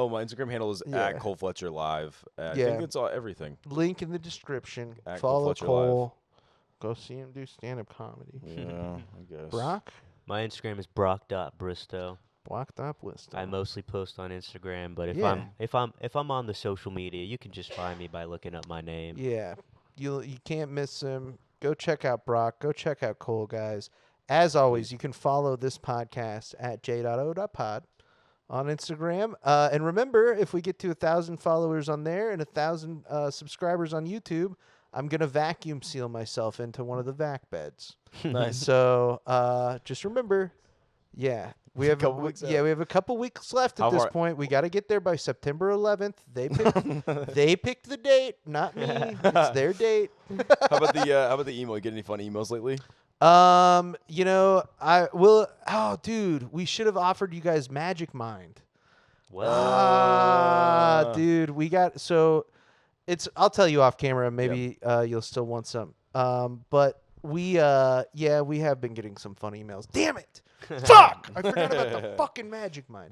My Instagram handle is Yeah. at Cole Fletcher Live. I Yeah. think it's all everything. Link in the description. At Cole Follow Fletcher Cole. Go see him do stand-up comedy. Yeah, I guess. Brock? My Instagram is Brock.Bristow. Brock.Bristow. I mostly post on Instagram, but Yeah. if I'm on the social media, you can just find me by looking up my name. Yeah. You can't miss him. Go check out Brock. Go check out Cole, guys. As always, you can follow this podcast at J.O.Pod on Instagram. And remember, if we get to 1,000 followers on there and 1,000 subscribers on YouTube, I'm going to vacuum seal myself into one of the vac beds. Nice. So just remember, we have couple weeks out. we have a couple weeks left at How this far- point. We got to get there by September 11th. They picked the date, not me. It's their date. How about the email? You get any fun emails lately? I will. Oh, dude, we should have offered you guys Magic Mind. What? Dude, we got I'll tell you off camera. Maybe you'll still want some. But we have been getting some fun emails. Damn it! Fuck! I forgot about the fucking Magic Mind.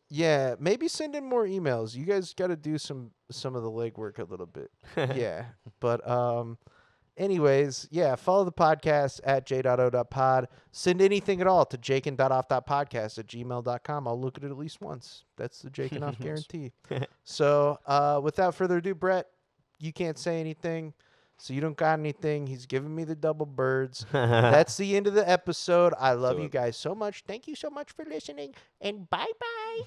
Yeah, maybe send in more emails. You guys got to do some of the legwork a little bit. Yeah, but anyways, follow the podcast at J.O.Pod. Send anything at all to Jakin.Off.Podcast at gmail.com. I'll look at it at least once. That's the Jakin Off guarantee. So without further ado, Brett, you can't say anything, so you don't got anything. He's giving me the double birds. That's the end of the episode. I love you guys so much. Thank you so much for listening, and bye-bye.